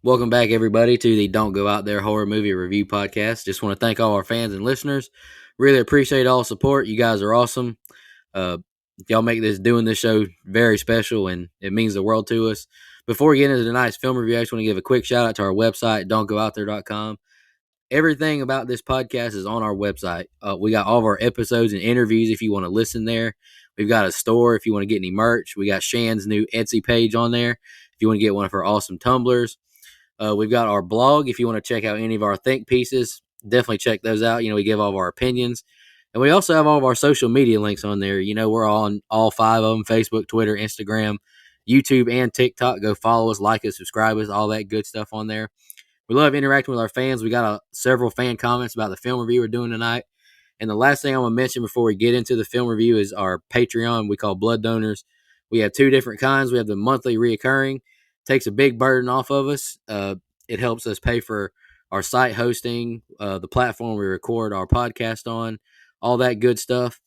Welcome back, everybody, to the Don't Go Out There Horror Movie Review Podcast. Just want to thank all our fans and listeners. Really appreciate all the support. You guys are awesome. Uh, y'all make doing this show very special, and it means the world to us. Before we get into tonight's film review, I just want to give a quick shout out to our website, don'tgoouthere.com. Everything about this podcast is on our website. We got all of our episodes and interviews if you want to listen there. We've got a store if you want to get any merch. We got Shan's new Etsy page on there if you want to get one of her awesome tumblers. We've got our blog if you want to check out any of our think pieces. Definitely check those out. We give all of our opinions. And we also have all of our social media links on there. We're on all 5 of them: Facebook, Twitter, Instagram, YouTube, and TikTok. Go follow us, like us, subscribe us, all that good stuff on there. We love interacting with our fans. We got several fan comments about the film review we're doing tonight. And the last thing I'm going to mention before we get into the film review is our Patreon we call Blood Donors. We have 2 different kinds. We have the monthly reoccurring. Takes a big burden off of us. It helps us pay for our site hosting, the platform we record our podcast on, all that good stuff.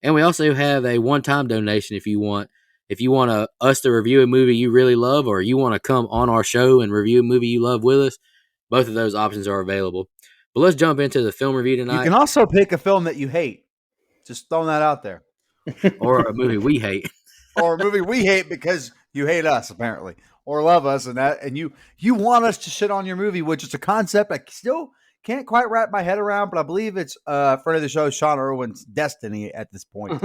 And we also have a one-time donation if you want. If you want us to review a movie you really love, or you want to come on our show and review a movie you love with us, both of those options are available. But let's jump into the film review tonight. You can also pick a film that you hate. Just throwing that out there. Or a movie we hate. Or a movie we hate because you hate us, apparently. Or love us, and you want us to shit on your movie, which is a concept I still can't quite wrap my head around, but I believe it's friend of the show, Sean Irwin's destiny at this point.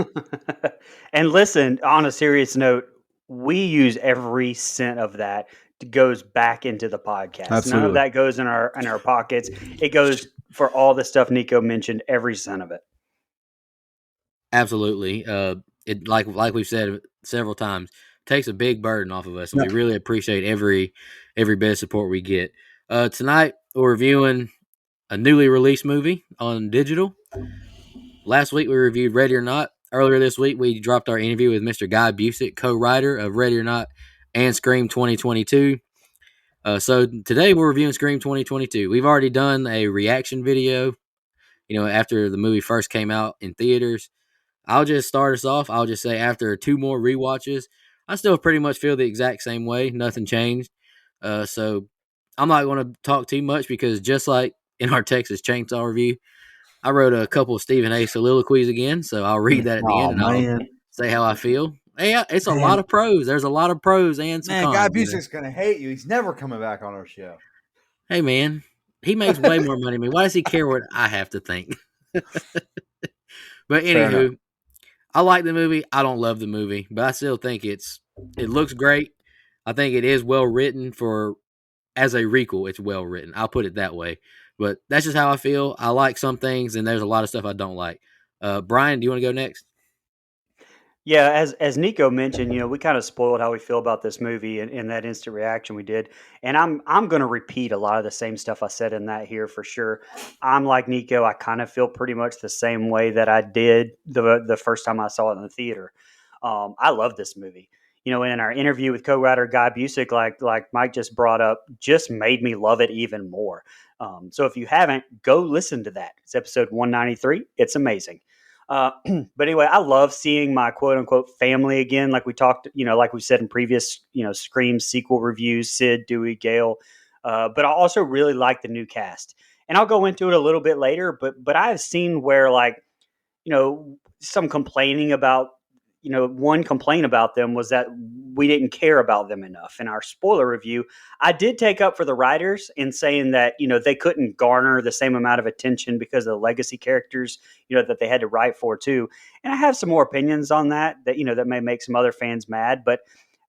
And listen, on a serious note, we use every cent of that goes back into the podcast. Absolutely. None of that goes in our pockets. It goes for all the stuff Nico mentioned, every cent of it. Absolutely. It like we've said several times, takes a big burden off of us, and we really appreciate every bit of support we get. Tonight we're reviewing a newly released movie on digital. Last week we reviewed Ready or Not. Earlier this week we dropped our interview with Mr. Guy Busick, co-writer of Ready or Not and Scream 2022. So today we're reviewing Scream 2022. We've already done a reaction video, after the movie first came out in theaters. I'll just start us off. I'll just say after 2 more rewatches, I still pretty much feel the exact same way. Nothing changed. So I'm not going to talk too much because just like in our Texas Chainsaw review, I wrote a couple of Stephen A. soliloquies again. So I'll read that at the end and I'll say how I feel. Yeah, it's a lot of pros. There's a lot of pros and some cons. Guy Busick's going to hate you. He's never coming back on our show. Hey, man, he makes way more money than me. Why does he care what I have to think? But anywho, I like the movie. I don't love the movie, but I still think it looks great. I think it is well written as a requel. It's well written. I'll put it that way. But that's just how I feel. I like some things, and there's a lot of stuff I don't like. Brian, do you want to go next? Yeah, as Nico mentioned, we kind of spoiled how we feel about this movie in that instant reaction we did. And I'm going to repeat a lot of the same stuff I said in that here for sure. I'm like Nico. I kind of feel pretty much the same way that I did the first time I saw it in the theater. I love this movie. In our interview with co-writer Guy Busick, like Mike just brought up, just made me love it even more. So if you haven't, go listen to that. It's episode 193. It's amazing. But anyway, I love seeing my quote unquote family again. Like we talked, like we said in previous, Scream sequel reviews, Sid, Dewey, Gale. But I also really like the new cast, and I'll go into it a little bit later, but I've seen where some complaining about, one complaint about them was that we didn't care about them enough. In our spoiler review, I did take up for the writers in saying that, they couldn't garner the same amount of attention because of the legacy characters, that they had to write for too. And I have some more opinions on that that may make some other fans mad, but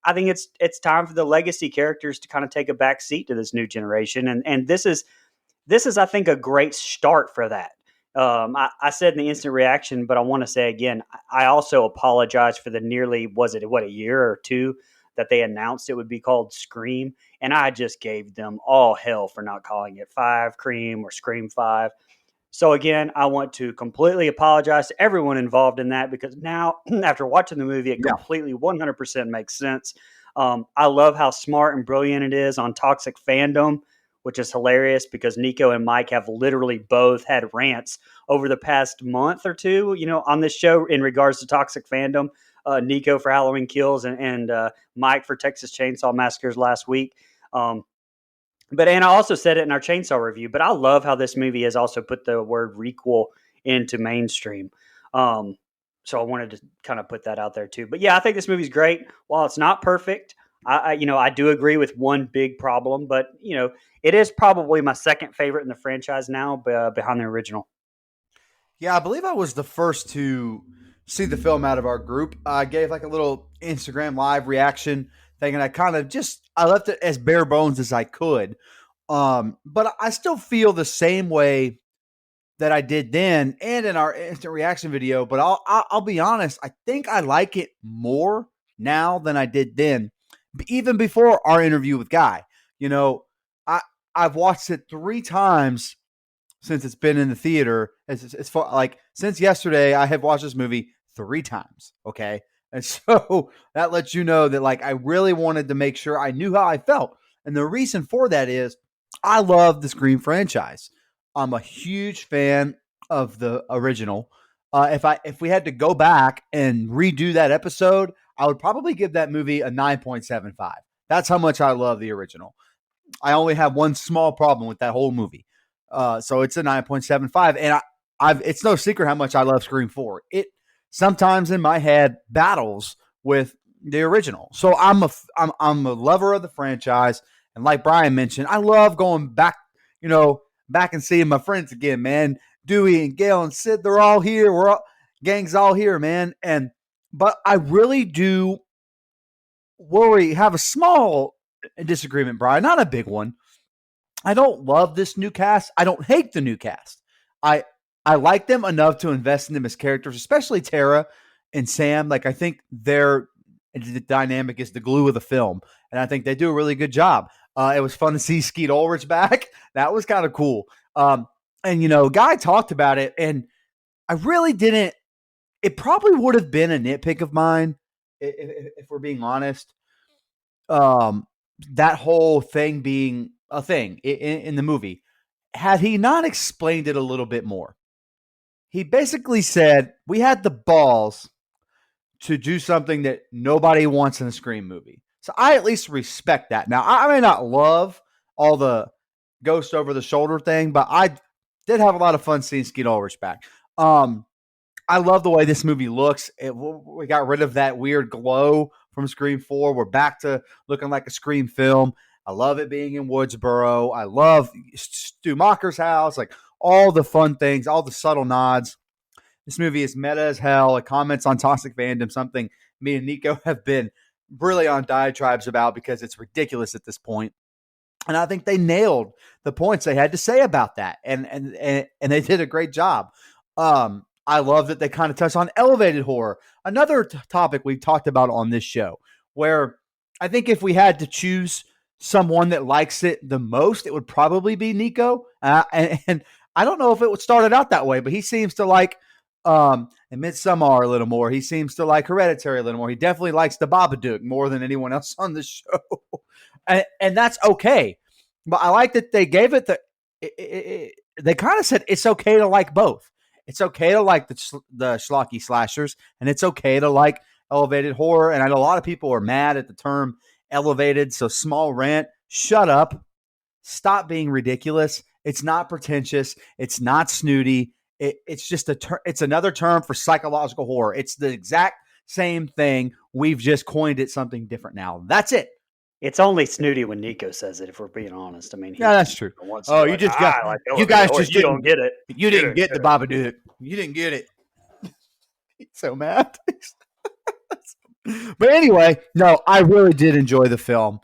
I think it's time for the legacy characters to kind of take a back seat to this new generation. And this is, I think, a great start for that. I said in the instant reaction, but I want to say again, I also apologize for the nearly, a year or 2 that they announced it would be called Scream. And I just gave them all hell for not calling it 5 Cream or Scream 5. So again, I want to completely apologize to everyone involved in that, because now after watching the movie, it completely 100% makes sense. I love how smart and brilliant it is on toxic fandom, which is hilarious because Nico and Mike have literally both had rants over the past month or 2, on this show in regards to toxic fandom. Nico for Halloween Kills and Mike for Texas Chainsaw Massacres last week. And I also said it in our Chainsaw review, but I love how this movie has also put the word requel into mainstream. Um, so I wanted to kind of put that out there too. But yeah, I think this movie's great. While it's not perfect, I do agree with one big problem, but it is probably my second favorite in the franchise now, behind the original. Yeah, I believe I was the first to see the film out of our group. I gave like a little Instagram live reaction thing, and I left it as bare bones as I could. But I still feel the same way that I did then and in our instant reaction video. But I'll be honest, I think I like it more now than I did then, even before our interview with Guy. You know, I I've watched it 3 times since it's been in the theater. It's far, like since yesterday, I have watched this movie 3 times. Okay. And so that lets you know that like I really wanted to make sure I knew how I felt. And the reason for that is I love the Scream franchise. I'm a huge fan of the original. If we had to go back and redo that episode, I would probably give that movie a 9.75. That's how much I love the original. I only have one small problem with that whole movie. So it's a 9.75. And it's no secret how much I love Scream 4. It sometimes in my head battles with the original. So I'm a lover of the franchise. And like Brian mentioned, I love going back, back and seeing my friends again, man. Dewey and Gail and Sid, they're all here. Gang's all here, man. But I really do worry, have a small disagreement, Brian, not a big one. I don't love this new cast. I don't hate the new cast. I I like them enough to invest in them as characters, especially Tara and Sam. Like I think their dynamic is the glue of the film, and I think they do a really good job. It was fun to see Skeet Ulrich back. That was kind of cool. And Guy talked about it, and I really didn't. It probably would have been a nitpick of mine if we're being honest. That whole thing being a thing in the movie, had he not explained it a little bit more. He basically said we had the balls to do something that nobody wants in a Scream movie. So I at least respect that. Now, I may not love all the ghost over the shoulder thing, but I did have a lot of fun seeing Skeet Ulrich back. I love the way this movie looks. We got rid of that weird glow from Scream 4. We're back to looking like a Scream film. I love it being in Woodsboro. I love Stu Macher's house, like all the fun things, all the subtle nods. This movie is meta as hell. It comments on toxic fandom, something me and Nico have been really on diatribes about because it's ridiculous at this point. And I think they nailed the points they had to say about that. And they did a great job. I love that they kind of touched on elevated horror, another topic we've talked about on this show, where I think if we had to choose someone that likes it the most, it would probably be Nico. And I don't know if it would started out that way, but he seems to like Midsommar a little more. He seems to like Hereditary a little more. He definitely likes the Babadook more than anyone else on the show. and that's okay. But I like that they gave it they kind of said it's okay to like both. It's okay to like the schlocky slashers, and it's okay to like elevated horror. And I know a lot of people are mad at the term elevated. So small rant, shut up. Stop being ridiculous. It's not pretentious. It's not snooty. It's just it's another term for psychological horror. It's the exact same thing. We've just coined it something different now. That's it. It's only snooty when Nico says it, if we're being honest. I mean, yeah, that's true. Oh, you just got like you guys just you don't get it. You didn't get the Babadook. You didn't get it. He's so mad. But anyway, no, I really did enjoy the film.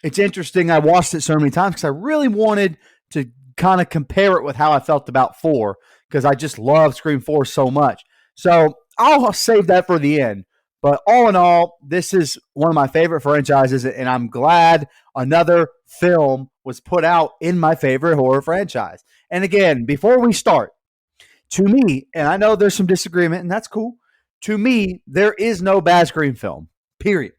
It's interesting. I watched it so many times because I really wanted to kind of compare it with how I felt about 4 because I just love Scream 4 so much. So I'll save that for the end. But all in all, this is one of my favorite franchises, and I'm glad another film was put out in my favorite horror franchise. And again, before we start, to me, and I know there's some disagreement, and that's cool, to me, there is no bad Scream film, period.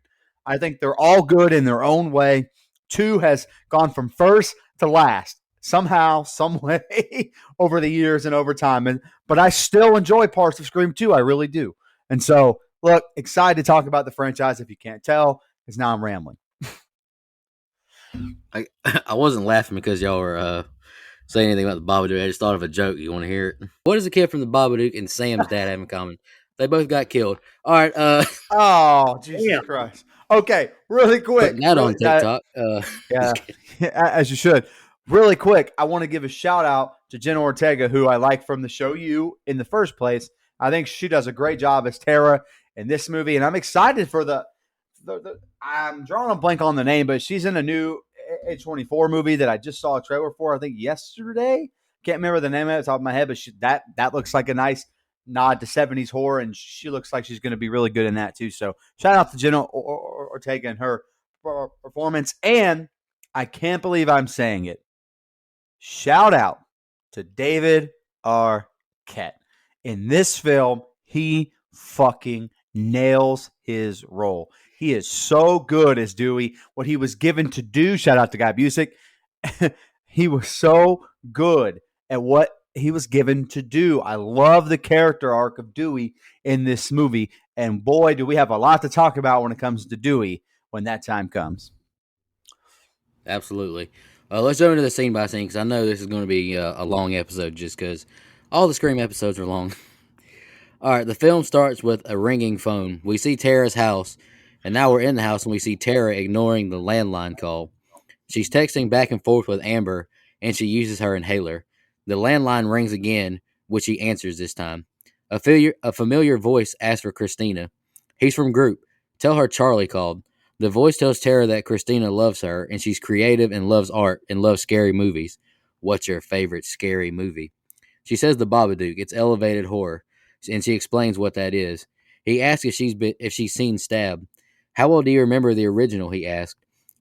I think they're all good in their own way. 2 has gone from first to last, somehow, some way, over the years and over time. But I still enjoy parts of Scream 2. I really do. And so, look, excited to talk about the franchise if you can't tell, because now I'm rambling. I wasn't laughing because y'all were saying anything about the Babadook. I just thought of a joke. You want to hear it? What does the kid from the Babadook and Sam's dad have in common? They both got killed. All right, Oh, Jesus Yeah. Christ. Okay, really putting quick. that on Really, TikTok. yeah, Just kidding. as you should. Really quick, I want to give a shout out to Jenna Ortega, who I like from the show You in the first place. I think she does a great job as Tara in this movie, and I'm excited for the I'm drawing a blank on the name, but she's in a new A24 movie that I just saw a trailer for, I think yesterday. Can't remember the name of it off the top of my head, but that looks like a nice nod to 70s horror, and she looks like she's going to be really good in that too. So shout out to Jenna Ortega and her performance. And I can't believe I'm saying it. Shout out to David Arquette. In this film, he fucking nails his role. He is so good as Dewey. What he was given to do, shout out to Guy Busick, he was so good at what he was given to do. I love the character arc of Dewey in this movie. And boy, do we have a lot to talk about when it comes to Dewey when that time comes. Absolutely. Let's jump into the scene by scene because I know this is going to be a long episode just because all the Scream episodes are long. All right, the film starts with a ringing phone. We see Tara's house, and now we're in the house and we see Tara ignoring the landline call. She's texting back and forth with Amber, and she uses her inhaler. The landline rings again, which he answers this time. A familiar voice asks for Christina. He's from Group. Tell her Charlie called. The voice tells Tara that Christina loves her, and she's creative and loves art and loves scary movies. What's your favorite scary movie? She says The Babadook. It's elevated horror, and she explains what that is. He asks if she's seen Stab. How well do you remember the original? He asked.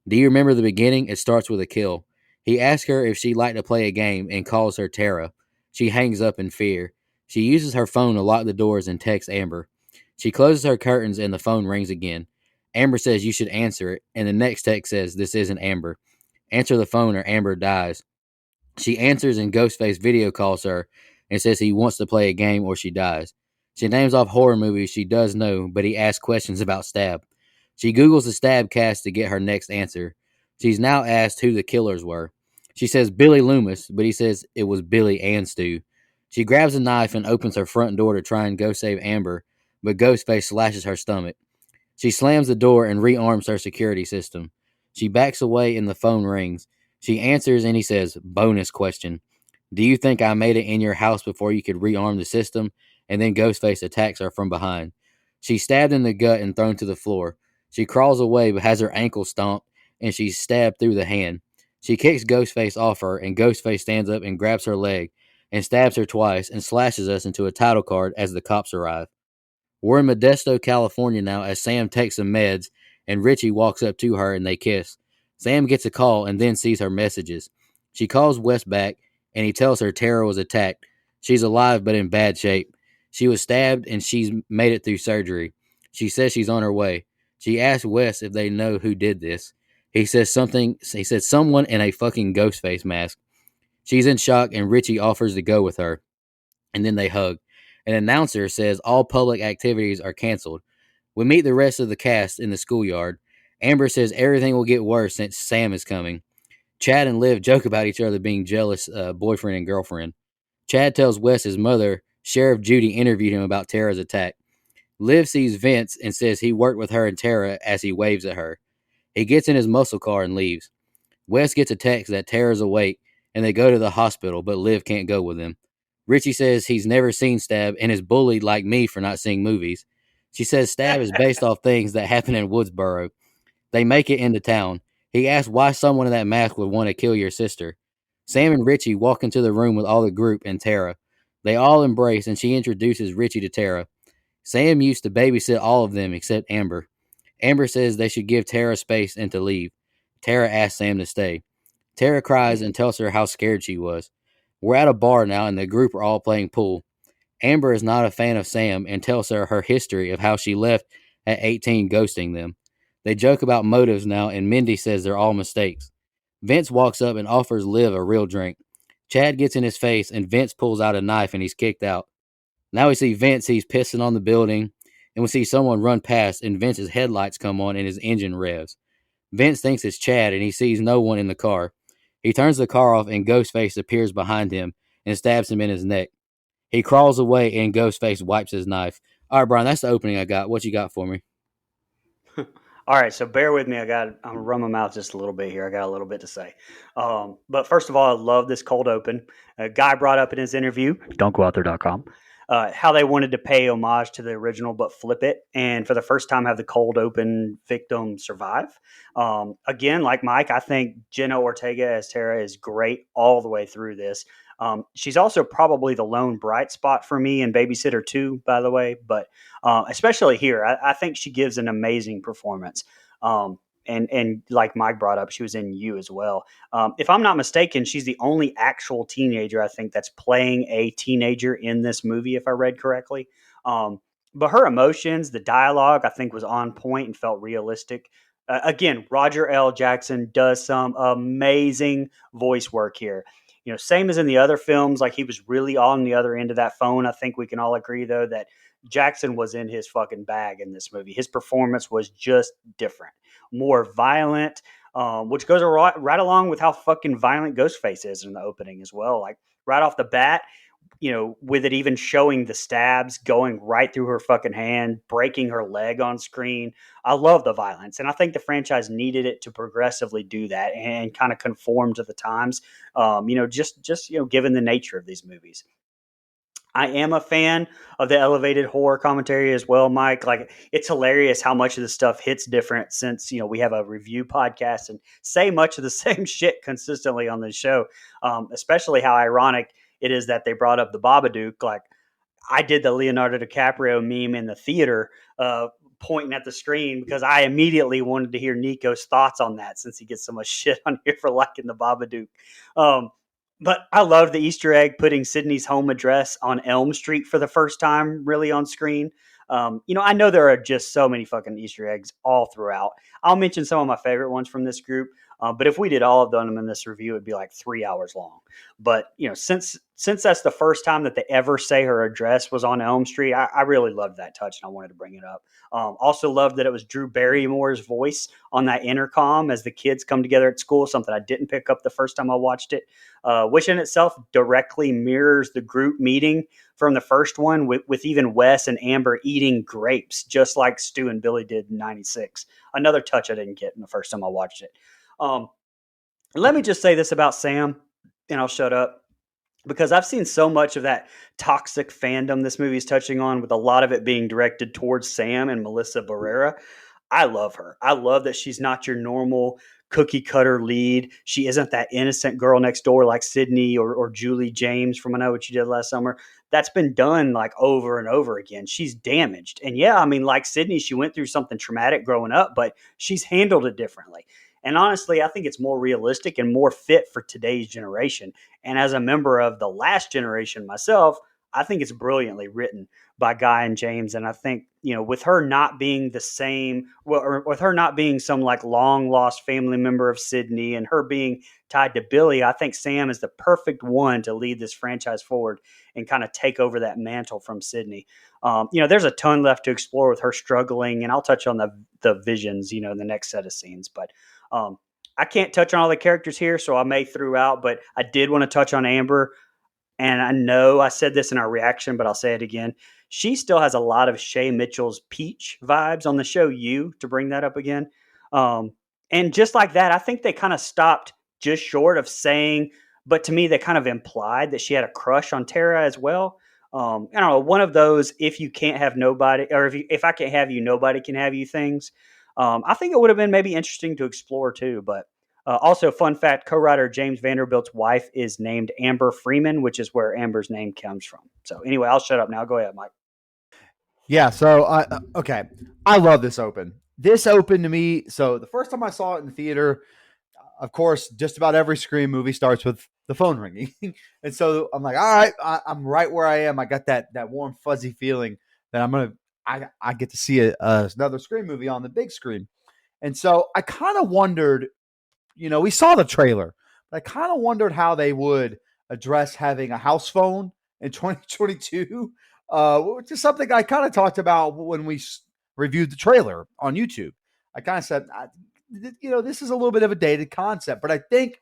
Do you remember the beginning? It starts with a kill. He asks her if she'd like to play a game and calls her Tara. She hangs up in fear. She uses her phone to lock the doors and texts Amber. She closes her curtains and the phone rings again. Amber says you should answer it, and the next text says this isn't Amber. Answer the phone or Amber dies. She answers and Ghostface video calls her and says he wants to play a game or she dies. She names off horror movies she does know, but he asks questions about Stab. She Googles the Stab cast to get her next answer. She's now asked who the killers were. She says Billy Loomis, but he says it was Billy and Stu. She grabs a knife and opens her front door to try and go save Amber, but Ghostface slashes her stomach. She slams the door and rearms her security system. She backs away and the phone rings. She answers and he says, bonus question. Do you think I made it in your house before you could rearm the system? And then Ghostface attacks her from behind. She's stabbed in the gut and thrown to the floor. She crawls away but has her ankle stomped and she's stabbed through the hand. She kicks Ghostface off her and Ghostface stands up and grabs her leg and stabs her twice and slashes us into a title card as the cops arrive. We're in Modesto, California now as Sam takes some meds and Richie walks up to her and they kiss. Sam gets a call and then sees her messages. She calls Wes back and he tells her Tara was attacked. She's alive but in bad shape. She was stabbed and she's made it through surgery. She says she's on her way. She asks Wes if they know who did this. He says someone in a fucking ghost face mask. She's in shock and Richie offers to go with her. And then they hug. An announcer says all public activities are canceled. We meet the rest of the cast in the schoolyard. Amber says everything will get worse since Sam is coming. Chad and Liv joke about each other being jealous boyfriend and girlfriend. Chad tells Wes his mother, Sheriff Judy, interviewed him about Tara's attack. Liv sees Vince and says he worked with her and Tara as he waves at her. He gets in his muscle car and leaves. Wes gets a text that Tara's awake and they go to the hospital, but Liv can't go with him. Richie says he's never seen Stab and is bullied like me for not seeing movies. She says Stab is based off things that happen in Woodsboro. They make it into town. He asks why someone in that mask would want to kill your sister. Sam and Richie walk into the room with all the group and Tara. They all embrace and she introduces Richie to Tara. Sam used to babysit all of them except Amber. Amber says they should give Tara space and to leave. Tara asks Sam to stay. Tara cries and tells her how scared she was. We're at a bar now and the group are all playing pool. Amber is not a fan of Sam and tells her history of how she left at 18 ghosting them. They joke about motives now and Mindy says they're all mistakes. Vince walks up and offers Liv a real drink. Chad gets in his face and Vince pulls out a knife and he's kicked out. Now we see Vince, he's pissing on the building, and we see someone run past and Vince's headlights come on and his engine revs. Vince thinks it's Chad, and he sees no one in the car. He turns the car off, and Ghostface appears behind him and stabs him in his neck. He crawls away, and Ghostface wipes his knife. All right, Brian, that's the opening I got. What you got for me? All right, so bear with me. I'm gonna run my mouth just a little bit here. I got a little bit to say. But first of all, I love this cold open. A guy brought up in his interview, don'tgooutthere.com, how they wanted to pay homage to the original but flip it, and for the first time have the cold open victim survive. Again, like Mike, I think Jenna Ortega as Tara is great all the way through this. She's also probably the lone bright spot for me in Babysitter 2, by the way, but especially here, I think she gives an amazing performance. And like Mike brought up, she was in You as well. If I'm not mistaken, she's the only actual teenager I think that's playing a teenager in this movie, if I read correctly. But her emotions, the dialogue, I think was on point and felt realistic. Again, Roger L. Jackson does some amazing voice work here. You know, same as in the other films, like he was really on the other end of that phone. I think we can all agree, though, that Jackson was in his fucking bag in this movie. His performance was just different, more violent, which goes right along with how fucking violent Ghostface is in the opening as well. Like right off the bat, you know, with it even showing the stabs going right through her fucking hand, breaking her leg on screen. I love the violence, and I think the franchise needed it to progressively do that and kind of conform to the times. You know, just you know, given the nature of these movies. I am a fan of the elevated horror commentary as well, Mike. Like it's hilarious how much of the stuff hits different since, you know, we have a review podcast and say much of the same shit consistently on this show. Especially how ironic it is that they brought up the Babadook. Like I did the Leonardo DiCaprio meme in the theater, pointing at the screen because I immediately wanted to hear Nico's thoughts on that since he gets so much shit on here for liking the Babadook. But I love the Easter egg putting Sydney's home address on Elm Street for the first time, really on screen. You know, I know there are just so many fucking Easter eggs all throughout. I'll mention some of my favorite ones from this group. But if we did all of them in this review, it'd be like 3 hours long. But you know, since that's the first time that they ever say her address was on Elm Street, I really loved that touch, and I wanted to bring it up. Also loved that it was Drew Barrymore's voice on that intercom as the kids come together at school. Something I didn't pick up the first time I watched it, which in itself directly mirrors the group meeting from the first one, with even Wes and Amber eating grapes, just like Stu and Billy did in '96. Another touch I didn't get in the first time I watched it. Let me just say this about Sam, and I'll shut up, because I've seen so much of that toxic fandom this movie is touching on, with a lot of it being directed towards Sam and Melissa Barrera. I love her. I love that she's not your normal cookie cutter lead. She isn't that innocent girl next door like Sydney or Julie James from I Know What You Did Last Summer. That's been done like over and over again. She's damaged. And yeah, I mean, like Sydney, she went through something traumatic growing up, but she's handled it differently. And honestly, I think it's more realistic and more fit for today's generation. And as a member of the last generation myself, I think it's brilliantly written by Guy and James. And I think, you know, with her not being the same, well, or with her not being some like long lost family member of Sydney and her being tied to Billy, I think Sam is the perfect one to lead this franchise forward and kind of take over that mantle from Sydney. You know, there's a ton left to explore with her struggling, and I'll touch on the visions, you know, in the next set of scenes. But I can't touch on all the characters here, so I may throw out, but I did want to touch on Amber. And I know I said this in our reaction, but I'll say it again. She still has a lot of Shay Mitchell's Peach vibes on the show You, to bring that up again. And just like that, I think they kind of stopped just short of saying, but to me, they kind of implied that she had a crush on Tara as well. I don't know, one of those, if you can't have nobody, or if I can't have you, nobody can have you things. I think it would have been maybe interesting to explore too, but also, fun fact, co-writer James Vanderbilt's wife is named Amber Freeman, which is where Amber's name comes from. So anyway, I'll shut up now. Go ahead, Mike. Yeah, so okay. I love this open. This open to me, so the first time I saw it in the theater, of course, just about every Scream movie starts with the phone ringing. And so I'm like, all right, I'm right where I am. I got that warm, fuzzy feeling that I get to see another Scream movie on the big screen. And so I kind of wondered, you know, we saw the trailer, but I kind of wondered how they would address having a house phone in 2022, which is something I kind of talked about when we reviewed the trailer on YouTube. I kind of said, this is a little bit of a dated concept, but I think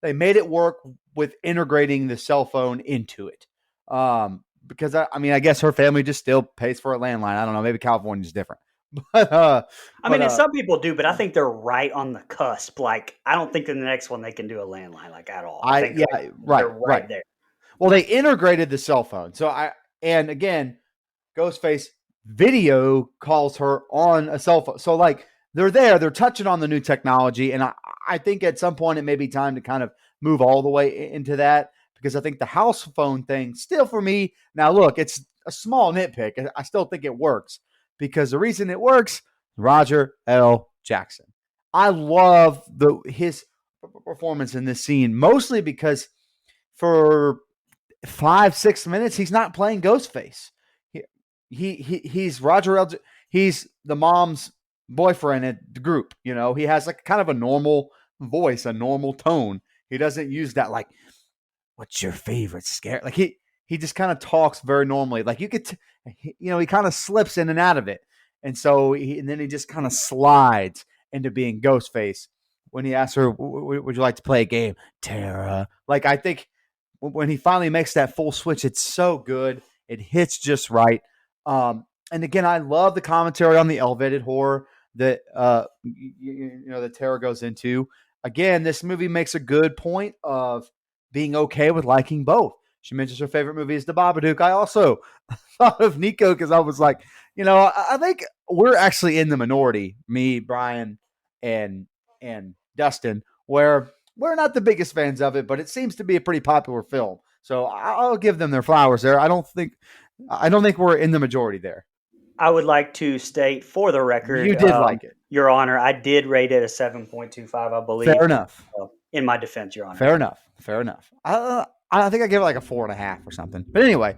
they made it work with integrating the cell phone into it. Because I guess her family just still pays for a landline. I don't know. Maybe California's different, but And some people do, but I think they're right on the cusp. Like, I don't think in the next one they can do a landline like at all. I think they're right there. Well, they integrated the cell phone. And again, Ghostface video calls her on a cell phone. So like they're touching on the new technology. And I think at some point it may be time to kind of move all the way into that, because I think the house phone thing still, for me, now look, it's a small nitpick. I still think it works, because the reason it works, Roger L. Jackson. I love his performance in this scene, mostly because for 5-6 minutes he's not playing Ghostface. He's Roger L. He's the mom's boyfriend at the group. He has like kind of a normal voice, a normal tone. He doesn't use that like, "What's your favorite scare?" Like he just kind of talks very normally. Like you could, he kind of slips in and out of it. And so and then he just kind of slides into being Ghostface when he asks her, "Would you like to play a game, Tara?" Like, I think when he finally makes that full switch, it's so good. It hits just right. And again, I love the commentary on the elevated horror that that Tara goes into. Again, this movie makes a good point of being okay with liking both. She mentions her favorite movie is The Babadook. I also thought of Nico because I was like, I think we're actually in the minority, me, Brian, and Dustin, where we're not the biggest fans of it, but it seems to be a pretty popular film. So I'll give them their flowers there. I don't think we're in the majority there. I would like to state for the record, you did like it, Your Honor. I did rate it a 7.25, I believe. Fair enough. In my defense, Your Honor. Fair enough. I think I gave it like a 4.5 or something. But anyway,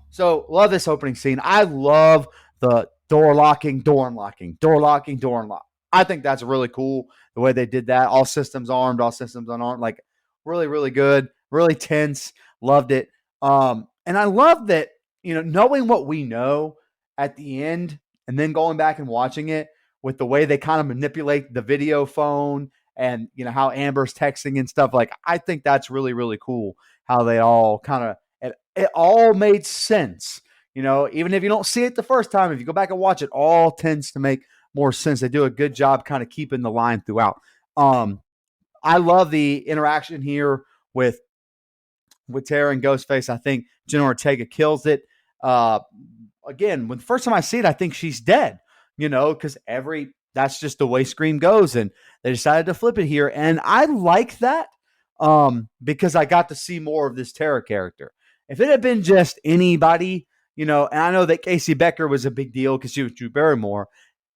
so love this opening scene. I love the door locking, door unlocking, door locking, door unlock. I think that's really cool the way they did that. All systems armed, all systems unarmed. Like, really, really good, really tense. Loved it. And I love that, knowing what we know at the end and then going back and watching it with the way they kind of manipulate the video phone and, how Amber's texting and stuff. Like, I think that's really, really cool how they all kind of, it all made sense. Even if you don't see it the first time, if you go back and watch it, all tends to make more sense. They do a good job kind of keeping the line throughout. I love the interaction here with Tara and Ghostface. I think Jenna Ortega kills it. Again, when the first time I see it, I think she's dead, because that's just the way Scream goes. And they decided to flip it here. And I like that because I got to see more of this Tara character. If it had been just anybody, and I know that Casey Becker was a big deal because she was Drew Barrymore,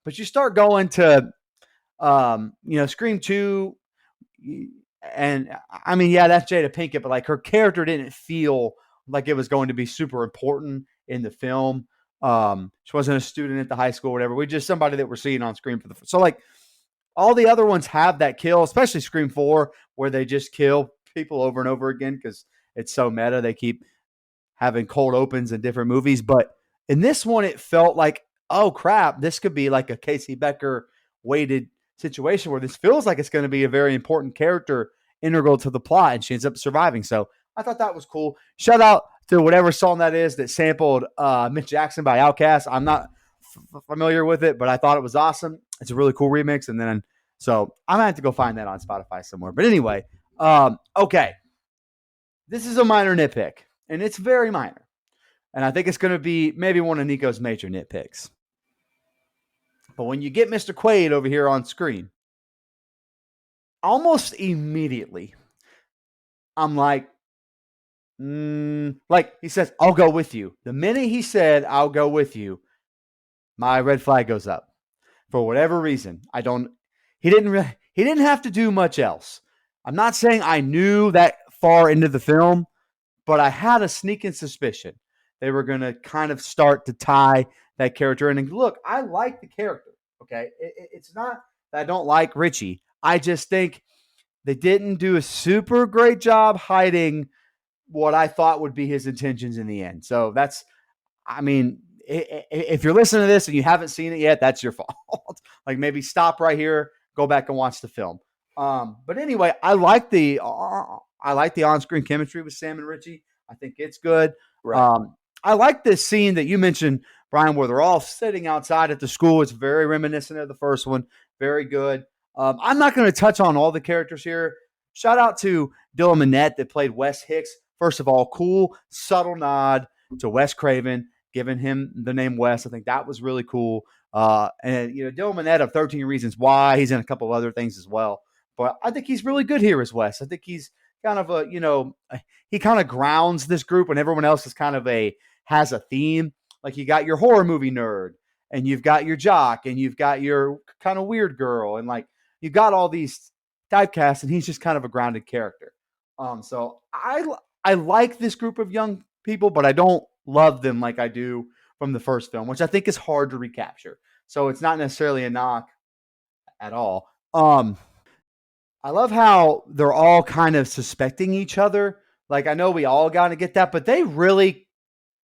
but you start going to, Scream 2, and that's Jada Pinkett, but like her character didn't feel like it was going to be super important in the film. She wasn't a student at the high school or whatever. We're just somebody that we're seeing on screen so like all the other ones have that kill, especially Scream 4, where they just kill people over and over again because it's so meta. They keep having cold opens in different movies. But in this one, it felt like, oh crap, this could be like a Casey Becker weighted situation where this feels like it's going to be a very important character integral to the plot, and she ends up surviving. So I thought that was cool. Shout out to whatever song that is that sampled Mitch Jackson by Outkast. I'm not familiar with it, but I thought it was awesome. It's a really cool remix. And then, so I'm going to have to go find that on Spotify somewhere. But anyway, okay. This is a minor nitpick, and it's very minor. And I think it's going to be maybe one of Nico's major nitpicks. But when you get Mr. Quaid over here on screen, almost immediately, I'm like he says, "I'll go with you." The minute he said, "I'll go with you," my red flag goes up. For whatever reason, he didn't have to do much else. I'm not saying I knew that far into the film, but I had a sneaking suspicion they were going to kind of start to tie that character in. And look, I like the character. Okay. It's not that I don't like Richie. I just think they didn't do a super great job hiding what I thought would be his intentions in the end. So if you're listening to this and you haven't seen it yet, that's your fault. Like, maybe stop right here, go back and watch the film. But anyway, I like the on-screen chemistry with Sam and Richie. I think it's good. Right. I like this scene that you mentioned, Brian, where they're all sitting outside at the school. It's very reminiscent of the first one. Very good. I'm not going to touch on all the characters here. Shout out to Dylan Minnette that played Wes Hicks. First of all, cool, subtle nod to Wes Craven, giving him the name Wes. I think that was really cool. And Dylan Minnette of 13 Reasons Why. He's in a couple of other things as well. But I think he's really good here as Wes. I think he's kind of he kind of grounds this group when everyone else is kind of has a theme. Like you got your horror movie nerd, and you've got your jock, and you've got your kind of weird girl, and like you got all these typecasts, and he's just kind of a grounded character. So I like this group of young people, but I don't love them like I do from the first film, which I think is hard to recapture. So it's not necessarily a knock at all. I love how they're all kind of suspecting each other. Like I know we all got to get that, but they really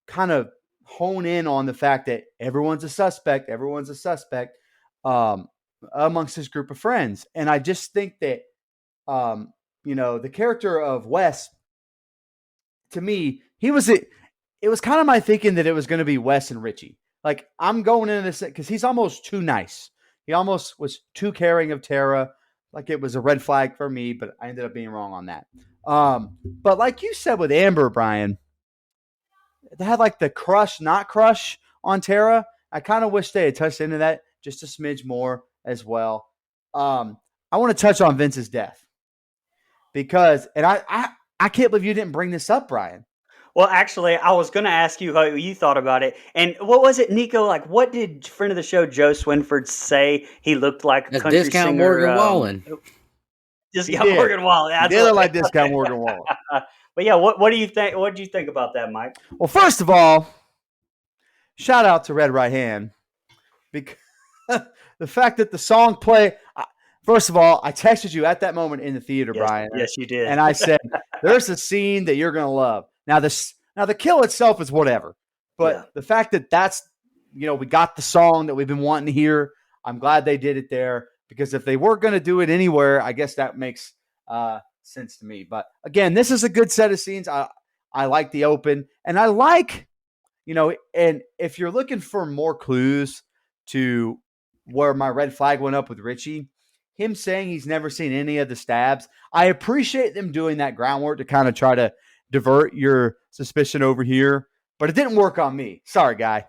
kind of hone in on the fact that everyone's a suspect. Everyone's a suspect amongst this group of friends. And I just think that, the character of Wes, to me, it was kind of my thinking that it was going to be Wes and Richie. Like I'm going into this because he's almost too nice. He almost was too caring of Tara. Like it was a red flag for me, but I ended up being wrong on that. But like you said with Amber, Brian, they had like the crush, not crush on Tara. I kind of wish they had touched into that just a smidge more as well. I want to touch on Vince's death because, and I can't believe you didn't bring this up, Brian. Well, actually, I was going to ask you how you thought about it. And what was it, Nico? Like, what did friend of the show Joe Swinford say he looked like? That's country Discount singer, Morgan Wallen. Discount Morgan Wallen. He did look like Discount Morgan Wallen. But yeah, what do you think? What did you think about that, Mike? Well, first of all, shout out to Red Right Hand because the fact that the song play. First of all, I texted you at that moment in the theater, Yes, Brian. Yes, you did. And I said, "There's a scene that you're going to love." Now the kill itself is whatever, but the fact that that's we got the song that we've been wanting to hear. I'm glad they did it there because if they were going to do it anywhere, I guess that makes sense to me. But again, this is a good set of scenes. I like the open, and I like and if you're looking for more clues to where my red flag went up with Richie, him saying he's never seen any of the stabs, I appreciate them doing that groundwork to kind of try to divert your suspicion over here, but it didn't work on me. Sorry, guy.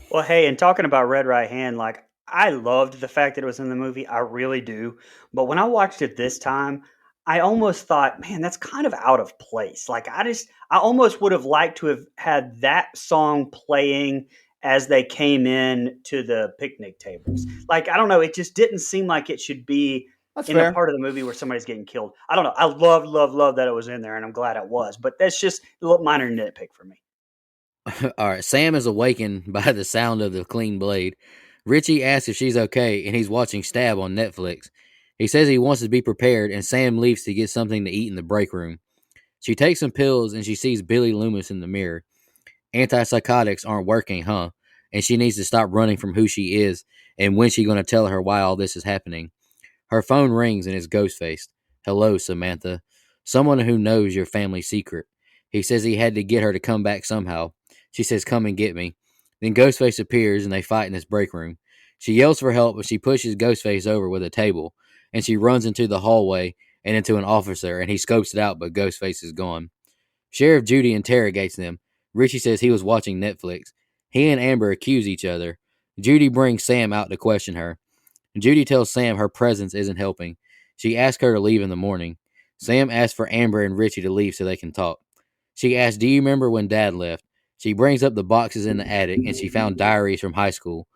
Well, hey, and talking about Red Right Hand, like I loved the fact that it was in the movie. I really do. But when I watched it this time, I almost thought, man, that's kind of out of place. Like I almost would have liked to have had that song playing as they came in to the picnic tables. Like, I don't know. It just didn't seem like it should be That's in fair. the part of the movie where somebody's getting killed. I don't know. I love that it was in there, and I'm glad it was. But that's just a little minor nitpick for me. All right, Sam is awakened by the sound of the clean blade. Richie asks if she's okay, and he's watching Stab on Netflix. He says he wants to be prepared, and Sam leaves to get something to eat in the break room. She takes some pills, and she sees Billy Loomis in the mirror. Antipsychotics aren't working, huh? And she needs to stop running from who she is, and when's she going to tell her why all this is happening? Her phone rings, and it's Ghostface. Hello, Samantha. Someone who knows your family secret. He says he had to get her to come back somehow. She says, come and get me. Then Ghostface appears, and they fight in this break room. She yells for help, but she pushes Ghostface over with a table, and she runs into the hallway and into an officer, and he scopes it out, but Ghostface is gone. Sheriff Judy interrogates them. Richie says he was watching Netflix. He and Amber accuse each other. Judy brings Sam out to question her. Judy tells Sam her presence isn't helping. She asks her to leave in the morning. Sam asks for Amber and Richie to leave so they can talk. She asks, do you remember when Dad left? She brings up the boxes in the attic, and she found diaries from high school.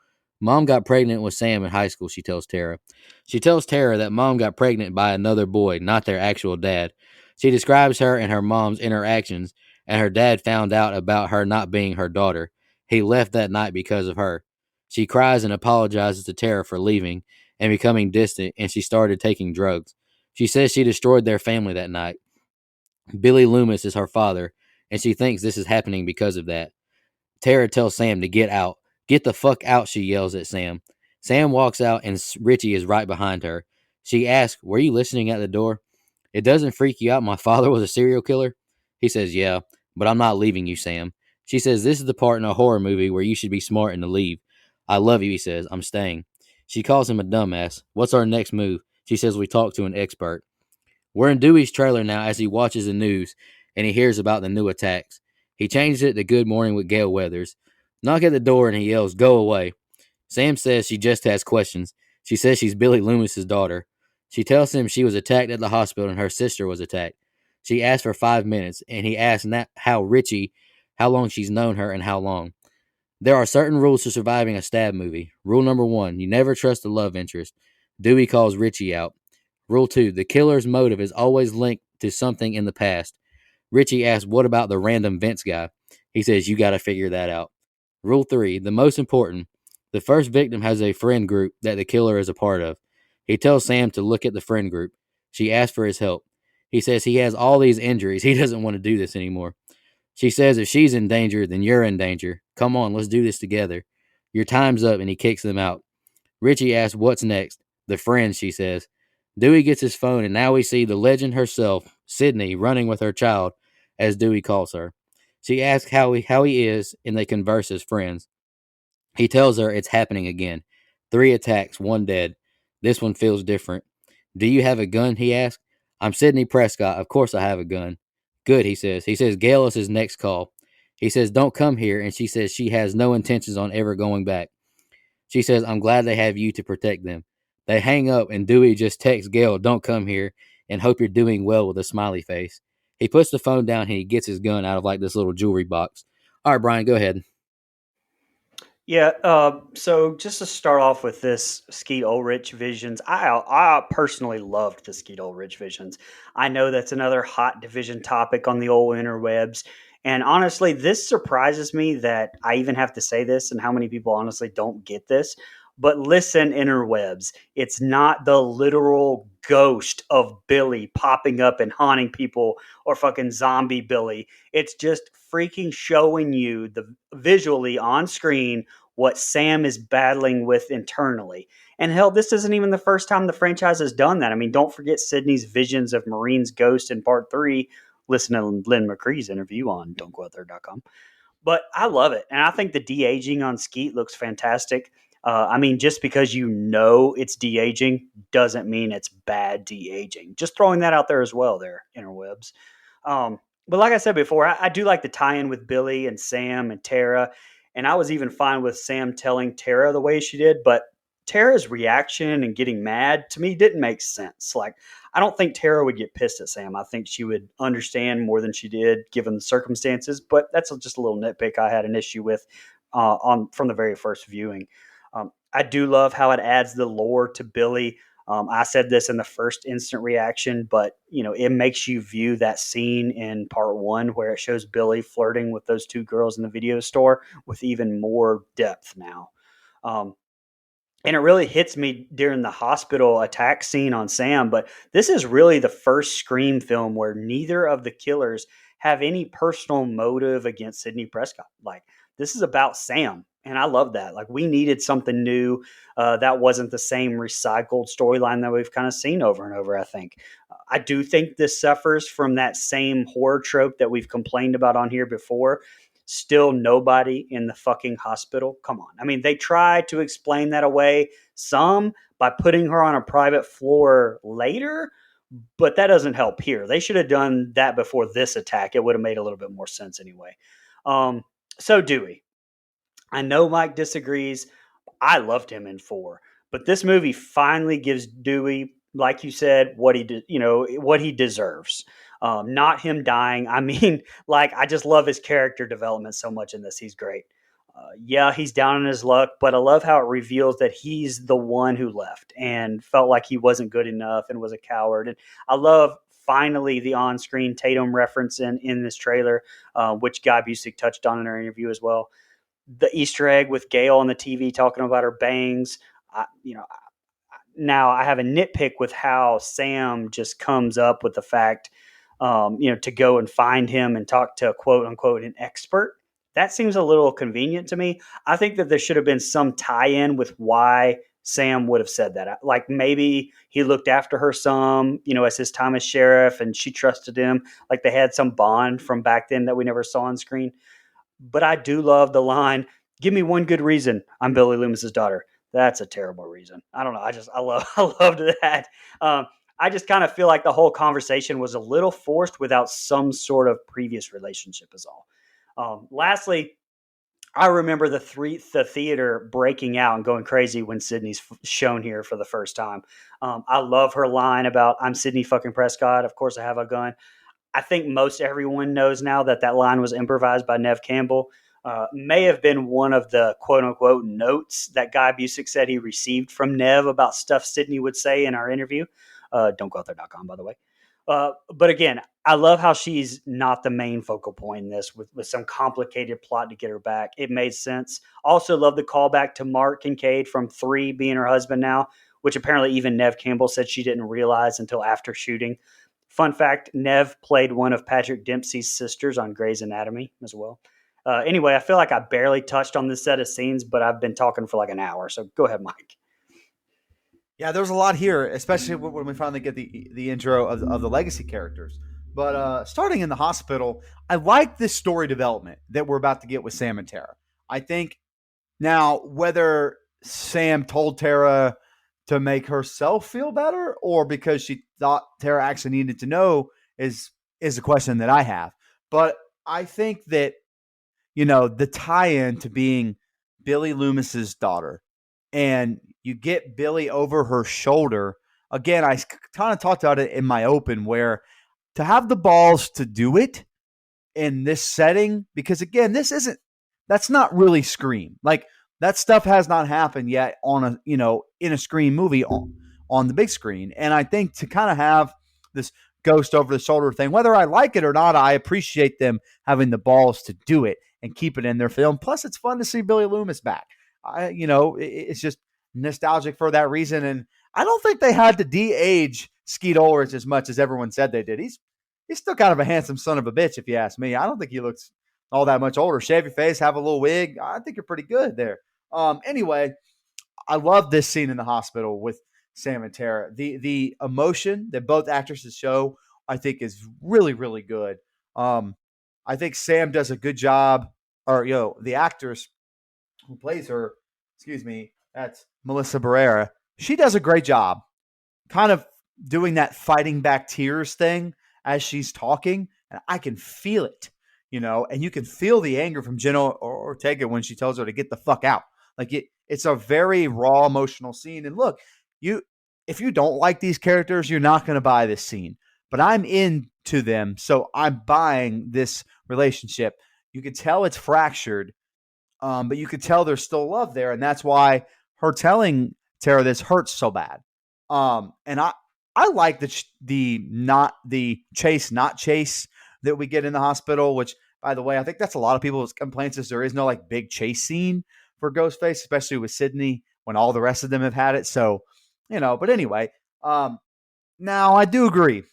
Mom got pregnant with Sam in high school, she tells Tara. She tells Tara that Mom got pregnant by another boy, not their actual dad. She describes her and her mom's interactions, and her dad found out about her not being her daughter. He left that night because of her. She cries and apologizes to Tara for leaving and becoming distant, and she started taking drugs. She says she destroyed their family that night. Billy Loomis is her father, and she thinks this is happening because of that. Tara tells Sam to get out. Get the fuck out, she yells at Sam. Sam walks out and Richie is right behind her. She asks, "Were you listening at the door? It doesn't freak you out my father was a serial killer?" He says, "Yeah, but I'm not leaving you, Sam." She says, "This is the part in a horror movie where you should be smart and to leave." "I love you," he says. "I'm staying." She calls him a dumbass. "What's our next move?" She says, "We talk to an expert." We're in Dewey's trailer now as he watches the news and he hears about the new attacks. He changes it to Good Morning with Gail Weathers. Knock at the door and he yells, "Go away." Sam says she just has questions. She says she's Billy Loomis's daughter. She tells him she was attacked at the hospital and her sister was attacked. She asks for 5 minutes and he asks how long she's known her and how long. There are certain rules to surviving a stab movie. Rule number 1, you never trust the love interest. Dewey calls Richie out. Rule 2, the killer's motive is always linked to something in the past. Richie asks, "What about the random Vince guy?" He says, "You got to figure that out." Rule 3, the most important, the first victim has a friend group that the killer is a part of. He tells Sam to look at the friend group. She asks for his help. He says he has all these injuries. He doesn't want to do this anymore. She says if she's in danger, then you're in danger. Come on, let's do this together. Your time's up, and he kicks them out. Richie asks what's next. The friends, she says. Dewey gets his phone, and now we see the legend herself, Sydney, running with her child, as Dewey calls her. She asks how he is, and they converse as friends. He tells her it's happening again. 3 attacks, 1 dead. This one feels different. "Do you have a gun?" he asks. "I'm Sidney Prescott. Of course I have a gun." "Good," he says. He says Gail is his next call. He says don't come here, and she says she has no intentions on ever going back. She says, "I'm glad they have you to protect them." They hang up, and Dewey just texts Gail, "Don't come here, and hope you're doing well," with a smiley face. He puts the phone down, and he gets his gun out of like this little jewelry box. All right, Brian, go ahead. Yeah. So just to start off with this Skeet Ulrich Visions, I personally loved the Skeet Ulrich Visions. I know that's another hot division topic on the old interwebs. And honestly, this surprises me that I even have to say this and how many people honestly don't get this. But listen, interwebs, it's not the literal ghost of Billy popping up and haunting people or fucking zombie Billy. It's just freaking showing you the visually on screen what Sam is battling with internally. And hell, this isn't even the first time the franchise has done that. I mean, don't forget Sydney's visions of Marine's ghost in part 3. Listen to Lynn McCree's interview on don'tgooutthere.com. But I love it. And I think the de-aging on Skeet looks fantastic. I mean, just because you know it's de-aging doesn't mean it's bad de-aging. Just throwing that out there as well there, interwebs. But like I said before, I do like the tie-in with Billy and Sam and Tara. And I was even fine with Sam telling Tara the way she did, but Tara's reaction and getting mad to me didn't make sense. Like, I don't think Tara would get pissed at Sam. I think she would understand more than she did given the circumstances. But that's just a little nitpick I had an issue with on from the very first viewing. I do love how it adds the lore to Billy. I said this in the first instant reaction, but it makes you view that scene in part 1 where it shows Billy flirting with those 2 girls in the video store with even more depth now. And it really hits me during the hospital attack scene on Sam, but this is really the first Scream film where neither of the killers have any personal motive against Sidney Prescott. Like, this is about Sam, and I love that. Like, we needed something new that wasn't the same recycled storyline that we've kind of seen over and over, I think. I do think this suffers from that same horror trope that we've complained about on here before. Still nobody in the fucking hospital. Come on. I mean, they try to explain that away some by putting her on a private floor later, but that doesn't help here. They should have done that before this attack. It would have made a little bit more sense anyway. So Dewey, I know Mike disagrees. I loved him in 4, but this movie finally gives Dewey, like you said, what he deserves. Not him dying. I mean, like, I just love his character development so much in this. He's great. Yeah, he's down on his luck, but I love how it reveals that he's the one who left and felt like he wasn't good enough and was a coward. And I love finally the on-screen Tatum reference in this trailer, which Guy Busick touched on in our interview as well. The Easter egg with Gail on the TV talking about her bangs. Now I have a nitpick with how Sam just comes up with the fact, to go and find him and talk to quote unquote an expert. That seems a little convenient to me. I think that there should have been some tie-in with why Sam would have said that. Like maybe he looked after her some, as his time as sheriff, and she trusted him. Like they had some bond from back then that we never saw on screen. But I do love the line, "Give me one good reason I'm Billy Loomis's daughter." That's a terrible reason. I don't know. I loved that. I just kind of feel like the whole conversation was a little forced without some sort of previous relationship is all. Lastly, I remember the theater breaking out and going crazy when Sydney's shown here for the first time. I love her line about "I'm Sydney fucking Prescott. Of course I have a gun." I think most everyone knows now that line was improvised by Nev Campbell. May have been one of the quote unquote notes that Guy Busick said he received from Nev about stuff Sydney would say in our interview. Don'tgooutthere.com, by the way. But again, I love how she's not the main focal point in this with some complicated plot to get her back. It made sense. Also love the callback to Mark Kincaid from 3 being her husband now, which apparently even Nev Campbell said she didn't realize until after shooting. Fun fact, Nev played one of Patrick Dempsey's sisters on Grey's Anatomy as well. Anyway, I feel like I barely touched on this set of scenes, but I've been talking for like an hour. So go ahead, Mike. Yeah, there's a lot here, especially when we finally get the intro of the legacy characters. But starting in the hospital, I like this story development that we're about to get with Sam and Tara. I think now whether Sam told Tara to make herself feel better or because she thought Tara actually needed to know is a question that I have. But I think that, the tie-in to being Billy Loomis's daughter and you get Billy over her shoulder. Again, I kind of talked about it in my open where to have the balls to do it in this setting, because again, that's not really Scream. Like that stuff has not happened yet on in a Scream movie on the big screen. And I think to kind of have this ghost over the shoulder thing, whether I like it or not, I appreciate them having the balls to do it and keep it in their film. Plus it's fun to see Billy Loomis back. It's just nostalgic for that reason. And I don't think they had to de-age Skeet Ulrich as much as everyone said they did. He's still kind of a handsome son of a bitch, if you ask me. I don't think he looks all that much older. Shave your face, have a little wig. I think you're pretty good there. Anyway, I love this scene in the hospital with Sam and Tara. The emotion that both actresses show, I think, is really, really good. I think Sam does a good job, or the actress who plays her, that's Melissa Barrera. She does a great job kind of doing that fighting back tears thing as she's talking. And I can feel it, and you can feel the anger from Jenna Ortega when she tells her to get the fuck out. Like it's a very raw, emotional scene. And look, if you don't like these characters, you're not going to buy this scene. But I'm into them, so I'm buying this relationship. You can tell it's fractured, but you could tell there's still love there, and that's why her telling Tara this hurts so bad. And I like the chase that we get in the hospital, which, by the way, I think that's a lot of people's complaints is there is no like big chase scene for Ghostface, especially with Sydney when all the rest of them have had it. So, but anyway, now I do agree.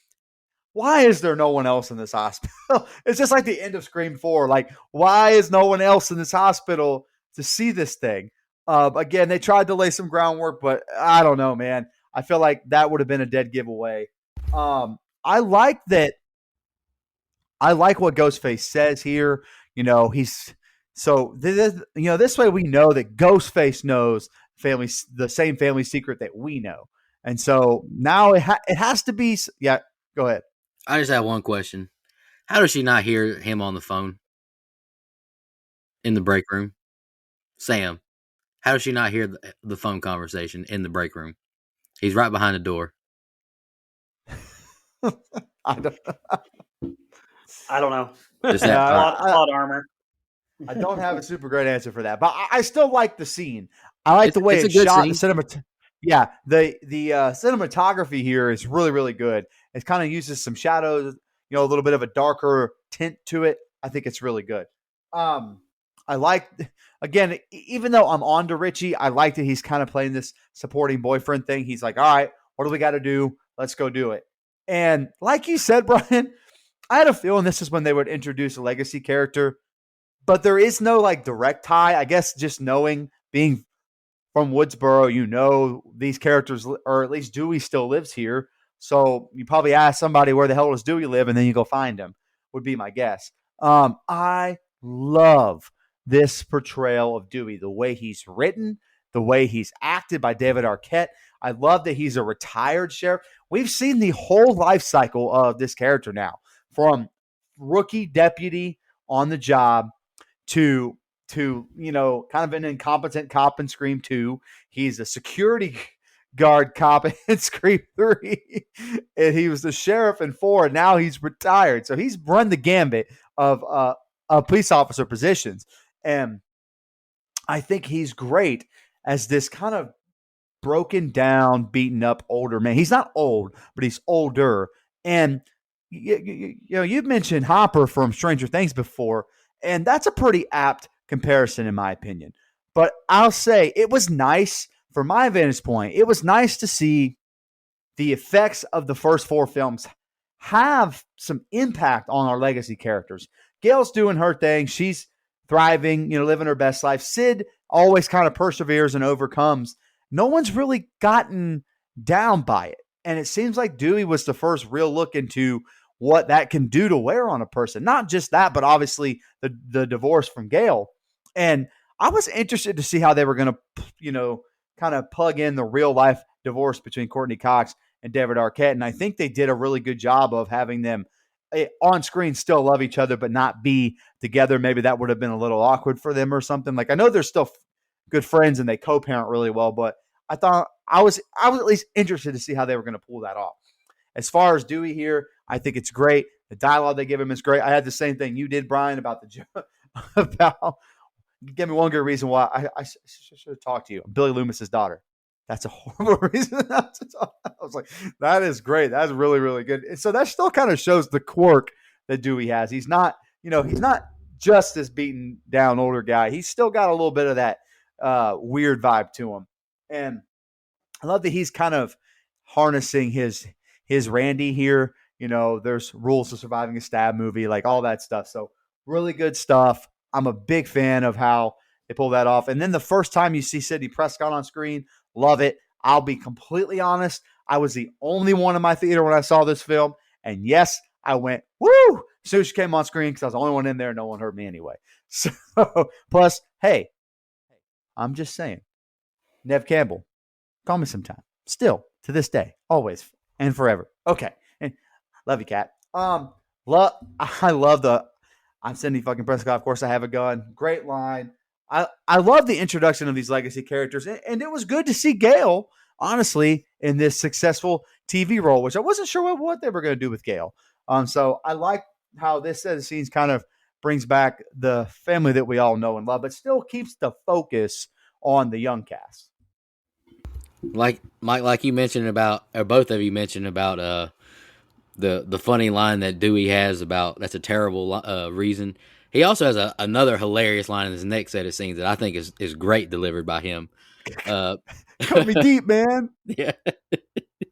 Why is there no one else in this hospital? It's just like the end of Scream 4. Like, why is no one else in this hospital to see this thing? Again, they tried to lay some groundwork, but I don't know, man. I feel like that would have been a dead giveaway. I like that. I like what Ghostface says here. This way we know that Ghostface knows the same family secret that we know. And so now it has to be. Yeah, go ahead. I just have one question. How does she not hear him on the phone in the break room? Sam, how does she not hear the phone conversation in the break room? He's right behind the door. I don't know. Plot armor. I don't have a super great answer for that, but I still like the scene. I like the way it's shot. The cinematography here is really, really good. It kind of uses some shadows, a little bit of a darker tint to it. I think it's really good. I like, again, even though I'm on to Richie, I like that he's kind of playing this supporting boyfriend thing. He's like, all right, what do we got to do? Let's go do it. And like you said, Brian, I had a feeling this is when they would introduce a legacy character, but there is no like direct tie. I guess just knowing being from Woodsboro. You know these characters, or at least Dewey still lives here. So you probably ask somebody, where the hell does Dewey live? And then you go find him, would be my guess. I love this portrayal of Dewey, the way he's written, the way he's acted by David Arquette. I love that he's a retired sheriff. We've seen the whole life cycle of this character now, from rookie deputy on the job to kind of an incompetent cop in Scream 2. He's a security guard cop in Scream 3. And he was the sheriff in 4. And now he's retired. So he's run the gambit of police officer positions. And I think he's great as this kind of broken down, beaten up older man. He's not old, but he's older. And you've mentioned Hopper from Stranger Things before, and that's a pretty apt comparison in my opinion. But I'll say it was nice from my vantage point. It was nice to see the effects of the first 4 films have some impact on our legacy characters. Gail's doing her thing. She's thriving, living her best life. Sid always kind of perseveres and overcomes. No one's really gotten down by it. And it seems like Dewey was the first real look into what that can do to wear on a person. Not just that, but obviously the divorce from Gail. And I was interested to see how they were going to, kind of plug in the real life divorce between Courtney Cox and David Arquette. And I think they did a really good job of having them on screen still love each other, but not be together. Maybe that would have been a little awkward for them or something. Like, I know they're still good friends and they co-parent really well, but I thought I was at least interested to see how they were going to pull that off. As far as Dewey here, I think it's great. The dialogue they give him is great. I had the same thing you did, Brian, about about. Give me one good reason why I should have talked to you. Billy Loomis's daughter. That's a horrible reason not to talk. I was like, that is great. That's really, really good. And so that still kind of shows the quirk that Dewey has. He's not, he's not just this beaten down older guy. He's still got a little bit of that weird vibe to him. And I love that he's kind of harnessing his Randy here. There's rules to surviving a stab movie, like all that stuff. So really good stuff. I'm a big fan of how they pull that off. And then the first time you see Sidney Prescott on screen, love it. I'll be completely honest. I was the only one in my theater when I saw this film. And yes, I went, woo, as soon as she came on screen, because I was the only one in there. No one heard me anyway. So, plus, hey, I'm just saying, Nev Campbell, call me sometime. Still, to this day, always and forever. Okay. And love you, Kat. I love I'm Sidney fucking Prescott. Of course, I have a gun. Great line. I love the introduction of these legacy characters. And it was good to see Gail, honestly, in this successful TV role, which I wasn't sure what they were going to do with Gail. So I like how this set of scenes kind of brings back the family that we all know and love, but still keeps the focus on the young cast. Like Mike, like you mentioned about, or both of you mentioned about the funny line that Dewey has about that's a terrible reason. He also has another hilarious line in his next set of scenes that I think is great delivered by him. Cut me deep, man. Yeah.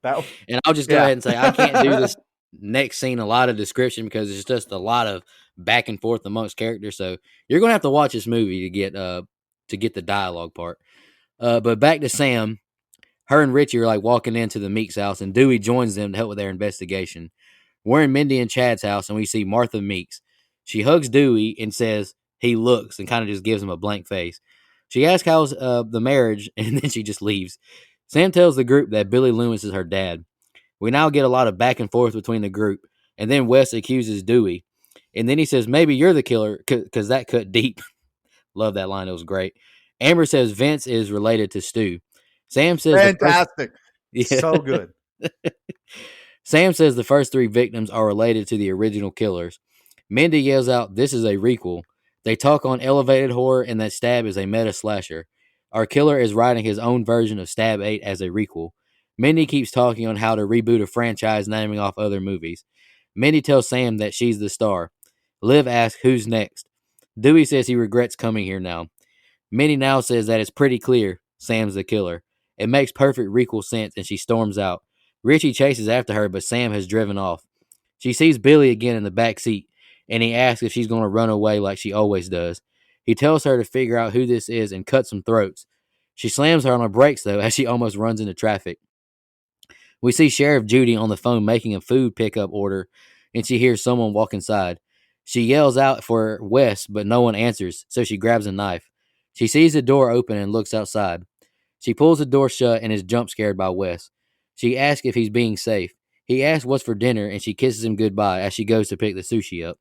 And I'll just go ahead and say I can't do this next scene a lot of description because it's just a lot of back and forth amongst characters. So you're gonna have to watch this movie to get the dialogue part. But back to Sam. Her and Richie are like walking into the Meeks' house, and Dewey joins them to help with their investigation. We're in Mindy and Chad's house, and we see Martha Meeks. She hugs Dewey and says he looks and kind of just gives him a blank face. She asks how's the marriage, and then she just leaves. Sam tells the group that Billy Loomis is her dad. We now get a lot of back and forth between the group, and then Wes accuses Dewey. And then he says, maybe you're the killer, because that cut deep. Love that line. It was great. Amber says Vince is related to Stu. Sam says fantastic. So good. Sam says the first 3 victims are related to the original killers. Mindy yells out, this is a requel. They talk on Elevated Horror and that Stab is a meta slasher. Our killer is writing his own version of Stab 8 as a requel. Mindy keeps talking on how to reboot a franchise, naming off other movies. Mindy tells Sam that she's the star. Liv asks who's next. Dewey says he regrets coming here now. Mindy now says that it's pretty clear Sam's the killer. It makes perfect requel sense, and she storms out. Richie chases after her, but Sam has driven off. She sees Billy again in the back seat, and he asks if she's going to run away like she always does. He tells her to figure out who this is and cut some throats. She slams her on her brakes, though, as she almost runs into traffic. We see Sheriff Judy on the phone making a food pickup order, and she hears someone walk inside. She yells out for Wes, but no one answers, so she grabs a knife. She sees the door open and looks outside. She pulls the door shut and is jump scared by Wes. She asks if he's being safe. He asks what's for dinner, and she kisses him goodbye as she goes to pick the sushi up.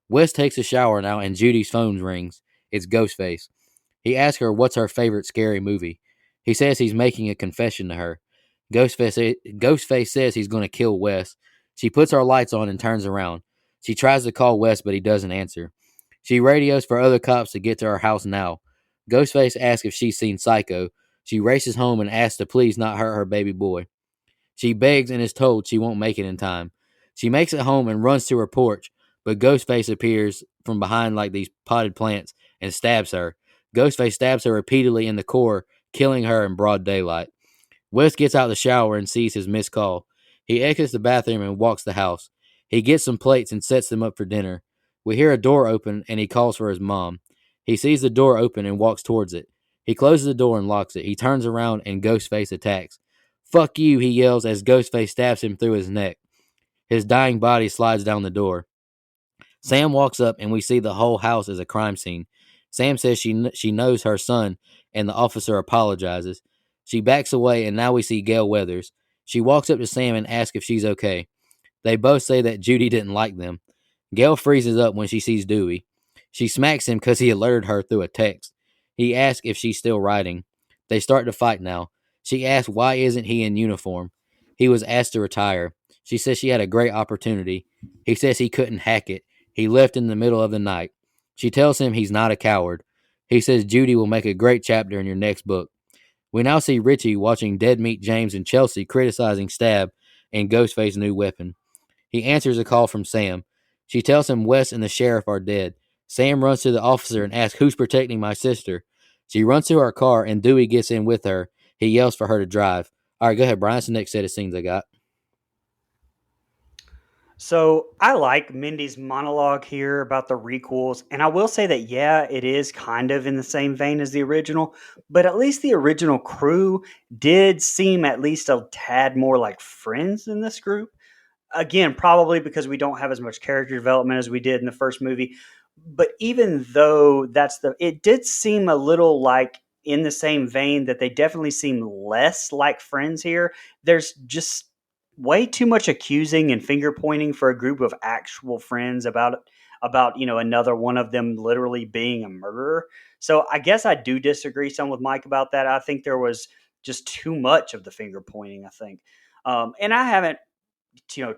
Wes takes a shower now, and Judy's phone rings. It's Ghostface. He asks her what's her favorite scary movie. He says he's making a confession to her. Ghostface says he's going to kill Wes. She puts her lights on and turns around. She tries to call Wes, but he doesn't answer. She radios for other cops to get to her house now. Ghostface asks if she's seen Psycho. She races home and asks to please not hurt her baby boy. She begs and is told she won't make it in time. She makes it home and runs to her porch, but Ghostface appears from behind like these potted plants and stabs her. Ghostface stabs her repeatedly in the core, killing her in broad daylight. Wes gets out of the shower and sees his missed call. He exits the bathroom and walks the house. He gets some plates and sets them up for dinner. We hear a door open and he calls for his mom. He sees the door open and walks towards it. He closes the door and locks it. He turns around and Ghostface attacks. "Fuck you," he yells as Ghostface stabs him through his neck. His dying body slides down the door. Sam walks up and we see the whole house is a crime scene. Sam says she knows her son and the officer apologizes. She backs away and now we see Gail Weathers. She walks up to Sam and asks if she's okay. They both say that Judy didn't like them. Gail freezes up when she sees Dewey. She smacks him because he alerted her through a text. He asks if she's still writing. They start to fight now. She asks why isn't he in uniform. He was asked to retire. She says she had a great opportunity. He says he couldn't hack it. He left in the middle of the night. She tells him he's not a coward. He says Judy will make a great chapter in your next book. We now see Richie watching Dead Meat James and Chelsea criticizing Stab and Ghostface's new weapon. He answers a call from Sam. She tells him Wes and the sheriff are dead. Sam runs to the officer and asks who's protecting my sister. She runs to her car and Dewey gets in with her. He yells for her to drive. All right, go ahead, Brian. That's the next set of scenes I got. So I like Mindy's monologue here about the requels, and I will say that yeah, it is kind of in the same vein as the original, but at least the original crew did seem at least a tad more like friends in this group. Again, probably because we don't have as much character development as we did in the first movie. But even though it did seem a little like in the same vein that they definitely seem less like friends here. There's just way too much accusing and finger pointing for a group of actual friends about another one of them literally being a murderer. So I guess I do disagree some with Mike about that. I think there was just too much of the finger pointing, I think. And I haven't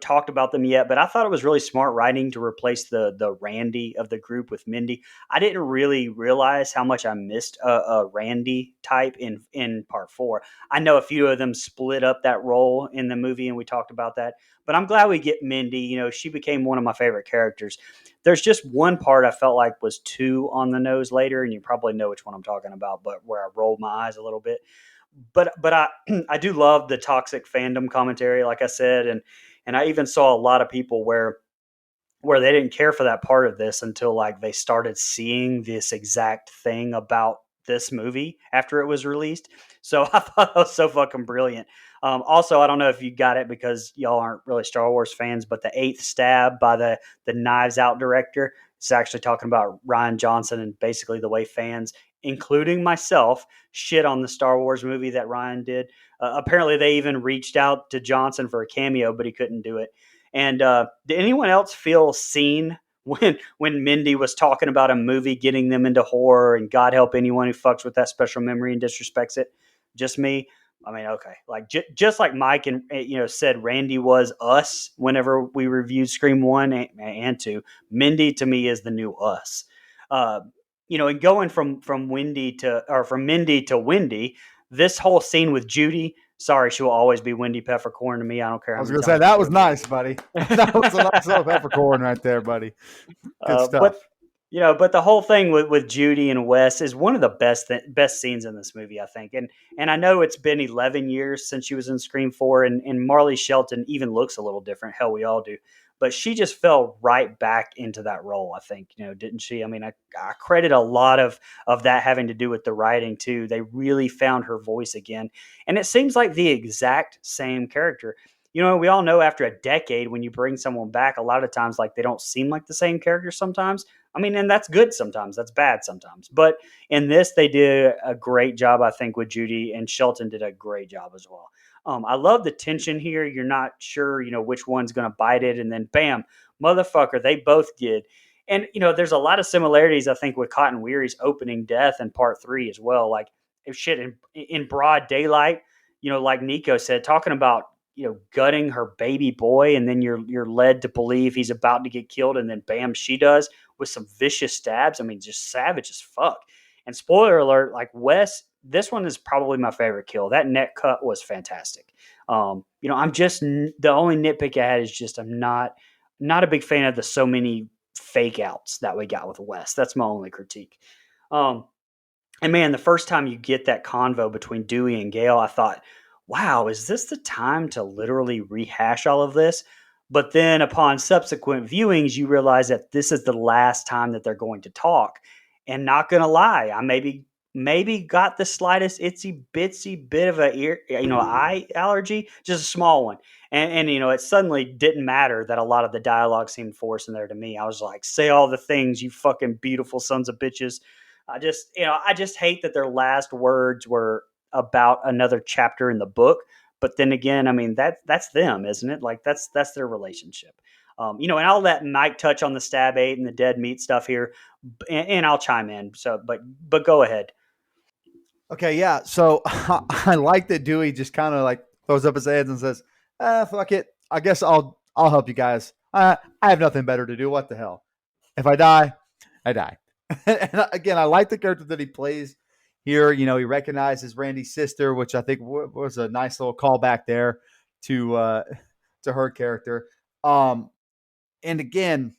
talked about them yet, but I thought it was really smart writing to replace the Randy of the group with Mindy. I didn't really realize how much I missed a Randy type in part 4. I know a few of them split up that role in the movie, and we talked about that. But I'm glad we get Mindy. She became one of my favorite characters. There's just one part I felt like was too on the nose later, and you probably know which one I'm talking about, but where I rolled my eyes a little bit. But I do love the toxic fandom commentary, like I said, and I even saw a lot of people where they didn't care for that part of this until like they started seeing this exact thing about this movie after it was released. So I thought that was so fucking brilliant. Also, I don't know if you got it because y'all aren't really Star Wars fans, but the eighth stab by the Knives Out director, it's actually talking about Rian Johnson and basically the way fans, including myself, shit on the Star Wars movie that Ryan did. Apparently, they even reached out to Johnson for a cameo, but he couldn't do it. And did anyone else feel seen when Mindy was talking about a movie getting them into horror, and God help anyone who fucks with that special memory and disrespects it? Just me. I mean, okay, like just like Mike and said, Randy was us whenever we reviewed Scream 1 and 2. Mindy to me is the new us. And going from Mindy to Wendy, this whole scene with Judy. Sorry, she will always be Wendy Peppercorn to me. I don't care. I was going to say that was nice, buddy. That was a nice little peppercorn right there, buddy. Good stuff. But the whole thing with Judy and Wes is one of the best scenes in this movie, I think. And I know it's been 11 years since she was in Scream 4, and Marley Shelton even looks a little different. Hell, we all do. But she just fell right back into that role, I think, didn't she? I mean, I credit a lot of that having to do with the writing, too. They really found her voice again. And it seems like the exact same character. We all know after a decade, when you bring someone back, a lot of times, like, they don't seem like the same character sometimes. I mean, and that's good sometimes. That's bad sometimes. But in this, they did a great job, I think, with Judy, and Shelton did a great job as well. I love the tension here. You're not sure, which one's going to bite it, and then bam, motherfucker, they both did. And there's a lot of similarities, I think, with Cotton Weary's opening death in part 3 as well. Like, if shit in broad daylight, like Nico said, talking about gutting her baby boy, and then you're led to believe he's about to get killed, and then bam, she does with some vicious stabs. I mean, just savage as fuck. And spoiler alert, like Wes, this one is probably my favorite kill. That neck cut was fantastic. I'm just the only nitpick I had is just I'm not a big fan of the so many fake outs that we got with Wes. That's my only critique. And man, the first time you get that convo between Dewey and Gale, I thought, wow, is this the time to literally rehash all of this? But then upon subsequent viewings, you realize that this is the last time that they're going to talk. And not going to lie, I maybe got the slightest itsy bitsy bit of a eye allergy, just a small one. And it suddenly didn't matter that a lot of the dialogue seemed forced in there to me. I was like, say all the things, you fucking beautiful sons of bitches. I just hate that their last words were about another chapter in the book. But then again, I mean, that's them, isn't it? Like that's their relationship. And I'll let Mike touch on the stab 8 and the dead meat stuff here, and I'll chime in. So, but go ahead. Okay, yeah. So I like that Dewey just kind of like throws up his hands and says, fuck it. I guess I'll help you guys. I have nothing better to do. What the hell? If I die, I die. And again, I like the character that he plays here. He recognizes Randy's sister, which I think was a nice little callback there to her character. And again,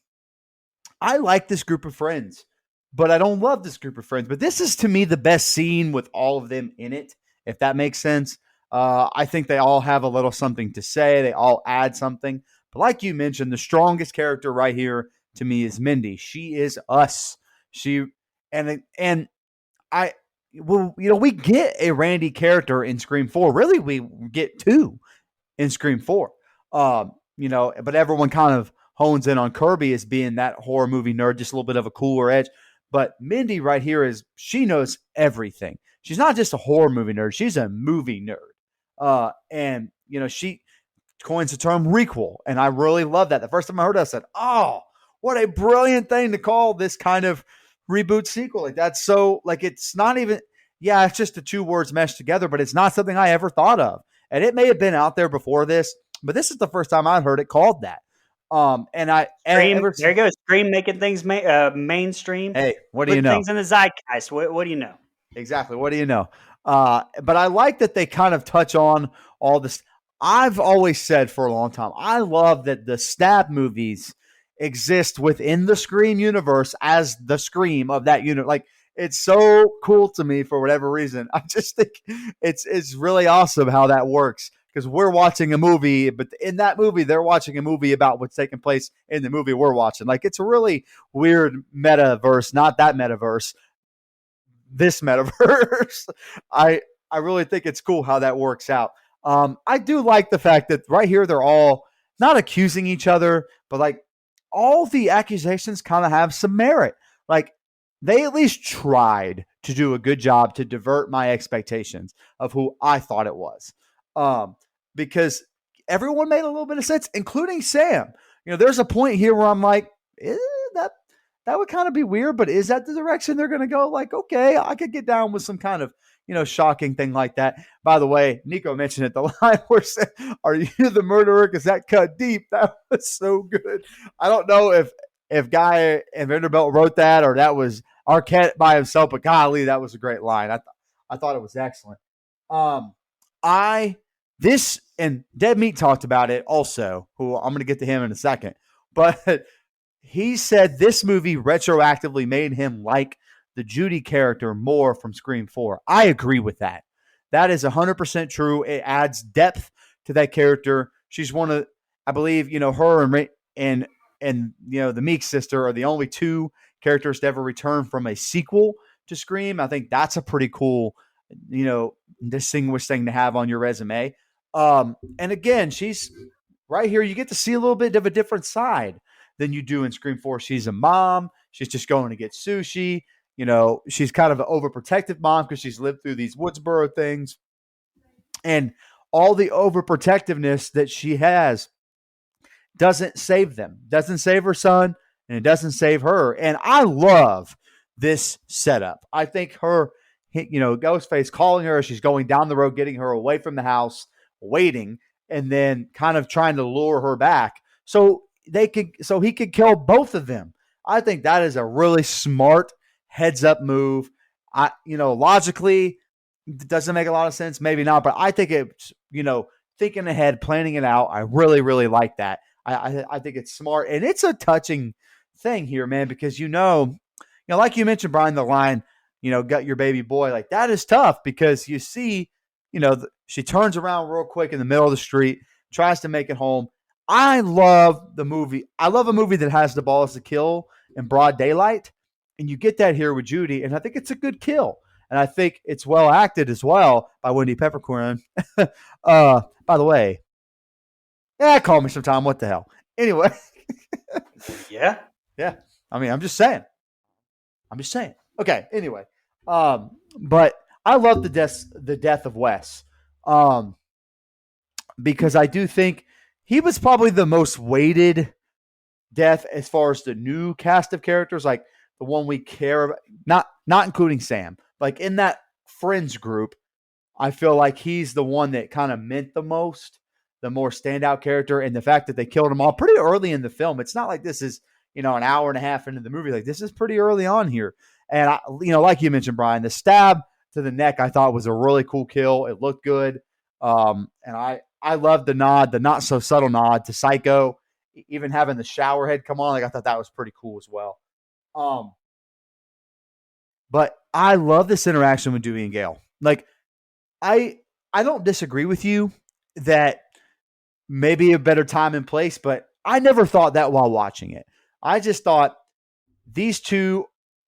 I like this group of friends, but I don't love this group of friends. But this is, to me, the best scene with all of them in it, if that makes sense. I think they all have a little something to say. They all add something. But like you mentioned, the strongest character right here to me is Mindy. She is us. We get a Randy character in Scream 4. Really, we get 2 in Scream 4. But everyone kind of hones in on Kirby as being that horror movie nerd, just a little bit of a cooler edge. But Mindy right here she knows everything. She's not just a horror movie nerd. She's a movie nerd. And she coins the term requel. And I really love that. The first time I heard it, I said, oh, what a brilliant thing to call this kind of reboot sequel. Like that's so it's not even, it's just the 2 words meshed together, but it's not something I ever thought of. And it may have been out there before this, but this is the first time I'd heard it called that. There you go. Scream making things mainstream. Hey, what do you know? Things in the zeitgeist. What do you know? Exactly. What do you know? But I like that they kind of touch on all this. I've always said for a long time, I love that the stab movies exist within the Scream universe as the Scream of that unit. Like, it's so cool to me for whatever reason. I just think it's really awesome how that works, because we're watching a movie, but in that movie, they're watching a movie about what's taking place in the movie we're watching. Like, it's a really weird metaverse, not that metaverse, this metaverse. I really think it's cool how that works out. I do like the fact that right here, they're all not accusing each other, but like all the accusations kind of have some merit. Like, they at least tried to do a good job to divert my expectations of who I thought it was. Because everyone made a little bit of sense, including Sam. There's a point here where I'm like, that would kind of be weird, but is that the direction they're going to go? Like, okay, I could get down with some kind of, shocking thing like that. By the way, Nico mentioned it, the line where said, "Are you the murderer? Because that cut deep." That was so good. I don't know if Guy and Vanderbilt wrote that or that was Arquette by himself, but golly, that was a great line. I thought it was excellent. This and Dead Meat talked about it also, who I'm going to get to him in a second, but he said this movie retroactively made him like the Judy character more from Scream 4. I agree with that. That is 100% true. It adds depth to that character. She's one of, I believe, her and the Meek sister are the only two characters to ever return from a sequel to Scream. I think that's a pretty cool, distinguished thing to have on your resume. And again, she's right here. You get to see a little bit of a different side than you do in Scream 4. She's a mom. She's just going to get sushi. She's kind of an overprotective mom because she's lived through these Woodsboro things. And all the overprotectiveness that she has doesn't save them, doesn't save her son, and it doesn't save her. And I love this setup. I think her, Ghostface calling her, she's going down the road, getting her away from the house, waiting, and then kind of trying to lure her back so he could kill both of them. I think that is a really smart heads up move. Logically, it doesn't make a lot of sense, maybe not, but I think it's, thinking ahead, planning it out. I really, really like that. I think it's smart, and it's a touching thing here, man, because like you mentioned, Brian, the line, got your baby boy, like that is tough because you see, she turns around real quick in the middle of the street, tries to make it home. I love the movie. I love a movie that has the balls to kill in broad daylight, and you get that here with Judy, and I think it's a good kill, and I think it's well acted as well by Wendy Peppercorn. By the way, call me sometime. What the hell? Anyway. Yeah. Yeah. I mean, I'm just saying. Okay. Anyway. But I love the death of Wes. Because I do think he was probably the most weighted death as far as the new cast of characters, like the one we care about, not including Sam. Like in that Friends group, I feel like he's the one that kind of meant the most, the more standout character, and the fact that they killed him all pretty early in the film. It's not like this is, an hour and a half into the movie. Like this is pretty early on here. And like you mentioned, Brian, the stab to the neck, I thought was a really cool kill. It looked good. And I love the nod, the not so subtle nod to Psycho, even having the shower head come on. Like I thought that was pretty cool as well. But I love this interaction with Dewey and Gale. Like I don't disagree with you that maybe a better time and place, but I never thought that while watching it. I just thought these two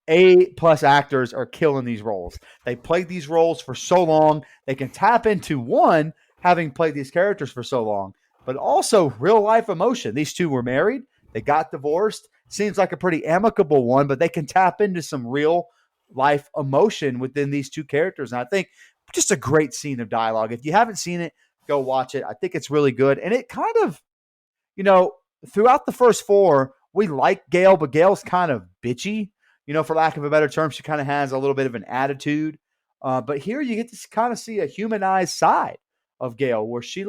A+ actors are killing these roles. They played these roles for so long. They can tap into one, having played these characters for so long, but also real life emotion. These two were married. They got divorced. Seems like a pretty amicable one, but they can tap into some real life emotion within these two characters. And I think just a great scene of dialogue. If you haven't seen it, go watch it. I think it's really good. And it kind of, throughout the first four, we like Gale, but Gale's kind of bitchy, for lack of a better term. She kind of has a little bit of an attitude. But here you get to kind of see a humanized side of Gale where she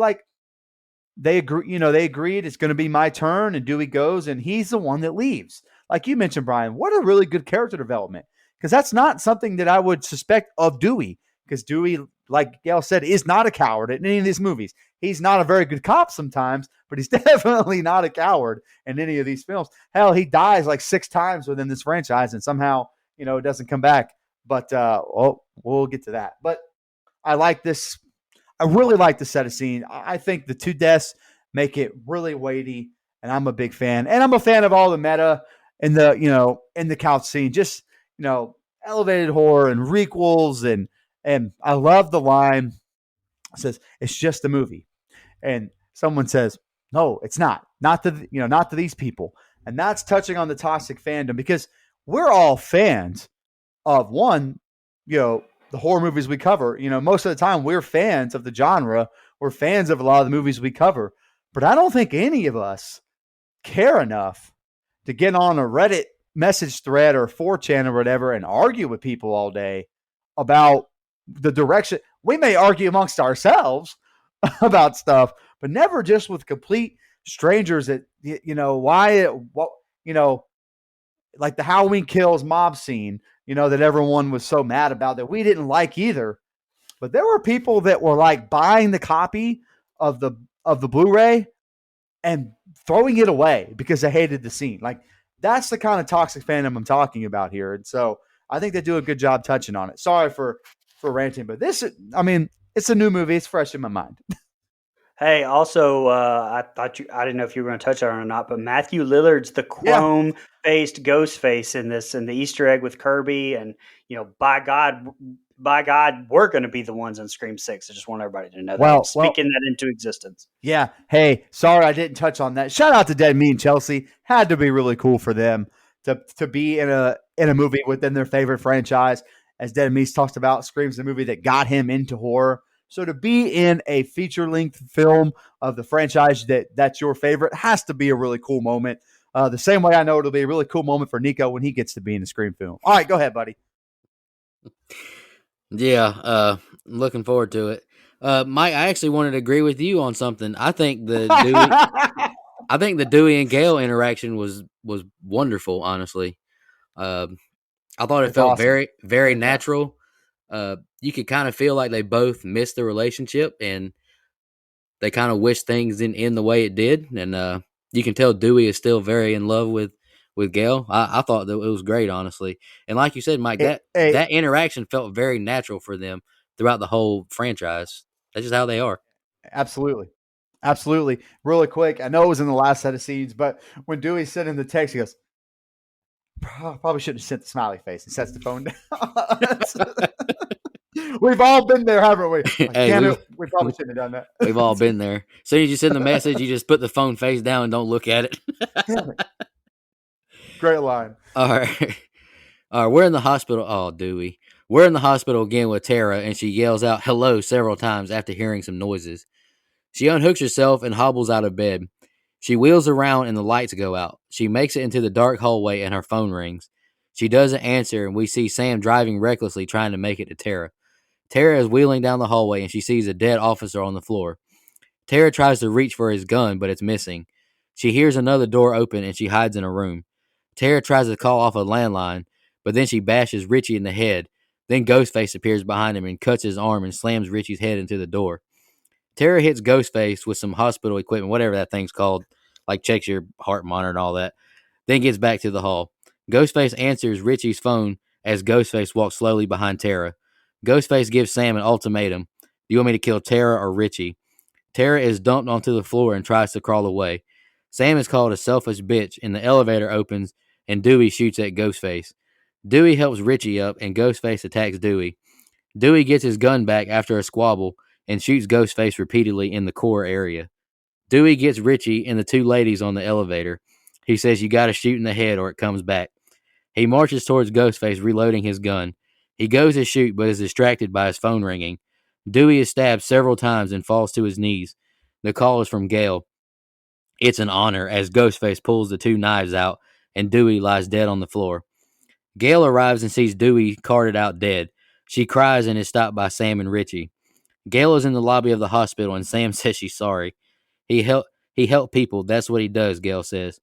they agreed it's going to be my turn, and Dewey goes, and he's the one that leaves. Like you mentioned, Brian, what a really good character development, because that's not something that I would suspect of Dewey, because Dewey, like Gale said, is not a coward in any of these movies. He's not a very good cop sometimes, but he's definitely not a coward in any of these films. Hell, he dies like 6 times within this franchise, and somehow, it doesn't come back. But we'll get to that. But I like this. I really like the set of scene. I think the two deaths make it really weighty, and I'm a big fan. And I'm a fan of all the meta in the couch scene. Just, elevated horror and requels, and I love the line. It says, "It's just a movie." And someone says, "No, it's not. Not to these people." And that's touching on the toxic fandom, because we're all fans of one, the horror movies we cover. Most of the time we're fans of the genre. We're fans of a lot of the movies we cover. But I don't think any of us care enough to get on a Reddit message thread or 4chan or whatever and argue with people all day about the direction. We may argue amongst ourselves about stuff, but never just with complete strangers that, like the Halloween Kills mob scene, that everyone was so mad about that we didn't like either. But there were people that were like buying the copy of the Blu-ray and throwing it away because they hated the scene. Like That's the kind of toxic fandom I'm talking about here. And so I think they do a good job touching on it. Sorry for ranting, but it's a new movie. It's fresh in my mind. Hey, also, I didn't know if you were going to touch on it or not, but Matthew Lillard's the Yeah. chrome-faced Ghostface in this, and the Easter egg with Kirby, and by God, we're going to be the ones in Scream 6. I just want everybody to know that. I'm speaking that into existence. Yeah. Hey, sorry I didn't touch on that. Shout out to Dead Me and Chelsea. Had to be really cool for them to be in a movie within their favorite franchise. As Dead Meat talks about, Scream's the movie that got him into horror. So to be in a feature-length film of the franchise that's your favorite has to be a really cool moment. The same way I know it'll be a really cool moment for Nico when he gets to be in a Scream film. All right, go ahead, buddy. Yeah, looking forward to it. Mike, I actually wanted to agree with you on something. I think the Dewey and Gale interaction was wonderful. Honestly, I thought it felt awesome. very, very natural. You could kind of feel like they both missed the relationship, and they kind of wish things didn't end the way it did. And you can tell Dewey is still very in love with Gale. I thought that it was great, honestly. And like you said, Mike, that interaction felt very natural for them throughout the whole franchise. That's just how they are. Absolutely. Really quick, I know it was in the last set of scenes, but when Dewey sent in the text, he goes, probably should have sent the smiley face and sets the phone down. We've all been there, haven't we? Like, hey, we probably shouldn't have done that. We've all been there. As soon as you send the message, you just put the phone face down and don't look at it. Great line. All right. We're in the hospital. Oh, Dewey. We're in the hospital again with Tara, and she yells out hello several times after hearing some noises. She unhooks herself and hobbles out of bed. She wheels around and the lights go out. She makes it into the dark hallway and her phone rings. She doesn't answer, and we see Sam driving recklessly trying to make it to Tara. Tara is wheeling down the hallway and she sees a dead officer on the floor. Tara tries to reach for his gun, but it's missing. She hears another door open and she hides in a room. Tara tries to call off a landline, but then she bashes Richie in the head. Then Ghostface appears behind him and cuts his arm and slams Richie's head into the door. Tara hits Ghostface with some hospital equipment, whatever that thing's called, like checks your heart monitor and all that, then gets back to the hall. Ghostface answers Richie's phone as Ghostface walks slowly behind Tara. Ghostface gives Sam an ultimatum. Do you want me to kill Tara or Richie? Tara is dumped onto the floor and tries to crawl away. Sam is called a selfish bitch, and the elevator opens, and Dewey shoots at Ghostface. Dewey helps Richie up, and Ghostface attacks Dewey. Dewey gets his gun back after a squabble and shoots Ghostface repeatedly in the core area. Dewey gets Richie and the two ladies on the elevator. He says you gotta shoot in the head or it comes back. He marches towards Ghostface, reloading his gun. He goes to shoot, but is distracted by his phone ringing. Dewey is stabbed several times and falls to his knees. The call is from Gale. It's an honor as Ghostface pulls the two knives out and Dewey lies dead on the floor. Gale arrives and sees Dewey carted out dead. She cries and is stopped by Sam and Richie. Gale is in the lobby of the hospital and Sam says she's sorry. He helped people. That's what he does, Gale says.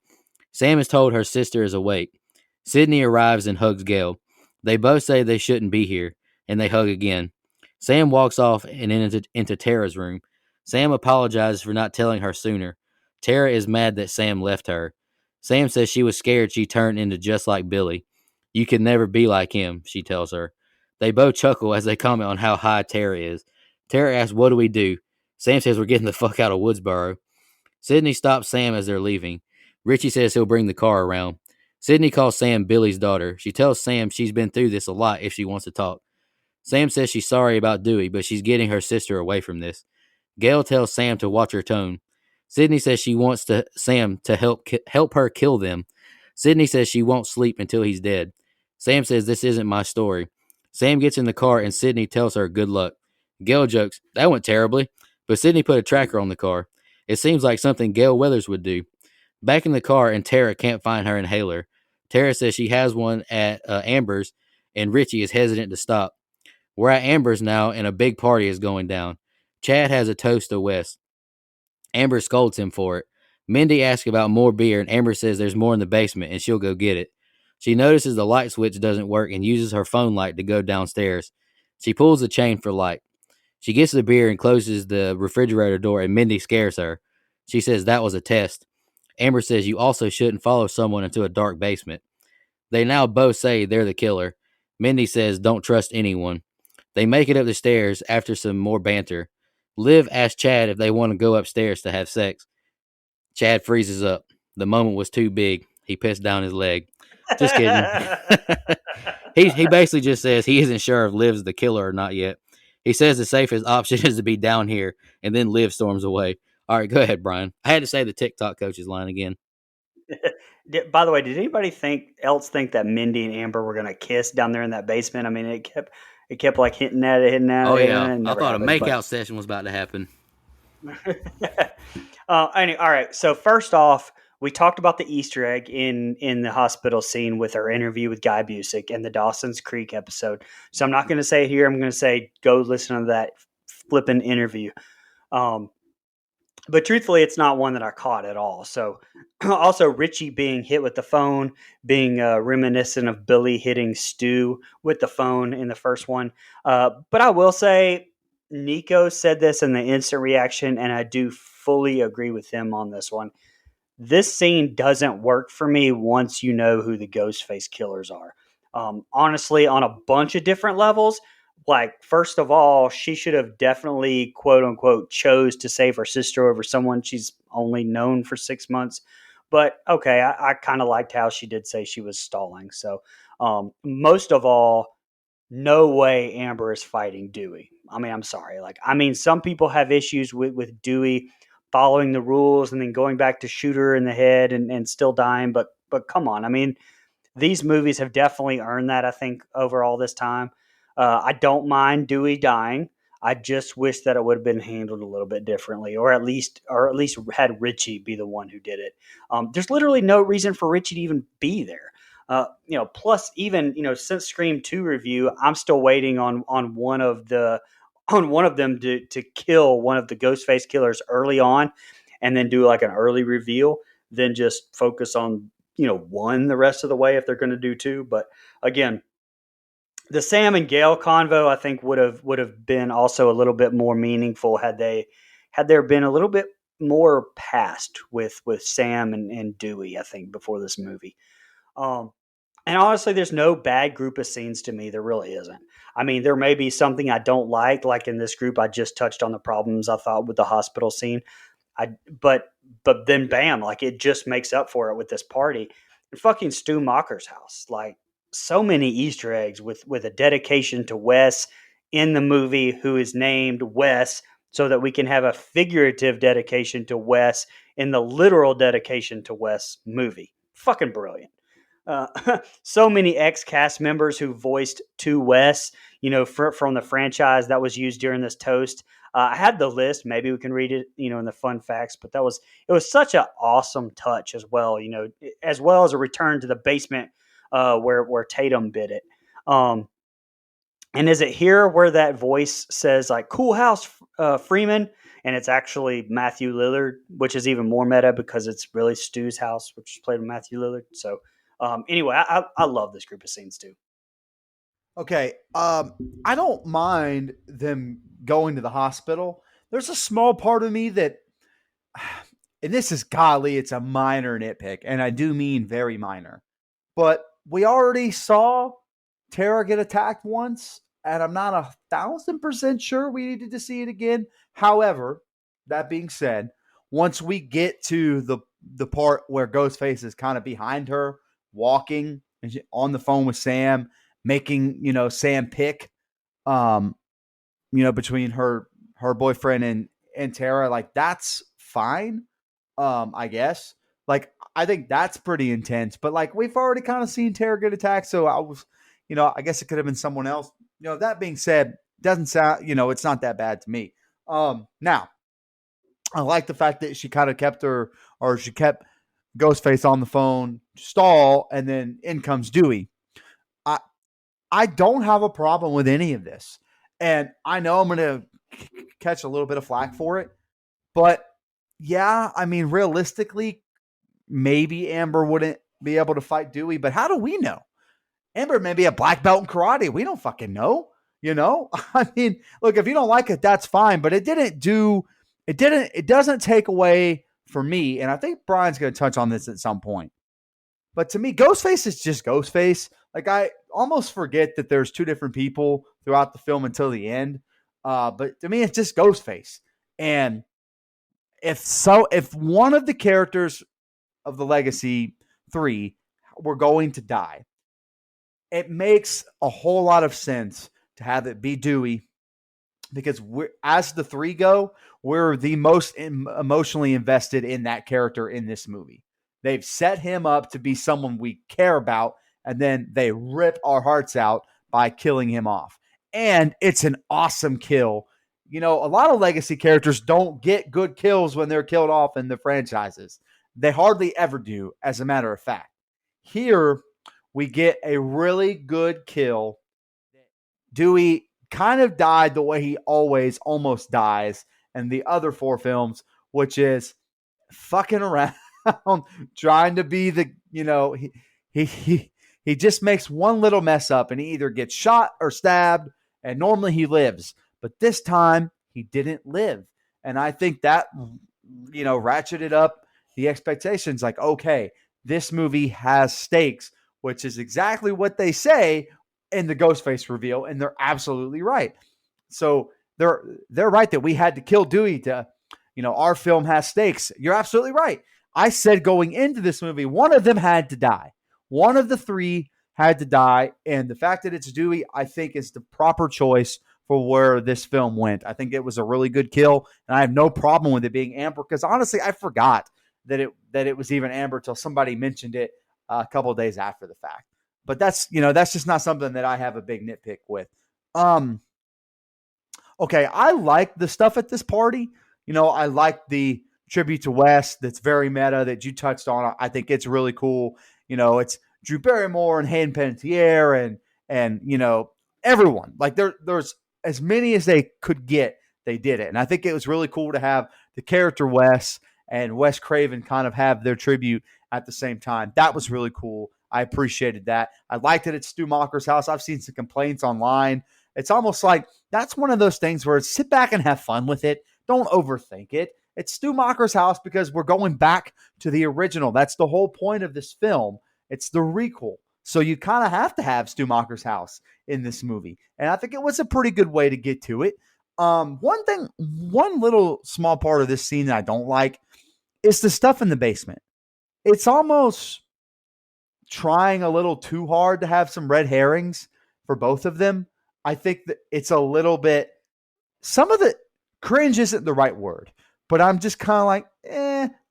Sam is told her sister is awake. Sydney arrives and hugs Gale. They both say they shouldn't be here, and they hug again. Sam walks off and into Tara's room. Sam apologizes for not telling her sooner. Tara is mad that Sam left her. Sam says she was scared she turned into just like Billy. You could never be like him, she tells her. They both chuckle as they comment on how high Tara is. Tara asks, what do we do? Sam says we're getting the fuck out of Woodsboro. Sydney stops Sam as they're leaving. Richie says he'll bring the car around. Sydney calls Sam Billy's daughter. She tells Sam she's been through this a lot if she wants to talk. Sam says she's sorry about Dewey, but she's getting her sister away from this. Gale tells Sam to watch her tone. Sydney says she wants Sam to help her kill them. Sydney says she won't sleep until he's dead. Sam says this isn't my story. Sam gets in the car and Sydney tells her good luck. Gale jokes, that went terribly, but Sydney put a tracker on the car. It seems like something Gale Weathers would do. Back in the car, and Tara can't find her inhaler. Tara says she has one at Amber's, and Richie is hesitant to stop. We're at Amber's now, and a big party is going down. Chad has a toast to Wes. Amber scolds him for it. Mindy asks about more beer, and Amber says there's more in the basement, and she'll go get it. She notices the light switch doesn't work and uses her phone light to go downstairs. She pulls the chain for light. She gets the beer and closes the refrigerator door, and Mindy scares her. She says that was a test. Amber says you also shouldn't follow someone into a dark basement. They now both say they're the killer. Mindy says don't trust anyone. They make it up the stairs after some more banter. Liv asks Chad if they want to go upstairs to have sex. Chad freezes up. The moment was too big. He pissed down his leg. Just kidding. he basically just says he isn't sure if Liv's the killer or not yet. He says the safest option is to be down here, and then Liv storms away. All right, go ahead, Brian. I had to say the TikTok coach's line again. By the way, did anybody else think that Mindy and Amber were gonna kiss down there in that basement? I mean, it kept like hitting at it. Oh yeah, and it I never thought a happened, makeout session was about to happen. Anyway, all right. So first off, we talked about the Easter egg in the hospital scene with our interview with Guy Busick and the Dawson's Creek episode. So I'm not going to say it here. I'm going to say go listen to that flipping interview. But truthfully, it's not one that I caught at all. So also Richie being hit with the phone, being reminiscent of Billy hitting Stu with the phone in the first one. But I will say Nico said this in the instant reaction, and I do fully agree with him on this one. This scene doesn't work for me once you know who the Ghostface killers are. Honestly, on a bunch of different levels, like, first of all, she should have definitely, quote unquote, chose to save her sister over someone she's only known for 6 months. But okay, I kind of liked how she did say she was stalling. So, most of all, no way Amber is fighting Dewey. I mean, I'm sorry. Some people have issues with Dewey following the rules and then going back to shoot her in the head and still dying. But come on. I mean, these movies have definitely earned that, I think, over all this time. I don't mind Dewey dying. I just wish that it would have been handled a little bit differently, or at least had Richie be the one who did it. There's literally no reason for Richie to even be there. Plus even, since Scream 2 review, I'm still waiting on one of them to kill one of the Ghostface killers early on and then do like an early reveal, then just focus on, one the rest of the way if they're going to do two. But again, the Sam and Gail convo, I think would have been also a little bit more meaningful had there been a little bit more past with Sam and Dewey, I think, before this movie. And honestly, there's no bad group of scenes to me. There really isn't. I mean, there may be something I don't like in this group. I just touched on the problems I thought with the hospital scene. But then bam, like it just makes up for it with this party. And fucking Stu Macher's house. Like, so many Easter eggs with a dedication to Wes in the movie, who is named Wes, so that we can have a figurative dedication to Wes in the literal dedication to Wes movie. Fucking brilliant. So many ex-cast members who voiced to Wes, from the franchise that was used during this toast. I had the list. Maybe we can read it, in the fun facts. But it was such an awesome touch as well. As well as a return to the basement where Tatum bid it. And is it here where that voice says like "Cool House, Freeman," and it's actually Matthew Lillard, which is even more meta because it's really Stu's house, which is played with Matthew Lillard. So anyway, I love this group of scenes too. Okay, I don't mind them going to the hospital. There's a small part of me that, and this is golly, it's a minor nitpick, and I do mean very minor. But we already saw Tara get attacked once, and I'm not 1,000% sure we needed to see it again. However, that being said, once we get to the part where Ghostface is kind of behind her, walking and on the phone with Sam, making Sam pick, between her boyfriend and Tara, like that's fine, I guess. Like, I think that's pretty intense, but like we've already kind of seen Tara get attacked, so I was, I guess it could have been someone else. That being said, doesn't sound, it's not that bad to me. Now, I like the fact that she kind of kept Ghostface on the phone, stall, and then in comes Dewey. I don't have a problem with any of this, and I know I'm going to catch a little bit of flack for it, but yeah, I mean, realistically, maybe Amber wouldn't be able to fight Dewey, but how do we know? Amber may be a black belt in karate. We don't fucking know, I mean, look, if you don't like it, that's fine, but it doesn't take away for me, and I think Brian's going to touch on this at some point, but to me, Ghostface is just Ghostface. Like, I almost forget that there's two different people throughout the film until the end. But to me, it's just Ghostface. And if one of the characters of the Legacy 3 were going to die, it makes a whole lot of sense to have it be Dewey, because as the three go, we're the most emotionally invested in that character in this movie. They've set him up to be someone we care about, and then they rip our hearts out by killing him off. And it's an awesome kill. You know, a lot of legacy characters don't get good kills when they're killed off in the franchises. They hardly ever do, as a matter of fact. Here, we get a really good kill. Dewey kind of died the way he always almost dies in the other four films, which is fucking around, trying to be the, he just makes one little mess up and he either gets shot or stabbed, and normally he lives. But this time he didn't live. And I think that, ratcheted up the expectations. Like, okay, this movie has stakes, which is exactly what they say in the Ghostface reveal, and they're absolutely right. So they're right that we had to kill Dewey to, our film has stakes. You're absolutely right. I said going into this movie, one of them had to die. One of the three had to die, and the fact that it's Dewey, I think, is the proper choice for where this film went. I think it was a really good kill, and I have no problem with it being Amber, because honestly, I forgot that it was even Amber till somebody mentioned it a couple of days after the fact. But that's just not something that I have a big nitpick with. Okay, I like the stuff at this party. I like the tribute to Wes that's very meta that you touched on. I think it's really cool. It's Drew Barrymore and Hayden Panettiere and everyone. Like there's as many as they could get, they did it. And I think it was really cool to have the character Wes and Wes Craven kind of have their tribute at the same time. That was really cool. I appreciated that. I liked it at Stu Macher's house. I've seen some complaints online. It's almost like that's one of those things where it's sit back and have fun with it. Don't overthink it. It's Stu Macher's house because we're going back to the original. That's the whole point of this film. It's the requel. So you kind of have to have Stu Macher's house in this movie. And I think it was a pretty good way to get to it. One little small part of this scene that I don't like is the stuff in the basement. It's almost trying a little too hard to have some red herrings for both of them. I think that it's a little bit, some of the cringe isn't the right word, but I'm just kind of like,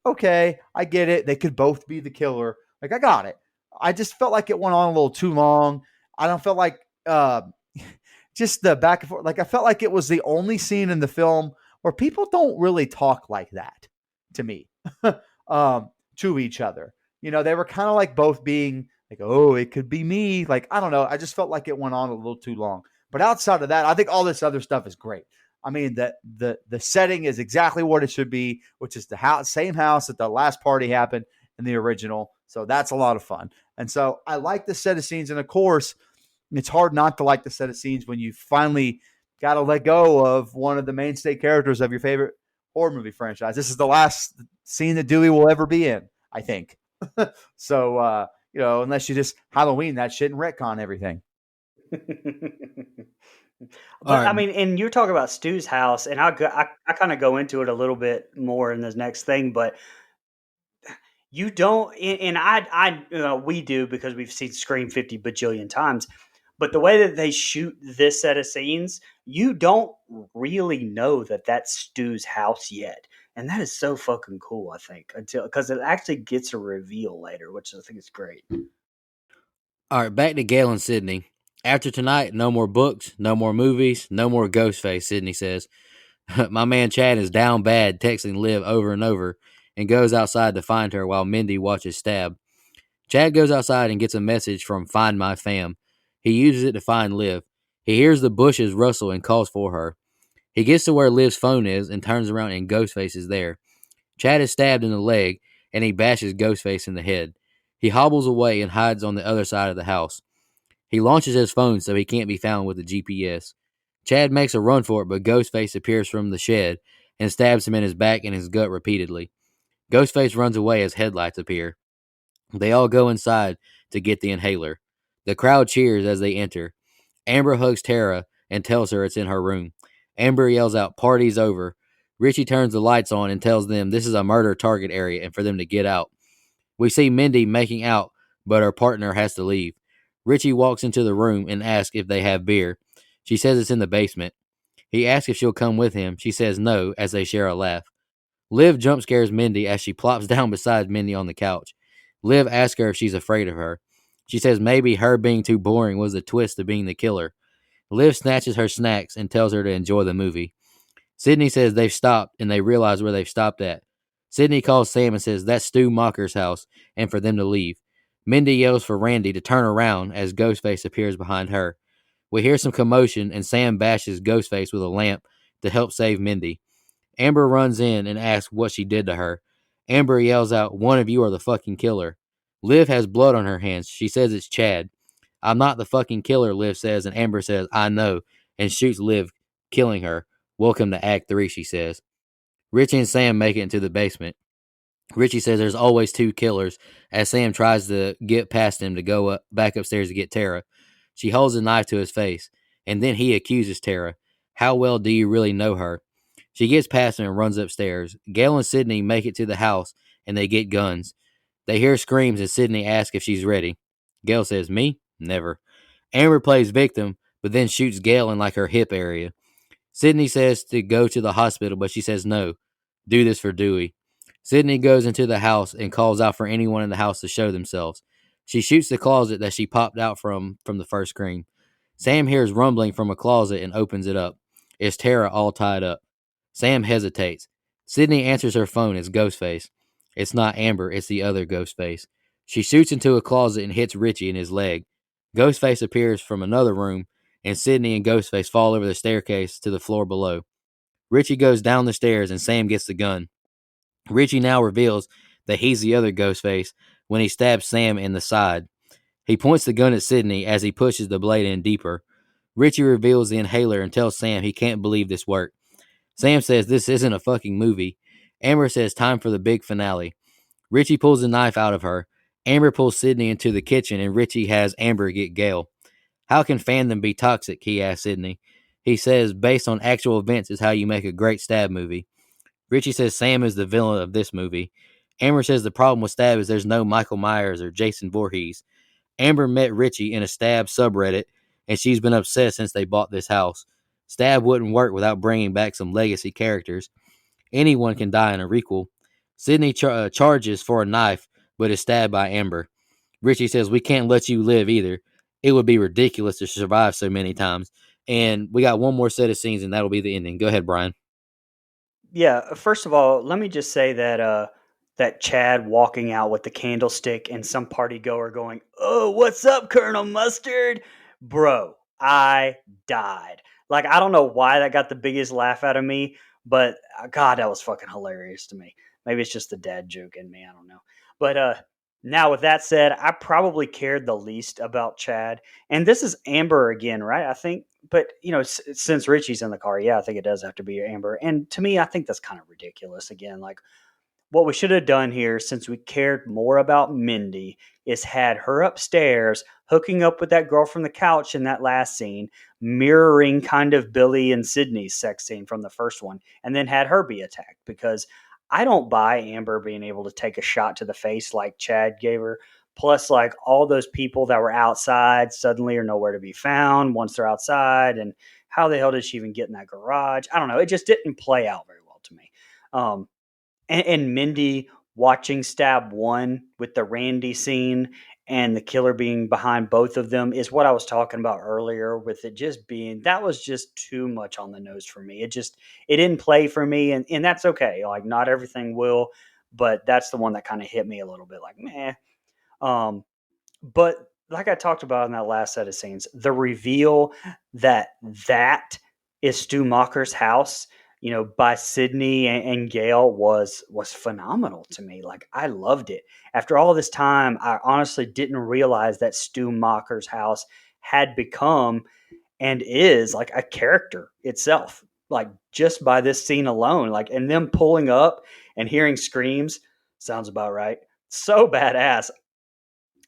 okay, I get it. They could both be the killer. Like, I got it. I just felt like it went on a little too long. I don't feel like just the back and forth. Like, I felt like it was the only scene in the film where people don't really talk like that to me, to each other. They were kind of like both being like, oh, it could be me. Like, I don't know. I just felt like it went on a little too long. But outside of that, I think all this other stuff is great. I mean, the setting is exactly what it should be, which is the same house that the last party happened in the original. So that's a lot of fun. And so I like the set of scenes. And of course, it's hard not to like the set of scenes when you finally got to let go of one of the mainstay characters of your favorite horror movie franchise. This is the last scene that Dewey will ever be in, I think. So, unless you just Halloween that shit and retcon everything. But I mean, and you're talking about Stu's house, and I kind of go into it a little bit more in this next thing, but you don't, and we do because we've seen Scream 50 bajillion times. But the way that they shoot this set of scenes, you don't really know that that's Stu's house yet. And that is so fucking cool, I think, because it actually gets a reveal later, which I think is great. All right, back to Gail and Sydney. After tonight, no more books, no more movies, no more Ghostface, Sydney says. My man Chad is down bad, texting Liv over and over, and goes outside to find her while Mindy watches Stab. Chad goes outside and gets a message from Find My Fam. He uses it to find Liv. He hears the bushes rustle and calls for her. He gets to where Liv's phone is and turns around and Ghostface is there. Chad is stabbed in the leg and he bashes Ghostface in the head. He hobbles away and hides on the other side of the house. He launches his phone so he can't be found with the GPS. Chad makes a run for it, but Ghostface appears from the shed and stabs him in his back and his gut repeatedly. Ghostface runs away as headlights appear. They all go inside to get the inhaler. The crowd cheers as they enter. Amber hugs Tara and tells her it's in her room. Amber yells out, "Party's over." Richie turns the lights on and tells them this is a murder target area and for them to get out. We see Mindy making out, but her partner has to leave. Richie walks into the room and asks if they have beer. She says it's in the basement. He asks if she'll come with him. She says no as they share a laugh. Liv jump scares Mindy as she plops down beside Mindy on the couch. Liv asks her if she's afraid of her. She says maybe her being too boring was the twist of being the killer. Liv snatches her snacks and tells her to enjoy the movie. Sydney says they've stopped and they realize where they've stopped at. Sydney calls Sam and says that's Stu Mocker's house and for them to leave. Mindy yells for Randy to turn around as Ghostface appears behind her. We hear some commotion and Sam bashes Ghostface with a lamp to help save Mindy. Amber runs in and asks what she did to her. Amber yells out, "One of you are the fucking killer." Liv has blood on her hands. She says it's Chad. "I'm not the fucking killer," Liv says, and Amber says, "I know," and shoots Liv, killing her. "Welcome to Act 3, she says. Richie and Sam make it into the basement. Richie says there's always two killers as Sam tries to get past him to go back upstairs to get Tara. She holds a knife to his face, and then he accuses Tara. "How well do you really know her?" She gets past him and runs upstairs. Gail and Sydney make it to the house, and they get guns. They hear screams, and Sydney asks if she's ready. Gail says, "Me? Never." Amber plays victim, but then shoots Gail in like her hip area. Sydney says to go to the hospital, but she says no. Do this for Dewey. Sydney goes into the house and calls out for anyone in the house to show themselves. She shoots the closet that she popped out from the first screen. Sam hears rumbling from a closet and opens it up. It's Tara all tied up. Sam hesitates. Sydney answers her phone as Ghostface. It's not Amber, it's the other Ghostface. She shoots into a closet and hits Richie in his leg. Ghostface appears from another room, and Sydney and Ghostface fall over the staircase to the floor below. Richie goes down the stairs, and Sam gets the gun. Richie now reveals that he's the other Ghostface when he stabs Sam in the side. He points the gun at Sydney as he pushes the blade in deeper. Richie reveals the inhaler and tells Sam he can't believe this worked. Sam says this isn't a fucking movie. Amber says time for the big finale. Richie pulls a knife out of her. Amber pulls Sydney into the kitchen, and Richie has Amber get Gail. "How can fandom be toxic?" he asks Sydney. He says based on actual events is how you make a great stab movie. Richie says Sam is the villain of this movie. Amber says the problem with Stab is there's no Michael Myers or Jason Voorhees. Amber met Richie in a Stab subreddit, and she's been obsessed since they bought this house. Stab wouldn't work without bringing back some legacy characters. Anyone can die in a requel. Sydney charges for a knife, but is stabbed by Amber. Richie says, "We can't let you live either. It would be ridiculous to survive so many times." And we got one more set of scenes, and that'll be the ending. Go ahead, Brian. Yeah, first of all, let me just say that that Chad walking out with the candlestick and some party goer going, "Oh, what's up, Colonel Mustard?" Bro, I died. Like, I don't know why that got the biggest laugh out of me, but God, that was fucking hilarious to me. Maybe it's just the dad joke in me. I don't know. But now, with that said, I probably cared the least about Chad. And this is Amber again, right? I think, but since Richie's in the car, yeah, I think it does have to be Amber. And to me, I think that's kind of ridiculous. Again, like what we should have done here, since we cared more about Mindy, is had her upstairs hooking up with that girl from the couch in that last scene, mirroring kind of Billy and Sydney's sex scene from the first one, and then had her be attacked because I don't buy Amber being able to take a shot to the face like Chad gave her. Plus, like all those people that were outside suddenly are nowhere to be found once they're outside. And how the hell did she even get in that garage? I don't know. It just didn't play out very well to me. And Mindy watching Stab 1 with the Randy scene and the killer being behind both of them is what I was talking about earlier, with it just being, that was just too much on the nose for me. It didn't play for me, and that's okay. Like, not everything will, but that's the one that kind of hit me a little bit like, meh. But like I talked about in that last set of scenes, the reveal that is Stu Mocker's house, by Sydney and Gail was phenomenal to me. Like, I loved it. After all this time, I honestly didn't realize that Stu Mocker's house had become and is like a character itself. Like, just by this scene alone, like, and them pulling up and hearing screams. Sounds about right. So badass.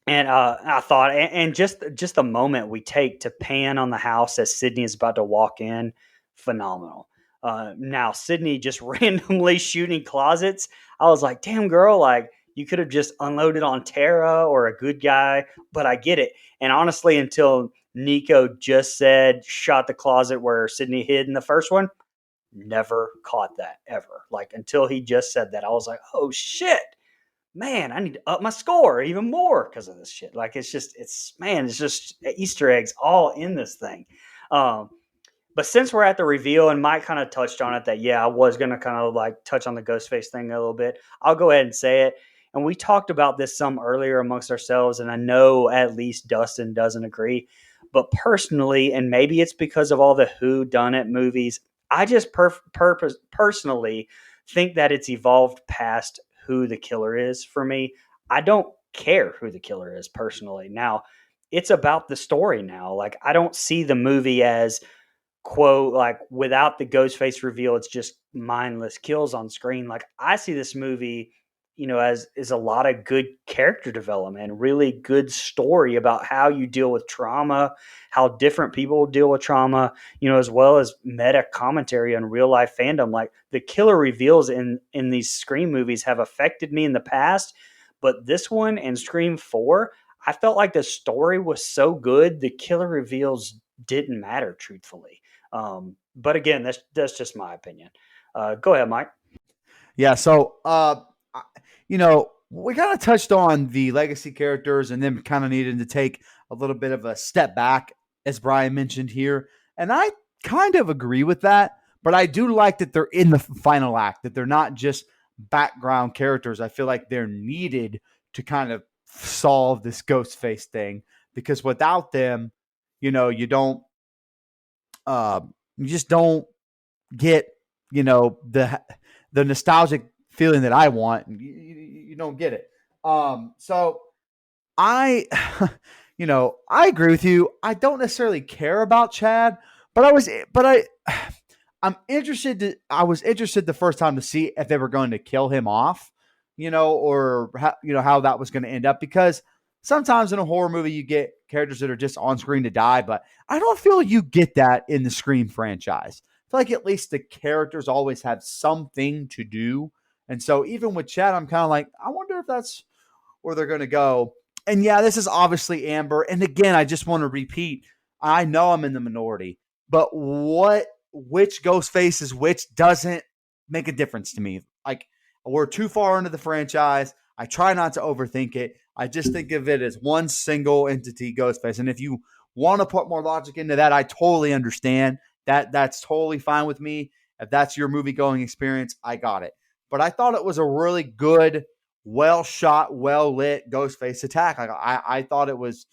And I thought, and just the moment we take to pan on the house as Sydney is about to walk in, phenomenal. Now Sydney just randomly shooting closets. I was like, damn girl, like you could have just unloaded on Tara or a good guy, but I get it. And honestly, until Nico just said shot the closet where Sydney hid in the first one, never caught that ever. Like until he just said that, I was like, oh shit, man, I need to up my score even more because of this shit. Like it's just Easter eggs all in this thing. But since we're at the reveal, and Mike kind of touched on it, that yeah, I was gonna kind of like touch on the Ghostface thing a little bit. I'll go ahead and say it. And we talked about this some earlier amongst ourselves, and I know at least Dustin doesn't agree. But personally, and maybe it's because of all the Who Done It movies, I just personally think that it's evolved past who the killer is for me. I don't care who the killer is personally. Now, it's about the story now. Like I don't see the movie as quote like without the Ghostface reveal it's just mindless kills on screen. Like I see this movie, as is a lot of good character development, really good story about how you deal with trauma, how different people deal with trauma, as well as meta commentary on real life fandom. Like the killer reveals in these Scream movies have affected me in the past, but this one and Scream 4, I felt like the story was so good the killer reveals didn't matter truthfully. But again, that's just my opinion. Go ahead, Mike. Yeah. So, we kind of touched on the legacy characters and then kind of needed to take a little bit of a step back, as Brian mentioned here. And I kind of agree with that, but I do like that they're in the final act, that they're not just background characters. I feel like they're needed to kind of solve this Ghostface thing, because without them, you don't, you just don't get, the nostalgic feeling that I want. You don't get it. So I, I agree with you. I don't necessarily care about Chad, but I was interested the first time to see if they were going to kill him off, or how that was going to end up, because sometimes in a horror movie you get characters that are just on screen to die, but I don't feel you get that in the Scream franchise. I feel like at least the characters always have something to do. And so even with Chad, I'm kind of like, I wonder if that's where they're going to go. And yeah, this is obviously Amber. And again, I just want to repeat, I know I'm in the minority, but which Ghostface is which doesn't make a difference to me. Like, we're too far into the franchise. I try not to overthink it. I just think of it as one single entity, Ghostface. And if you want to put more logic into that, I totally understand. That's totally fine with me. If that's your movie going experience, I got it. But I thought it was a really good, well shot, well lit Ghostface attack. I thought it was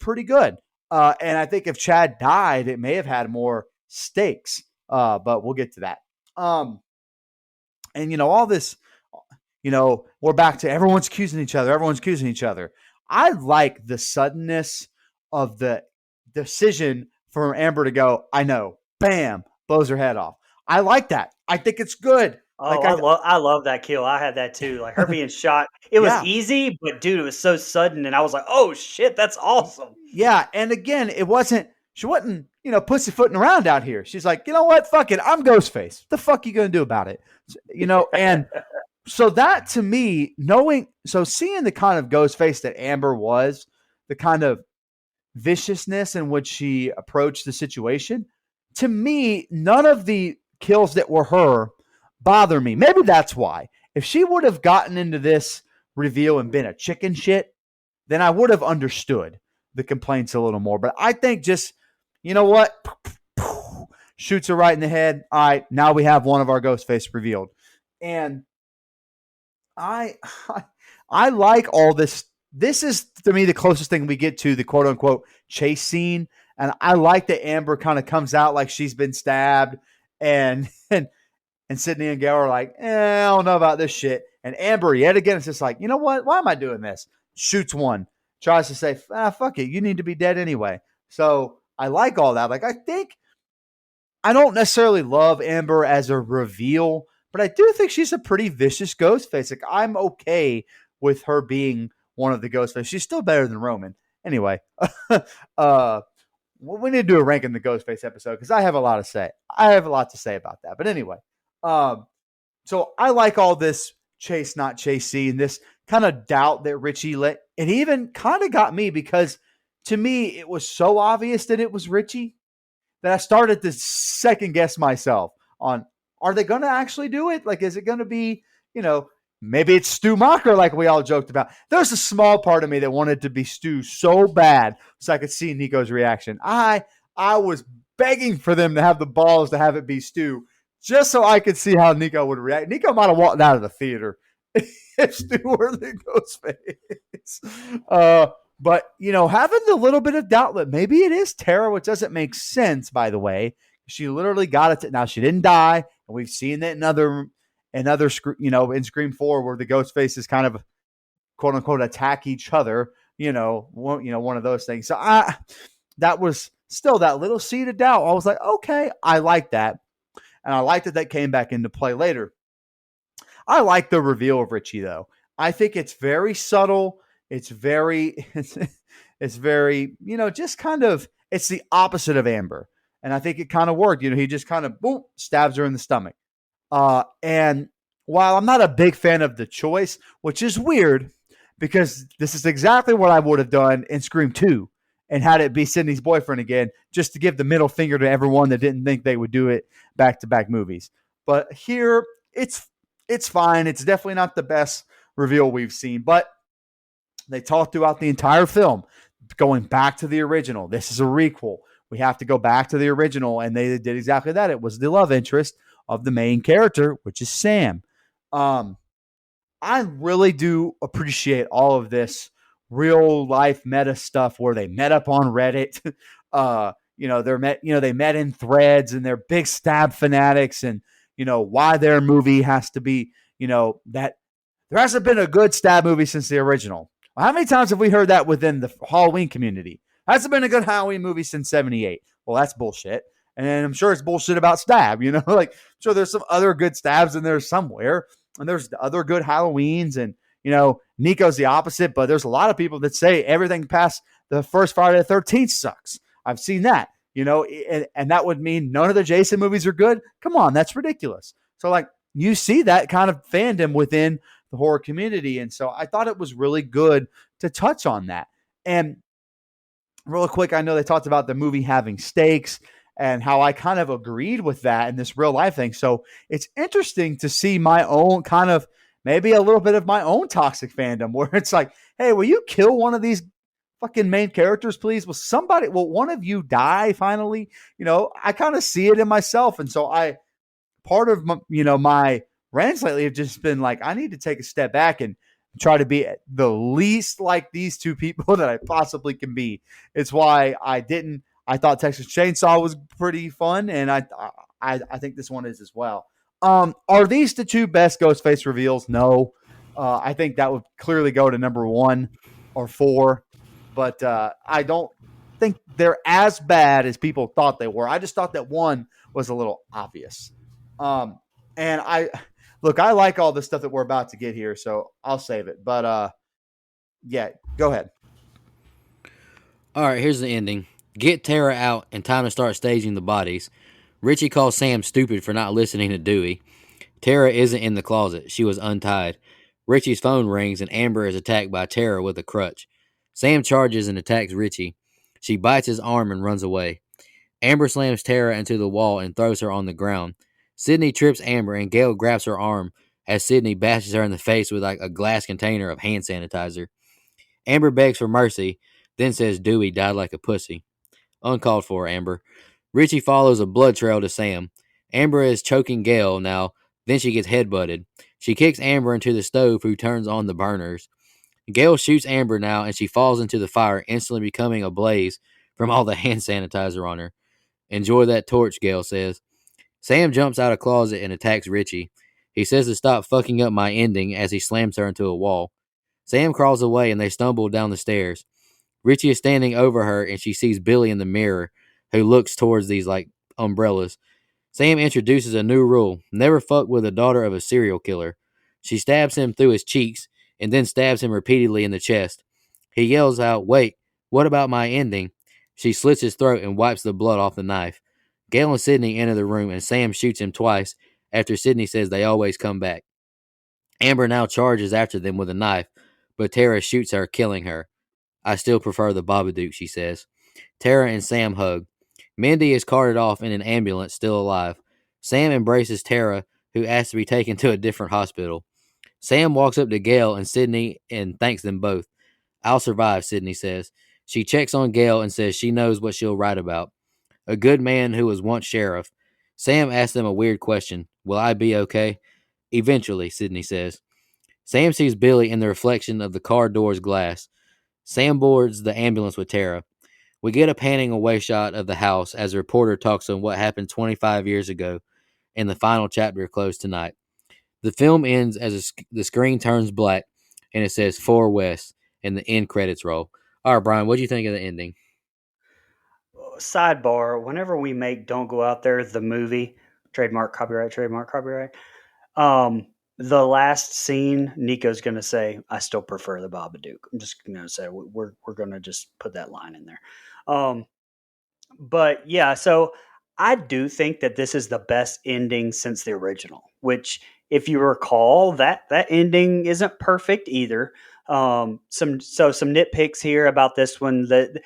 pretty good. And I think if Chad died, it may have had more stakes. But we'll get to that. And all this, we're back to everyone's accusing each other. Everyone's accusing each other. I like the suddenness of the decision for Amber to go, I know, bam, blows her head off. I like that. I think it's good. Oh, Like I love that kill. I had that too. Like her being shot. It was easy, but dude, it was so sudden. And I was like, oh shit, that's awesome. Yeah. And again, she wasn't, pussyfooting around out here. She's like, you know what? Fuck it. I'm Ghostface. What the fuck are you going to do about it? And so that to me, seeing the kind of Ghostface that Amber was, the kind of viciousness in which she approached the situation, to me, none of the kills that were her bother me. Maybe that's why. If she would have gotten into this reveal and been a chicken shit, then I would have understood the complaints a little more. But I think just, you know what? Shoots her right in the head. All right, now we have one of our Ghostface revealed. And I like all this. This is, to me, the closest thing we get to the quote-unquote chase scene. And I like that Amber kind of comes out like she's been stabbed. And Sydney and Gail are like, I don't know about this shit. And Amber, yet again, it's just like, you know what? Why am I doing this? Shoots one. Tries to say, fuck it. You need to be dead anyway. So I like all that. Like, I think I don't necessarily love Amber as a reveal, but I do think she's a pretty vicious Ghostface. Like, I'm okay with her being one of the Ghostface. She's still better than Roman. Anyway, we need to do a ranking the Ghostface episode because I have a lot to say. I have a lot to say about that. But anyway, so I like all this chase, not chase scene, this kind of doubt that Richie let. It even kind of got me because to me, it was so obvious that it was Richie that I started to second guess myself on, are they going to actually do it? Like, is it going to be, maybe it's Stu Macher like we all joked about. There's a small part of me that wanted to be Stu so bad so I could see Nico's reaction. I was begging for them to have the balls to have it be Stu just so I could see how Nico would react. Nico might have walked out of the theater if Stu were the Ghostface. But, having the little bit of doubt that maybe it is Tara, which doesn't make sense, by the way. She literally got it. Now, she didn't die, and we've seen that in in Scream 4 where the Ghostfaces kind of, quote-unquote, attack each other, one of those things. So that was still that little seed of doubt. I was like, okay, I like that. And I liked that came back into play later. I like the reveal of Richie, though. I think it's very subtle. It's very, just kind of, it's the opposite of Amber. And I think it kind of worked. He just kind of, boom, stabs her in the stomach. And while I'm not a big fan of the choice, which is weird because this is exactly what I would have done in Scream 2 and had it be Sydney's boyfriend again, just to give the middle finger to everyone that didn't think they would do it back-to-back movies. But here, it's fine. It's definitely not the best reveal we've seen, but they talked throughout the entire film, going back to the original. This is a requel. We have to go back to the original, and they did exactly that. It was the love interest of the main character, which is Sam. I really do appreciate all of this real life meta stuff where they met up on Reddit. They met in threads, and they're big stab fanatics, and why their movie has to be, that there hasn't been a good stab movie since the original. How many times have we heard that within the Halloween community? Hasn't been a good Halloween movie since 1978. Well, that's bullshit. And I'm sure it's bullshit about Stab, sure there's some other good Stabs in there somewhere. And there's other good Halloweens. And, Nico's the opposite, but there's a lot of people that say everything past the first Friday the 13th sucks. I've seen that, and that would mean none of the Jason movies are good. Come on, that's ridiculous. So, you see that kind of fandom within the horror community. And so I thought it was really good to touch on that. And real quick, I know they talked about the movie having stakes and how I kind of agreed with that in this real life thing. So it's interesting to see my own kind of, maybe a little bit of my own toxic fandom where it's like, hey, will you kill one of these fucking main characters, please? Will one of you die finally? I kind of see it in myself. And so part of my rants lately have just been like, I need to take a step back and try to be the least like these two people that I possibly can be. It's why I thought Texas Chainsaw was pretty fun, and I think this one is as well. Are these the two best Ghostface reveals? No. I think that would clearly go to number 1 or 4, but I don't think they're as bad as people thought they were. I just thought that one was a little obvious. And I like all the stuff that we're about to get here, so I'll save it. But yeah, go ahead. All right, here's the ending. Get Tara out and time to start staging the bodies. Richie calls Sam stupid for not listening to Dewey. Tara isn't in the closet. She was untied. Richie's phone rings and Amber is attacked by Tara with a crutch. Sam charges and attacks Richie. She bites his arm and runs away. Amber slams Tara into the wall and throws her on the ground. Sydney trips Amber and Gail grabs her arm as Sydney bashes her in the face with a glass container of hand sanitizer. Amber begs for mercy, then says Dewey died like a pussy. Uncalled for, Amber. Richie follows a blood trail to Sam. Amber is choking Gail now, then she gets headbutted. She kicks Amber into the stove, who turns on the burners. Gail shoots Amber now, and she falls into the fire, instantly becoming ablaze from all the hand sanitizer on her. Enjoy that torch, Gail says. Sam jumps out of closet and attacks Richie. He says to stop fucking up my ending as he slams her into a wall. Sam crawls away and they stumble down the stairs. Richie is standing over her and she sees Billy in the mirror, who looks towards these umbrellas. Sam introduces a new rule: never fuck with the daughter of a serial killer. She stabs him through his cheeks and then stabs him repeatedly in the chest. He yells out, "Wait, what about my ending?" She slits his throat and wipes the blood off the knife. Gail and Sydney enter the room and Sam shoots him twice after Sydney says they always come back. Amber now charges after them with a knife, but Tara shoots her, killing her. "I still prefer the Babadook," she says. Tara and Sam hug. Mindy is carted off in an ambulance, still alive. Sam embraces Tara, who asks to be taken to a different hospital. Sam walks up to Gail and Sydney and thanks them both. "I'll survive," Sydney says. She checks on Gail and says she knows what she'll write about. A good man who was once sheriff. Sam asks them a weird question. "Will I be okay?" "Eventually," Sydney says. Sam sees Billy in the reflection of the car door's glass. Sam boards the ambulance with Tara. We get a panning away shot of the house as a reporter talks on what happened 25 years ago in the final chapter closed tonight. The film ends as the screen turns black and it says 4 West and the end credits roll. All right, Brian, what do you think of the ending? Sidebar: whenever we make "Don't Go Out There" the movie, trademark, copyright. The last scene, Nico's going to say, "I still prefer the Babadook." I'm just going to say we're going to just put that line in there. Um, but yeah, so I do think that this is the best ending since the original. Which, if you recall, that ending isn't perfect either. Some nitpicks here about this one. That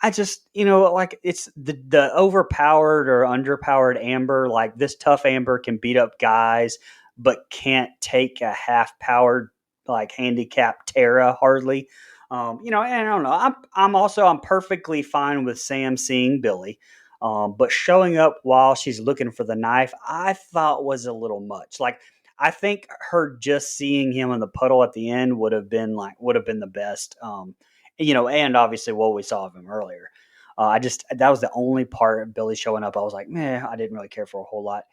I just, like, it's the overpowered or underpowered Amber. Like, this tough Amber can beat up guys, but can't take a half powered, like, handicapped Tara hardly. And I don't know. I'm perfectly fine with Sam seeing Billy, but showing up while she's looking for the knife, I thought was a little much. Like, I think her just seeing him in the puddle at the end would have been the best. And obviously what we saw of him earlier. That was the only part of Billy showing up. I was like, man, I didn't really care for a whole lot.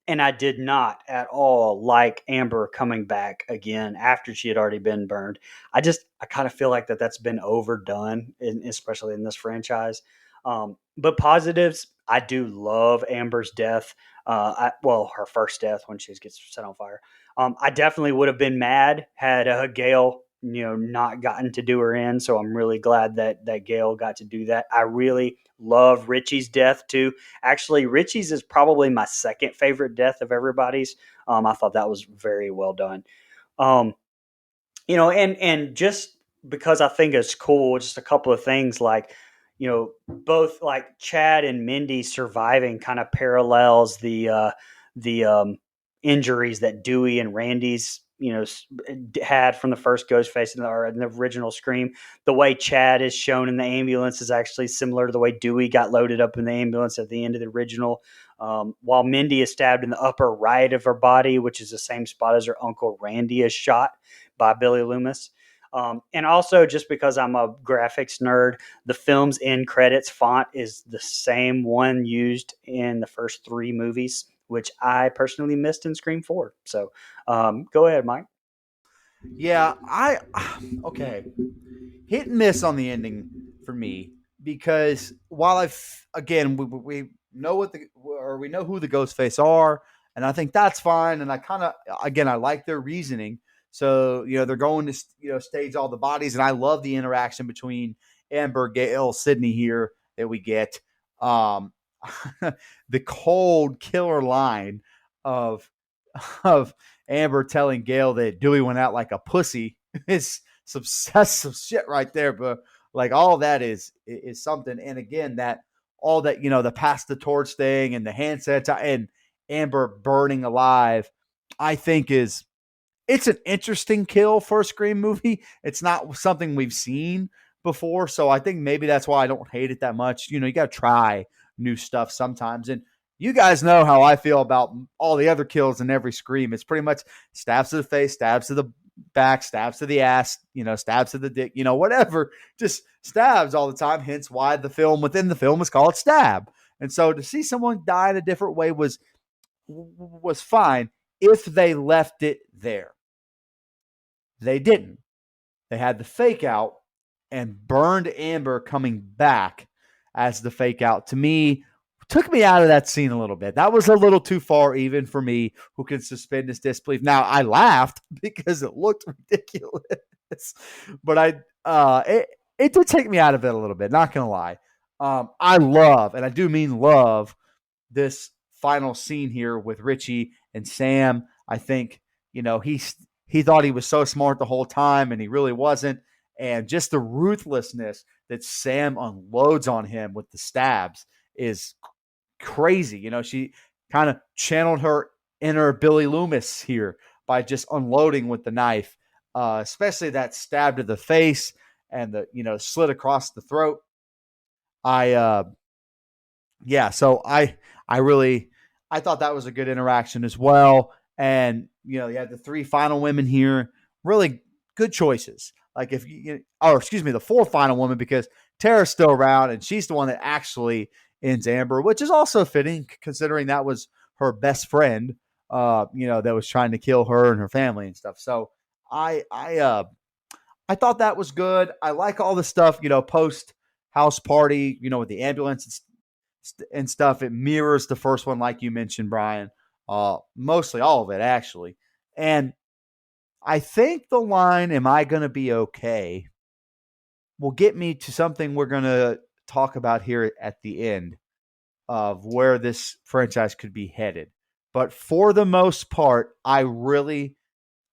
And I did not at all like Amber coming back again after she had already been burned. I kind of feel like that's been overdone, especially in this franchise. But positives, I do love Amber's death. Her first death when she gets set on fire. I definitely would have been mad had Gail not gotten to do her in. So I'm really glad that Gail got to do that. I really love Richie's death too. Actually, Richie's is probably my second favorite death of everybody's. I thought that was very well done. And just because I think it's cool, just a couple of things like, both like Chad and Mindy surviving kind of parallels the injuries that Dewey and Randy's had from the first Ghostface in the original Scream. The way Chad is shown in the ambulance is actually similar to the way Dewey got loaded up in the ambulance at the end of the original. While Mindy is stabbed in the upper right of her body, which is the same spot as her uncle Randy is shot by Billy Loomis. And also, just because I'm a graphics nerd, the film's end credits font is the same one used in the first 3 movies, which I personally missed in Scream 4. So go ahead, Mike. Yeah, okay. Hit and miss on the ending for me, because while again, we know we know who the Ghostface are, and I think that's fine. And I kind of, again, I like their reasoning. So, they're going to, stage all the bodies. And I love the interaction between Amber, Gail, Sydney here that we get. The cold killer line of Amber telling Gail that Dewey went out like a pussy is some shit right there. But like, all that is something. And again, that all that, the pass the torch thing and the hand sanitizer and Amber burning alive, I think it's an interesting kill for a Scream movie. It's not something we've seen before. So I think maybe that's why I don't hate it that much. You got to try new stuff sometimes. And you guys know how I feel about all the other kills in every Scream. It's pretty much stabs to the face, stabs to the back, stabs to the ass, stabs to the dick, whatever. Just stabs all the time. Hence why the film within the film is called Stab. And so to see someone die in a different way was fine if they left it there. They didn't. They had the fake out and burned Amber coming back as the fake out. To me, took me out of that scene a little bit. That was a little too far even for me, who can suspend his disbelief. Now, I laughed because it looked ridiculous, but it did take me out of it a little bit, not going to lie. I love, and I do mean love, this final scene here with Richie and Sam. I think, he thought he was so smart the whole time, and he really wasn't. And just the ruthlessness that Sam unloads on him with the stabs is crazy. She kind of channeled her inner Billy Loomis here by just unloading with the knife, especially that stab to the face and the slit across the throat. So I thought that was a good interaction as well. And you had the three final women here, really good choices. Like the fourth final woman, because Tara's still around and she's the one that actually ends Amber, which is also fitting considering that was her best friend, that was trying to kill her and her family and stuff. So I thought that was good. I like all the stuff, post house party, with the ambulance and stuff. It mirrors the first one, like you mentioned, Brian. Mostly all of it, actually. And I think the line, "Am I going to be okay?" will get me to something we're going to talk about here at the end of where this franchise could be headed. But for the most part, I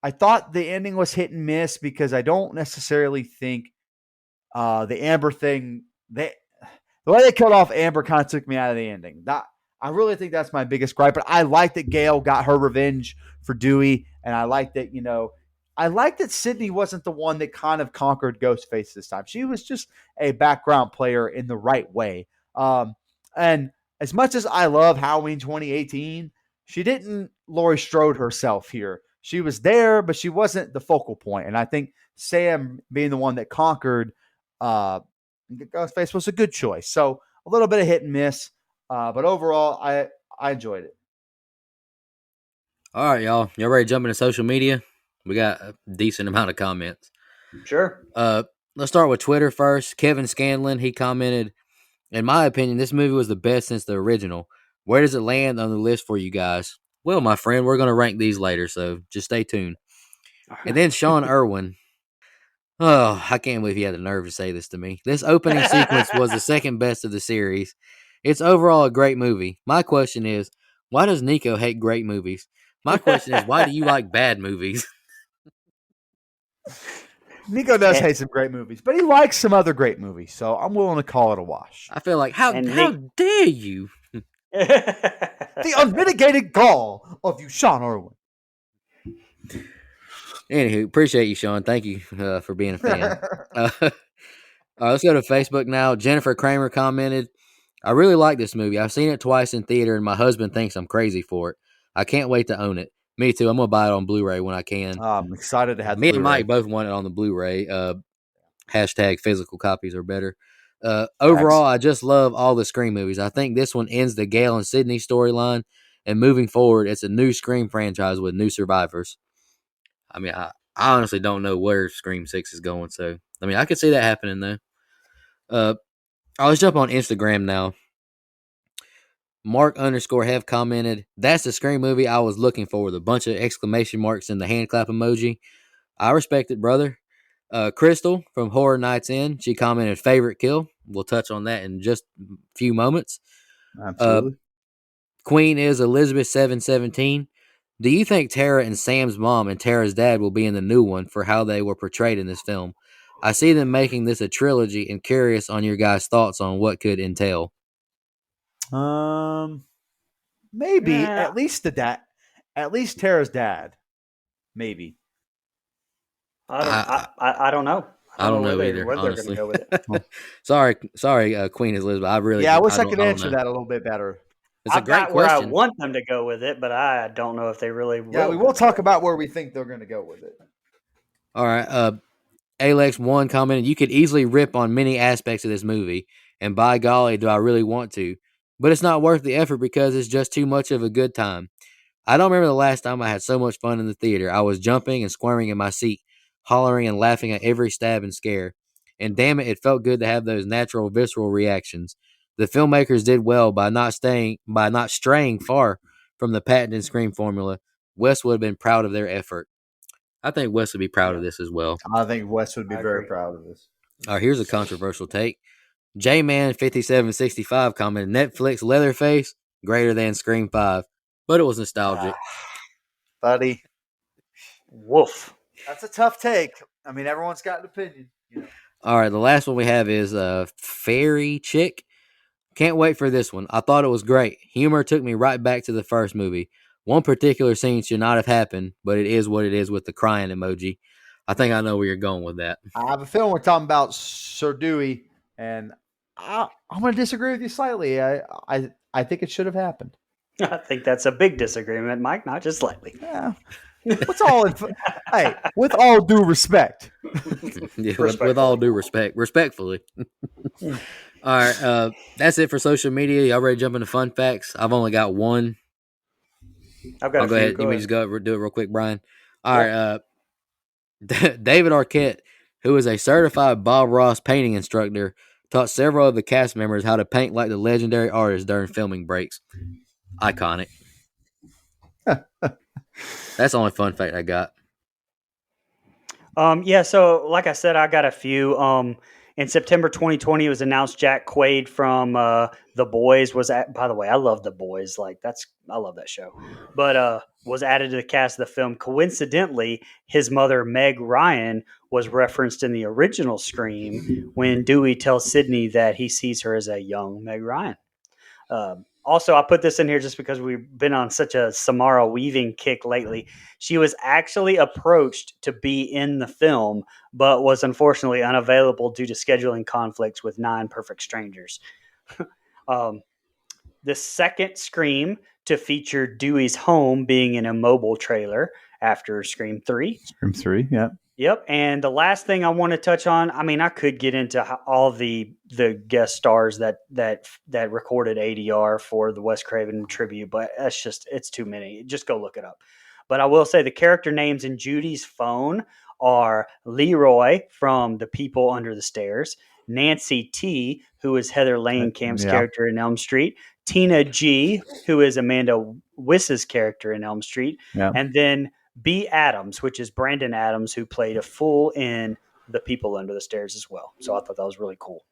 thought the ending was hit and miss, because I don't necessarily think the Amber thing, the way they killed off Amber kind of took me out of the ending. I really think that's my biggest gripe. But I like that Gail got her revenge for Dewey, and I like that, I like that Sydney wasn't the one that kind of conquered Ghostface this time. She was just a background player in the right way. And as much as I love Halloween 2018, she didn't Laurie Strode herself here. She was there, but she wasn't the focal point. And I think Sam being the one that conquered Ghostface was a good choice. So a little bit of hit and miss, but overall, I enjoyed it. All right, y'all. Y'all ready to jump into social media? We got a decent amount of comments. Sure. Let's start with Twitter first. Kevin Scanlon, he commented, "In my opinion, this movie was the best since the original. Where does it land on the list for you guys?" Well, my friend, we're going to rank these later, so just stay tuned. And then Sean Irwin. Oh, I can't believe he had the nerve to say this to me. "This opening sequence was the second best of the series. It's overall a great movie. My question is, why does Nico hate great movies? My question is, why do you like bad movies?" Nico does hate some great movies, but he likes some other great movies, so I'm willing to call it a wash. I feel like, how dare you? The unmitigated gall of you, Sean Irwin. Anywho, appreciate you, Sean. Thank you for being a fan. Let's go to Facebook now. Jennifer Kramer commented, "I really like this movie. I've seen it twice in theater, and my husband thinks I'm crazy for it. I can't wait to own it." Me too. I'm going to buy it on Blu-ray when I can. I'm excited to have Me the Blu-ray. and Mike both want it on the Blu-ray. Hashtag physical copies are better. Overall, I just love all the Scream movies. I think this one ends the Gail and Sydney storyline, and moving forward, it's a new Scream franchise with new survivors. I mean, I honestly don't know where Scream 6 is going, so I mean, I could see that happening though. Let's jump on Instagram now. Mark_have commented, "That's the Scream movie I was looking for, with a bunch of exclamation marks and the hand clap emoji. I respect it, brother." Crystal from Horror Nights In, she commented, "Favorite kill." We'll touch on that in just a few moments. Absolutely. Queen is Elizabeth 717. "Do you think Tara and Sam's mom and Tara's dad will be in the new one for how they were portrayed in this film? I see them making this a trilogy, and curious on your guys' thoughts on what could entail." Maybe Yeah. at least Tara's dad. Maybe. I don't know. I don't know where either, where they're going honestly. to go with it. sorry, Queen Elizabeth. I wish I could don't answer know. that a little bit better. It's a I've great got where I question. want them to go with it, but I don't know if they really will. Yeah, we will talk about where we think they're going to go with it. All right. Alex1 commented, "You could easily rip on many aspects of this movie, and by golly, do I really want to. But it's not worth the effort because it's just too much of a good time. I don't remember the last time I had so much fun in the theater. I was jumping and squirming in my seat, hollering and laughing at every stab and scare. And damn it, it felt good to have those natural, visceral reactions. The filmmakers did well by not straying far from the patented Scream formula. Wes would have been proud of their effort. I think Wes would be proud of this as well. I think Wes would be I very agree. proud of this. All right, here's a controversial take. J-Man5765 commented, Netflix Leatherface greater than Scream 5, but it was nostalgic. Buddy, Woof. that's a tough take. I mean, everyone's got an opinion. You know? All right, the last one we have is Fairy Chick. Can't wait for this one. I thought it was great. Humor took me right back to the first movie. One particular scene should not have happened, but it is what it is with the crying emoji. I think I know where you're going with that. I have a feeling we're talking about Sir Dewey, and I'm going to disagree with you slightly. I think it should have happened. I think that's a big disagreement, Mike, not just slightly. Yeah. What's all? Hey, with all due respect. Yeah, with all due respect, respectfully. All right, that's it for social media. Y'all ready to jump into fun facts? I've only got one. I've got I'll go ahead. You may just go do it real quick, Brian. All right. David Arquette, who is a certified Bob Ross painting instructor, taught several of the cast members how to paint like the legendary artist during filming breaks. Iconic. That's the only fun fact I got. Yeah, so like I said, I got a few. In September 2020, it was announced Jack Quaid from The Boys was at. By the way, I love The Boys. I love that show. But was added to the cast of the film. Coincidentally, his mother Meg Ryan was referenced in the original Scream when Dewey tells Sidney that he sees her as a young Meg Ryan. Also, I put this in here just because we've been on such a Samara Weaving kick lately. She was actually approached to be in the film, but was unfortunately unavailable due to scheduling conflicts with 9 Perfect Strangers. The second Scream to feature Dewey's home being in a mobile trailer after Scream 3. Scream 3, yeah. Yep, and the last thing I want to touch on, I mean, I could get into all the guest stars that recorded ADR for the Wes Craven tribute, but it's too many. Just go look it up. But I will say the character names in Judy's phone are Leroy from The People Under the Stairs, Nancy T, who is Heather Langenkamp's character in Elm Street, Tina G, who is Amanda Wiss's character in Elm Street, and then B. Adams, which is Brandon Adams, who played a fool in The People Under the Stairs as well. So I thought that was really cool.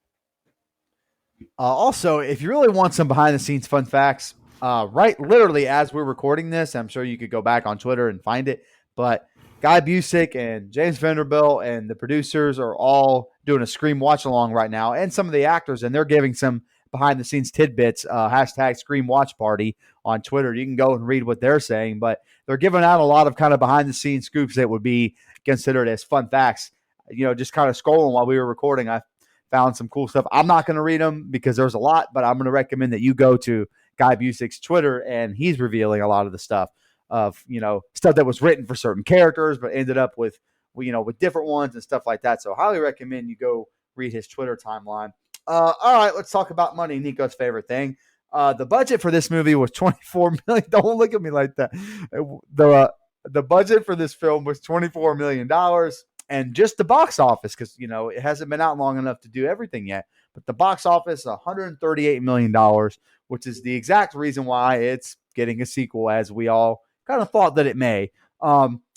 Also, if you really want some behind-the-scenes fun facts, right literally as we're recording this, I'm sure you could go back on Twitter and find it, but Guy Busick and James Vanderbilt and the producers are all doing a Scream watch-along right now, and some of the actors, and they're giving some behind-the-scenes tidbits, hashtag Scream Watch Party on Twitter. You can go and read what they're saying, but they're giving out a lot of kind of behind-the-scenes scoops that would be considered as fun facts. You know, just kind of scrolling while we were recording, I found some cool stuff. I'm not going to read them because there's a lot, but I'm going to recommend that you go to Guy Busick's Twitter, and he's revealing a lot of the stuff of, you know, stuff that was written for certain characters, but ended up with, you know, with different ones and stuff like that. So highly recommend you go read his Twitter timeline. All right, let's talk about money. Nico's favorite thing. The budget for this movie was $24 million. Don't look at me like that. The budget for this film was $24 million, and just the box office, because, you know, it hasn't been out long enough to do everything yet. But the box office, $138 million, which is the exact reason why it's getting a sequel, as we all kind of thought that it may.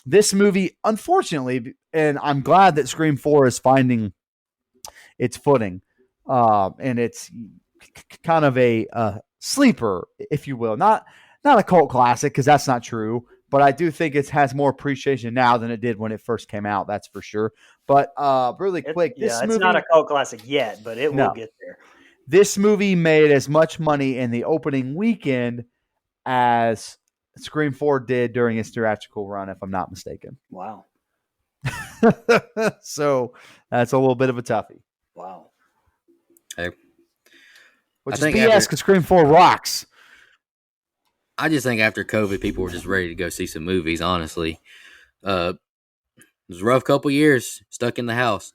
This movie, unfortunately, and I'm glad that Scream 4 is finding its footing, and it's kind of a sleeper, if you will. Not a cult classic, because that's not true, but I do think it has more appreciation now than it did when it first came out, that's for sure. But really quick, it's not a cult classic yet, but it will get there. This movie made as much money in the opening weekend as Scream 4 did during its theatrical run, if I'm not mistaken. Wow. So that's a little bit of a toughie. Wow. Hey, which is BS, because Scream 4 rocks. I just think after COVID, people were just ready to go see some movies, honestly. It was a rough couple years, stuck in the house.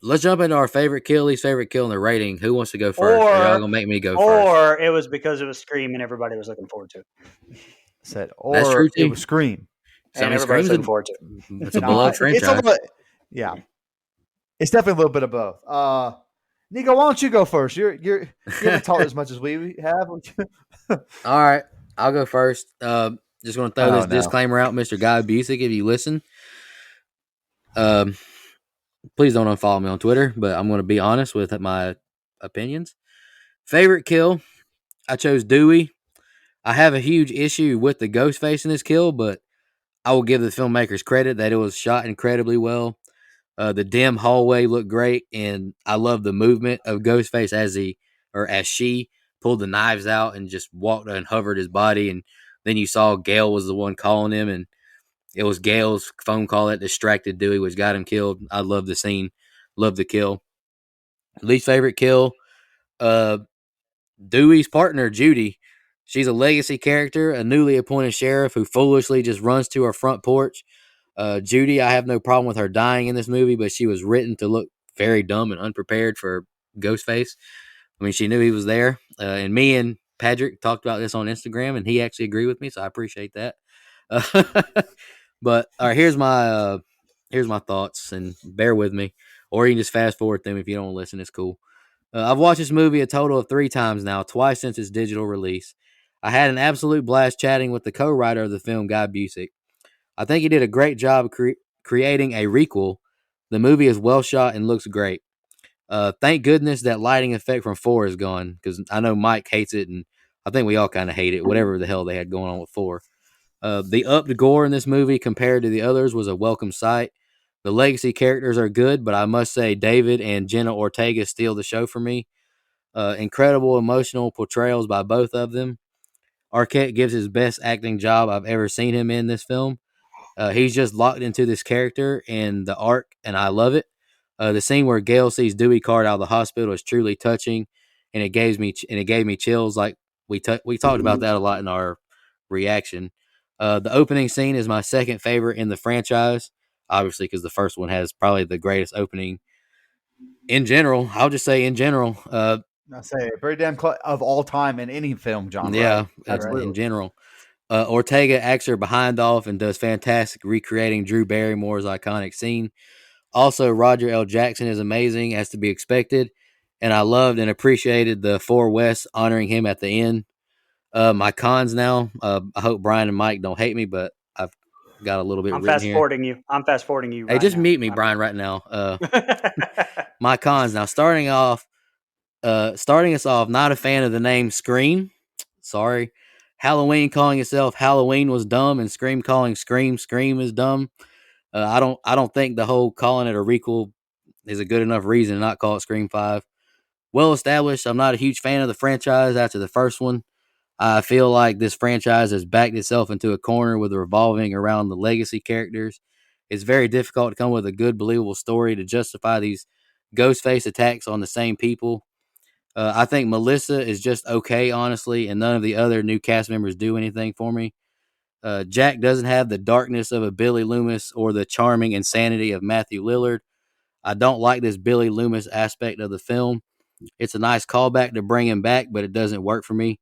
Let's jump into our favorite kill, least favorite kill, and the rating. Who wants to go first? Or y'all going to make me go first? Or it was because it was Scream and everybody was looking forward to it. That's true too. It was Scream. So and everybody's looking forward to it. It's a beloved franchise. Yeah. It's definitely a little bit of both. Nico, why don't you go first? You haven't talked as much as we have. All right, I'll go first. Just going to throw Oh this no. disclaimer out, Mr. Guy Busick, if you listen. Um, Please don't unfollow me on Twitter, but I'm going to be honest with my opinions. Favorite kill, I chose Dewey. I have a huge issue with the ghost face in this kill, but I will give the filmmakers credit that it was shot incredibly well. The dim hallway looked great, and I love the movement of Ghostface as she pulled the knives out and just walked and hovered his body, and then you saw Gail was the one calling him, and it was Gail's phone call that distracted Dewey, which got him killed. I love the scene, love the kill. Least favorite kill, uh, Dewey's partner, Judy. She's a legacy character, a newly appointed sheriff who foolishly just runs to her front porch. Judy, I have no problem with her dying in this movie, but she was written to look very dumb and unprepared for Ghostface. I mean, she knew he was there. And me and Patrick talked about this on Instagram, and he actually agreed with me, so I appreciate that. But all right, here's my thoughts, and bear with me, or you can just fast forward them if you don't listen. It's cool. I've watched this movie a total of 3 times now, twice since its digital release. I had an absolute blast chatting with the co-writer of the film, Guy Busick. I think he did a great job creating a requel. The movie is well shot and looks great. Thank goodness that lighting effect from 4 is gone, because I know Mike hates it, and I think we all kind of hate it, whatever the hell they had going on with 4. The upped gore in this movie compared to the others was a welcome sight. The legacy characters are good, but I must say David and Jenna Ortega steal the show for me. Incredible emotional portrayals by both of them. Arquette gives his best acting job I've ever seen him in this film. He's just locked into this character and the arc, and I love it. The scene where Gail sees Dewey cart out of the hospital is truly touching, and it gave me chills. Like we talked about that a lot in our reaction. The opening scene is my second favorite in the franchise, obviously because the first one has probably the greatest opening in general. I'll just say in general. I say very damn of all time in any film genre. Yeah, Absolutely. in general. Ortega acts her behind off and does fantastic recreating Drew Barrymore's iconic scene. Also, Roger L. Jackson is amazing, as to be expected, and I loved and appreciated the 4 West honoring him at the end. My cons now. I hope Brian and Mike don't hate me, but I've got a little bit I'm written fast here. forwarding you. I'm fast forwarding you. Hey, Right just now. mute me, Brian, right now. My cons now. Starting us off, not a fan of the name Scream. Sorry. Halloween calling itself Halloween was dumb, and Scream calling Scream is dumb. I don't think the whole calling it a requel is a good enough reason to not call it Scream 5. Well established, I'm not a huge fan of the franchise after the first one. I feel like this franchise has backed itself into a corner with revolving around the legacy characters. It's very difficult to come with a good, believable story to justify these ghost face attacks on the same people. I think Melissa is just okay, honestly, and none of the other new cast members do anything for me. Jack doesn't have the darkness of a Billy Loomis or the charming insanity of Matthew Lillard. I don't like this Billy Loomis aspect of the film. It's a nice callback to bring him back, but it doesn't work for me.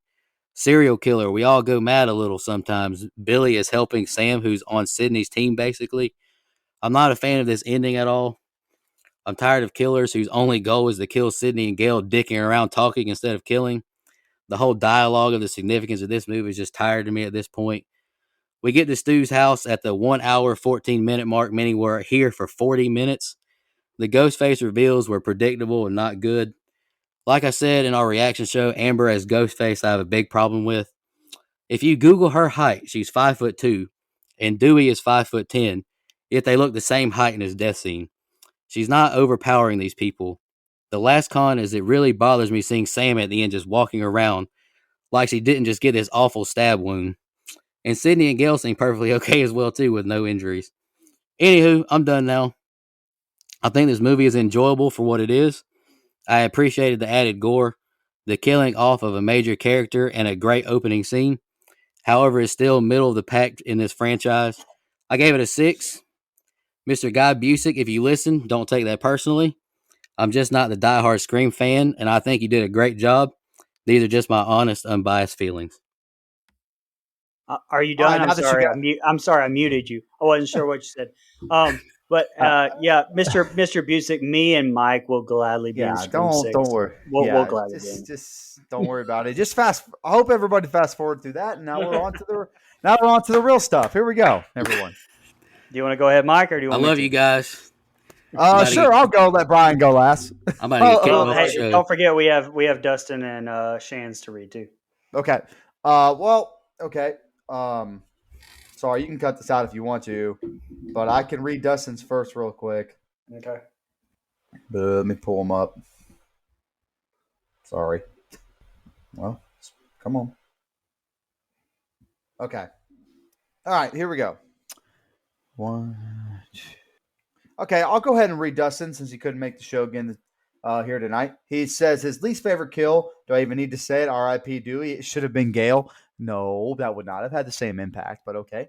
Serial killer, we all go mad a little sometimes. Billy is helping Sam, who's on Sydney's team, basically. I'm not a fan of this ending at all. I'm tired of killers whose only goal is to kill Sydney and Gail dicking around talking instead of killing. The whole dialogue of the significance of this movie is just tired to me at this point. We get to Stu's house at the 1 hour, 14-minute mark, meaning we're here for 40 minutes. The ghost face reveals were predictable and not good. Like I said in our reaction show, Amber as Ghostface I have a big problem with. If you Google her height, she's 5'2", and Dewey is 5'10", yet they look the same height in his death scene. She's not overpowering these people. The last con is it really bothers me seeing Sam at the end just walking around like she didn't just get this awful stab wound. And Sydney and Gail seem perfectly okay as well too with no injuries. Anywho, I'm done now. I think this movie is enjoyable for what it is. I appreciated the added gore, the killing off of a major character, and a great opening scene. However, it's still middle of the pack in this franchise. I gave it a 6. Mr. Guy Busick, if you listen, don't take that personally. I'm just not the diehard Scream fan, and I think you did a great job. These are just my honest, unbiased feelings. Are you All done? right, now that you got I'm sorry. I muted you. I wasn't sure what you said. But yeah, Mr. Busick, me and Mike will gladly be in Yeah, Scream 6. don't worry. We'll gladly be in. Just don't worry about it. Just fast. I hope everybody fast forward through that, and now we're on to the real stuff. Here we go, everyone. Do you want to go ahead, Mike, or do you I want me love to? you guys. Sure, I'll go. Let Brian go last. I'm about to get kicked Well, off hey, the show. don't forget we have Dustin and Shan's to read too. Okay. Well, okay. Sorry, you can cut this out if you want to, but I can read Dustin's first real quick. Okay. Let me pull him up. Sorry. Well, come on. Okay. All right, here we go. 1, 2. Okay, I'll go ahead and read Dustin since he couldn't make the show again here tonight. He says his least favorite kill, do I even need to say it? R.I.P. Dewey. It should have been Gale. No, that would not have had the same impact, but okay.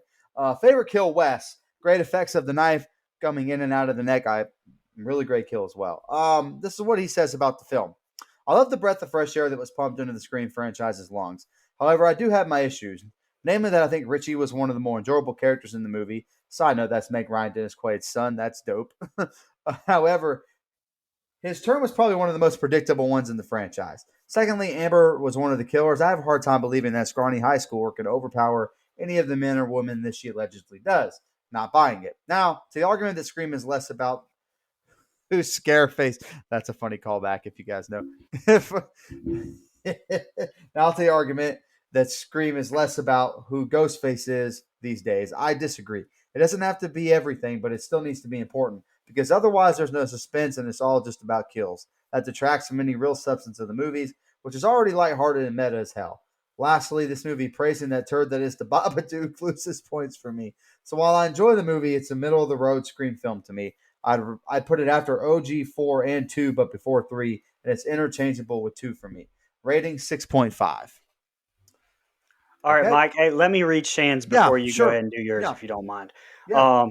Favorite kill, Wes. Great effects of the knife coming in and out of the neck. Really great kill as well. This is what he says about the film. I love the breath of fresh air that was pumped into the Scream franchise's lungs. However, I do have my issues. Namely that I think Richie was one of the more enjoyable characters in the movie. Side note, that's Meg Ryan, Dennis Quaid's son. That's dope. However, his turn was probably one of the most predictable ones in the franchise. Secondly, Amber was one of the killers. I have a hard time believing that scrawny high schooler could overpower any of the men or women that she allegedly does. Not buying it. Now, to the argument that Scream is less about who's Scareface. That's a funny callback if you guys know. Now, to the argument that Scream is less about who Ghostface is these days. I disagree. It doesn't have to be everything, but it still needs to be important because otherwise there's no suspense and it's all just about kills. That detracts from any real substance of the movies, which is already lighthearted and meta as hell. Lastly, this movie praising that turd that is the Babadook loses points for me. So while I enjoy the movie, it's a middle-of-the-road Scream film to me. I'd put it after OG 4 and 2, but before 3, and it's interchangeable with 2 for me. Rating 6.5. All right, Okay. Mike. Hey, let me read Shan's before you sure. go ahead and do yours, Yeah. if you don't mind. Yeah.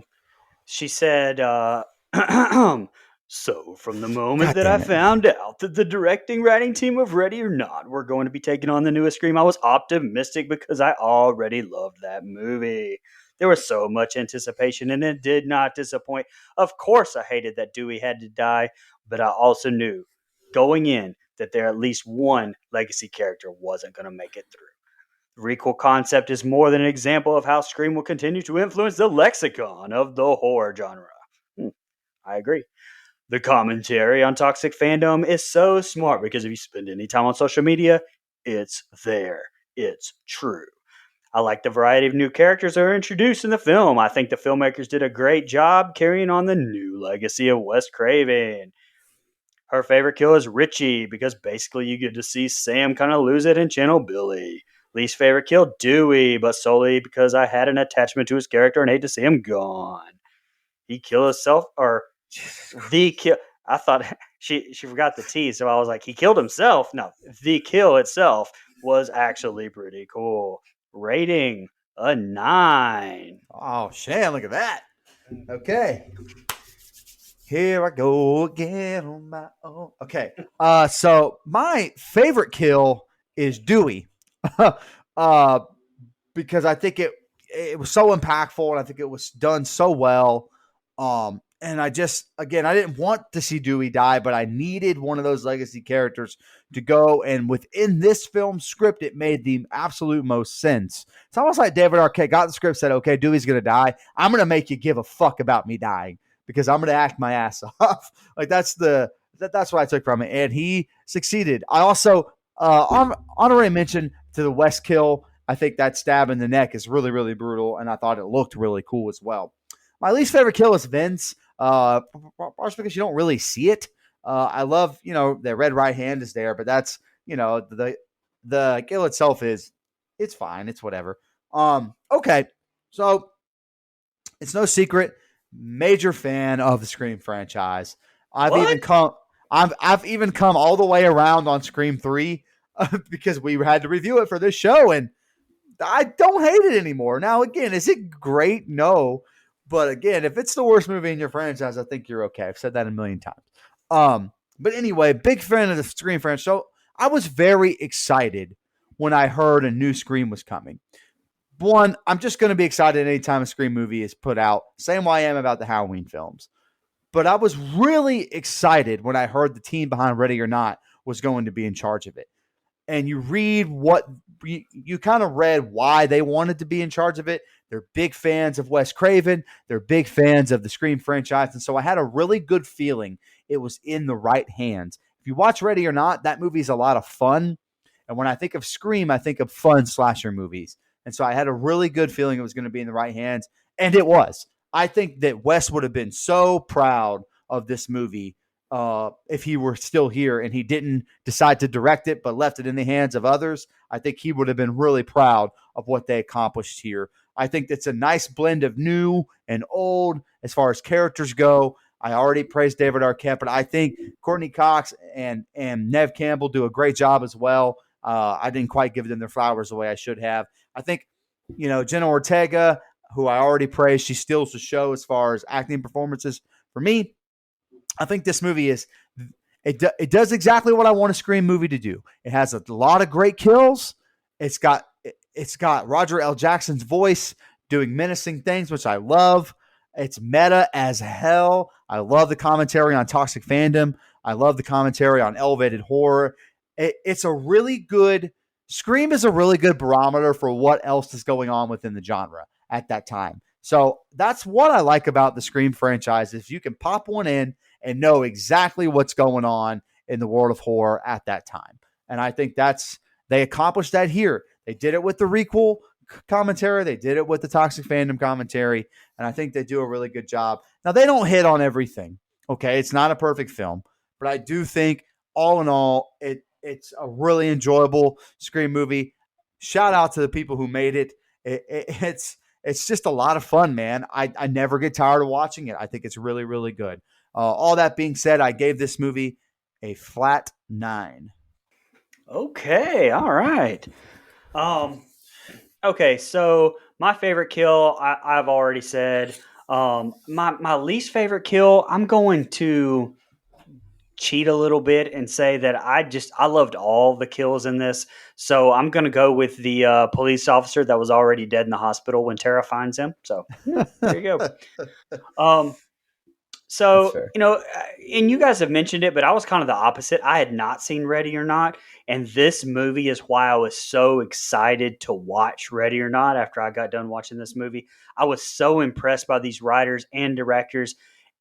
She said, so from the moment God that damn I it. found out that the directing writing team of Ready or Not were going to be taking on the newest Scream, I was optimistic because I already loved that movie. There was so much anticipation, and it did not disappoint. Of course, I hated that Dewey had to die, but I also knew going in that there at least one legacy character wasn't going to make it through. The requel concept is more than an example of how Scream will continue to influence the lexicon of the horror genre. I agree. The commentary on toxic fandom is so smart because if you spend any time on social media, it's there. It's true. I like the variety of new characters that are introduced in the film. I think the filmmakers did a great job carrying on the new legacy of Wes Craven. Her favorite kill is Richie because basically you get to see Sam kind of lose it and channel Billy. Least favorite kill, Dewey, but solely because I had an attachment to his character and hate to see him gone. He killed himself, or the kill. I thought she forgot the T, so I was like, he killed himself. No, the kill itself was actually pretty cool. Rating a 9. Oh, Shan, look at that. Okay. Here I go again on my own. Okay. So my favorite kill is Dewey. Because I think it was so impactful and I think it was done so well. And I didn't want to see Dewey die, but I needed one of those legacy characters to go. And within this film script, it made the absolute most sense. It's almost like David Arquette got the script, said, okay, Dewey's going to die. I'm going to make you give a fuck about me dying because I'm going to act my ass off. Like that's what I took from it. And he succeeded. I also, honorary mention to the West kill. I think that stab in the neck is really, really brutal. And I thought it looked really cool as well. My least favorite kill is Vince. Partially because you don't really see it. I love, the red right hand is there, but that's, the kill itself it's fine. It's whatever. Okay. So it's no secret. Major fan of the Scream franchise. I've even come all the way around on Scream 3 because we had to review it for this show and I don't hate it anymore. Now, again, is it great? No. But again, if it's the worst movie in your franchise, I think you're okay. I've said that a million times. But anyway, big fan of the Scream franchise. So I was very excited when I heard a new Scream was coming. one, I'm just going to be excited anytime a Scream movie is put out. Same way I am about the Halloween films. But I was really excited when I heard the team behind Ready or Not was going to be in charge of it. And you read what you kind of read why they wanted to be in charge of it. They're big fans of Wes Craven. They're big fans of the Scream franchise. And so I had a really good feeling it was in the right hands. If you watch Ready or Not, that movie's a lot of fun. And when I think of Scream, I think of fun slasher movies. And so I had a really good feeling it was going to be in the right hands. And it was. I think that Wes would have been so proud of this movie if he were still here and he didn't decide to direct it but left it in the hands of others. I think he would have been really proud of what they accomplished here. I think that's a nice blend of new and old as far as characters go. I already praised David Arquette, but I think Courtney Cox and Neve Campbell do a great job as well. I didn't quite give them their flowers the way I should have. I think, Jenna Ortega, who I already praised, she steals the show as far as acting performances. For me, I think this movie it does exactly what I want a Scream movie to do. It has a lot of great kills. It's got Roger L. Jackson's voice doing menacing things, which I love. It's meta as hell. I love the commentary on toxic fandom. I love the commentary on elevated horror. It's a really good Scream is a really good barometer for what else is going on within the genre at that time. So that's what I like about the Scream franchise is you can pop one in and know exactly what's going on in the world of horror at that time. And I think they accomplished that here. They did it with the requel commentary. They did it with the toxic fandom commentary. And I think they do a really good job. Now, they don't hit on everything. Okay. It's not a perfect film, but I do think all in all, it's a really enjoyable Scream movie. Shout out to the people who made it. It's just a lot of fun, man. I never get tired of watching it. I think it's really, really good. All that being said, I gave this movie a flat 9. Okay, all right. Okay, so my favorite kill, I've already said. My least favorite kill, I'm going to cheat a little bit and say that I loved all the kills in this. So I'm going to go with the police officer that was already dead in the hospital when Tara finds him. So there you go. So, and you guys have mentioned it, but I was kind of the opposite. I had not seen Ready or Not. And this movie is why I was so excited to watch Ready or Not after I got done watching this movie. I was so impressed by these writers and directors.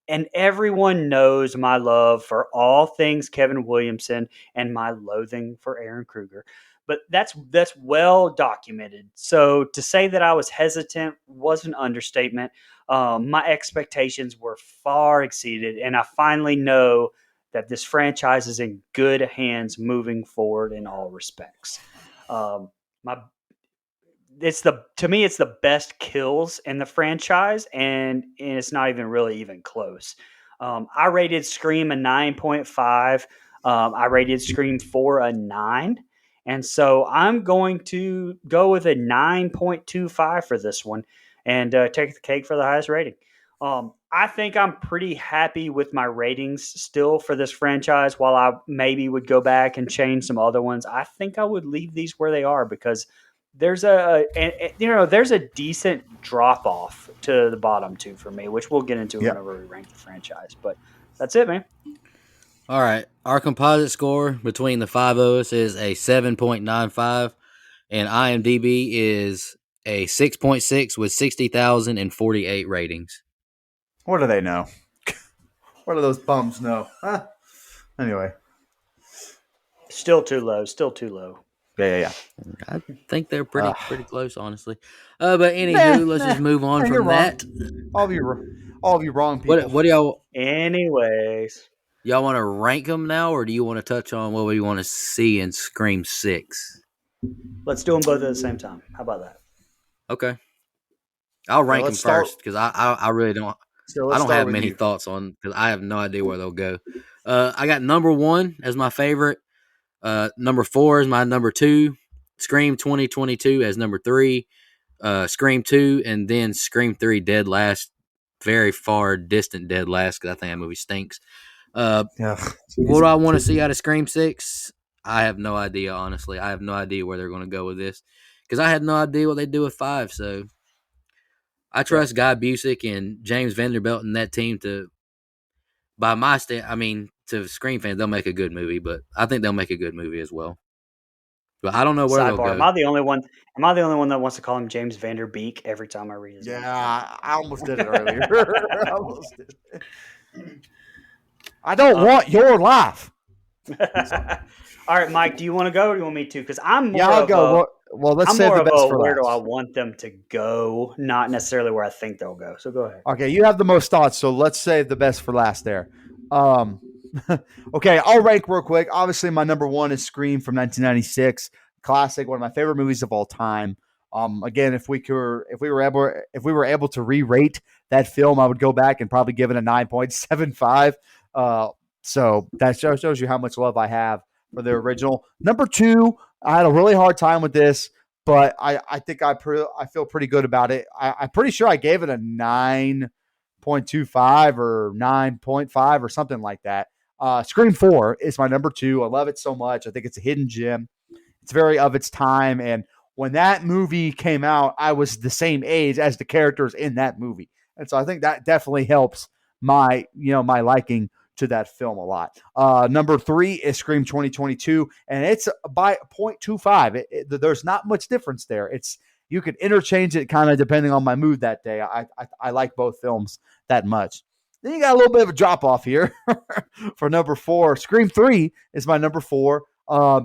And everyone knows my love for all things Kevin Williamson and my loathing for Aaron Kruger. But that's well documented. So to say that I was hesitant was an understatement. My expectations were far exceeded, and I finally know that this franchise is in good hands moving forward in all respects. To me, it's the best kills in the franchise, and it's not even really even close. I rated Scream a 9.5. I rated Scream 4 a 9. And so I'm going to go with a 9.25 for this one and take the cake for the highest rating. I think I'm pretty happy with my ratings still for this franchise. While I maybe would go back and change some other ones, I think I would leave these where they are because there's a decent drop off to the bottom two for me, which we'll get into whenever we rank the franchise. But that's it, man. All right. Our composite score between the five of us is a 7.95, and IMDb is a 6.6 with 60,048 ratings. What do they know? What do those bums know? Huh? Anyway. Still too low. Yeah. I think they're pretty close, honestly. But anywho, let's just move on from that. All of you wrong people. What do y'all... Anyways... Y'all want to rank them now, or do you want to touch on what we want to see in Scream 6? Let's do them both at the same time. How about that? Okay. I'll rank them first because I really don't. I don't have many thoughts on because I have no idea where they'll go. I got number 1 as my favorite. Number 4 is my number 2. Scream 2022 as number 3. Scream 2, and then Scream 3 dead last. Very far distant dead last because I think that movie stinks. What do I want to see out of Scream 6? I have no idea, honestly. I have no idea where they're going to go with this because I had no idea what they'd do with 5. So I trust Guy Busick and James Vanderbilt and that team to, by my to Scream fans, they'll make a good movie, but I think they'll make a good movie as well. But I don't know where they'll Sidebar: go. Am I the only one? Am I the only one that wants to call him James Vanderbeek every time I read his name? Yeah, I almost did it earlier. I almost did it. I don't want your life. All right, Mike, do you want to go or do you want me to? Because I'm more I'll of go. a Well, let's I'm save more the of best a for where do I last. want them to go, not necessarily where I think they'll go. So go ahead. Okay, you have the most thoughts, so let's save the best for last there. Okay, I'll rank real quick. Obviously, my number 1 is Scream from 1996, classic, one of my favorite movies of all time. Again, if we were able to re-rate that film, I would go back and probably give it a 9.75. So that shows you how much love I have for the original. Number 2, I had a really hard time with this, but I think I feel pretty good about it. I'm pretty sure I gave it a 9.25 or 9.5 or something like that. Scream 4 is my number 2. I love it so much. I think it's a hidden gem. It's very of its time. And when that movie came out, I was the same age as the characters in that movie. And so I think that definitely helps my liking to that film a lot. Number 3 is Scream 2022, and it's by 0.25. There's not much difference there. You could interchange it kind of depending on my mood that day. I like both films that much. Then you got a little bit of a drop off here for number 4. Scream 3 is my number 4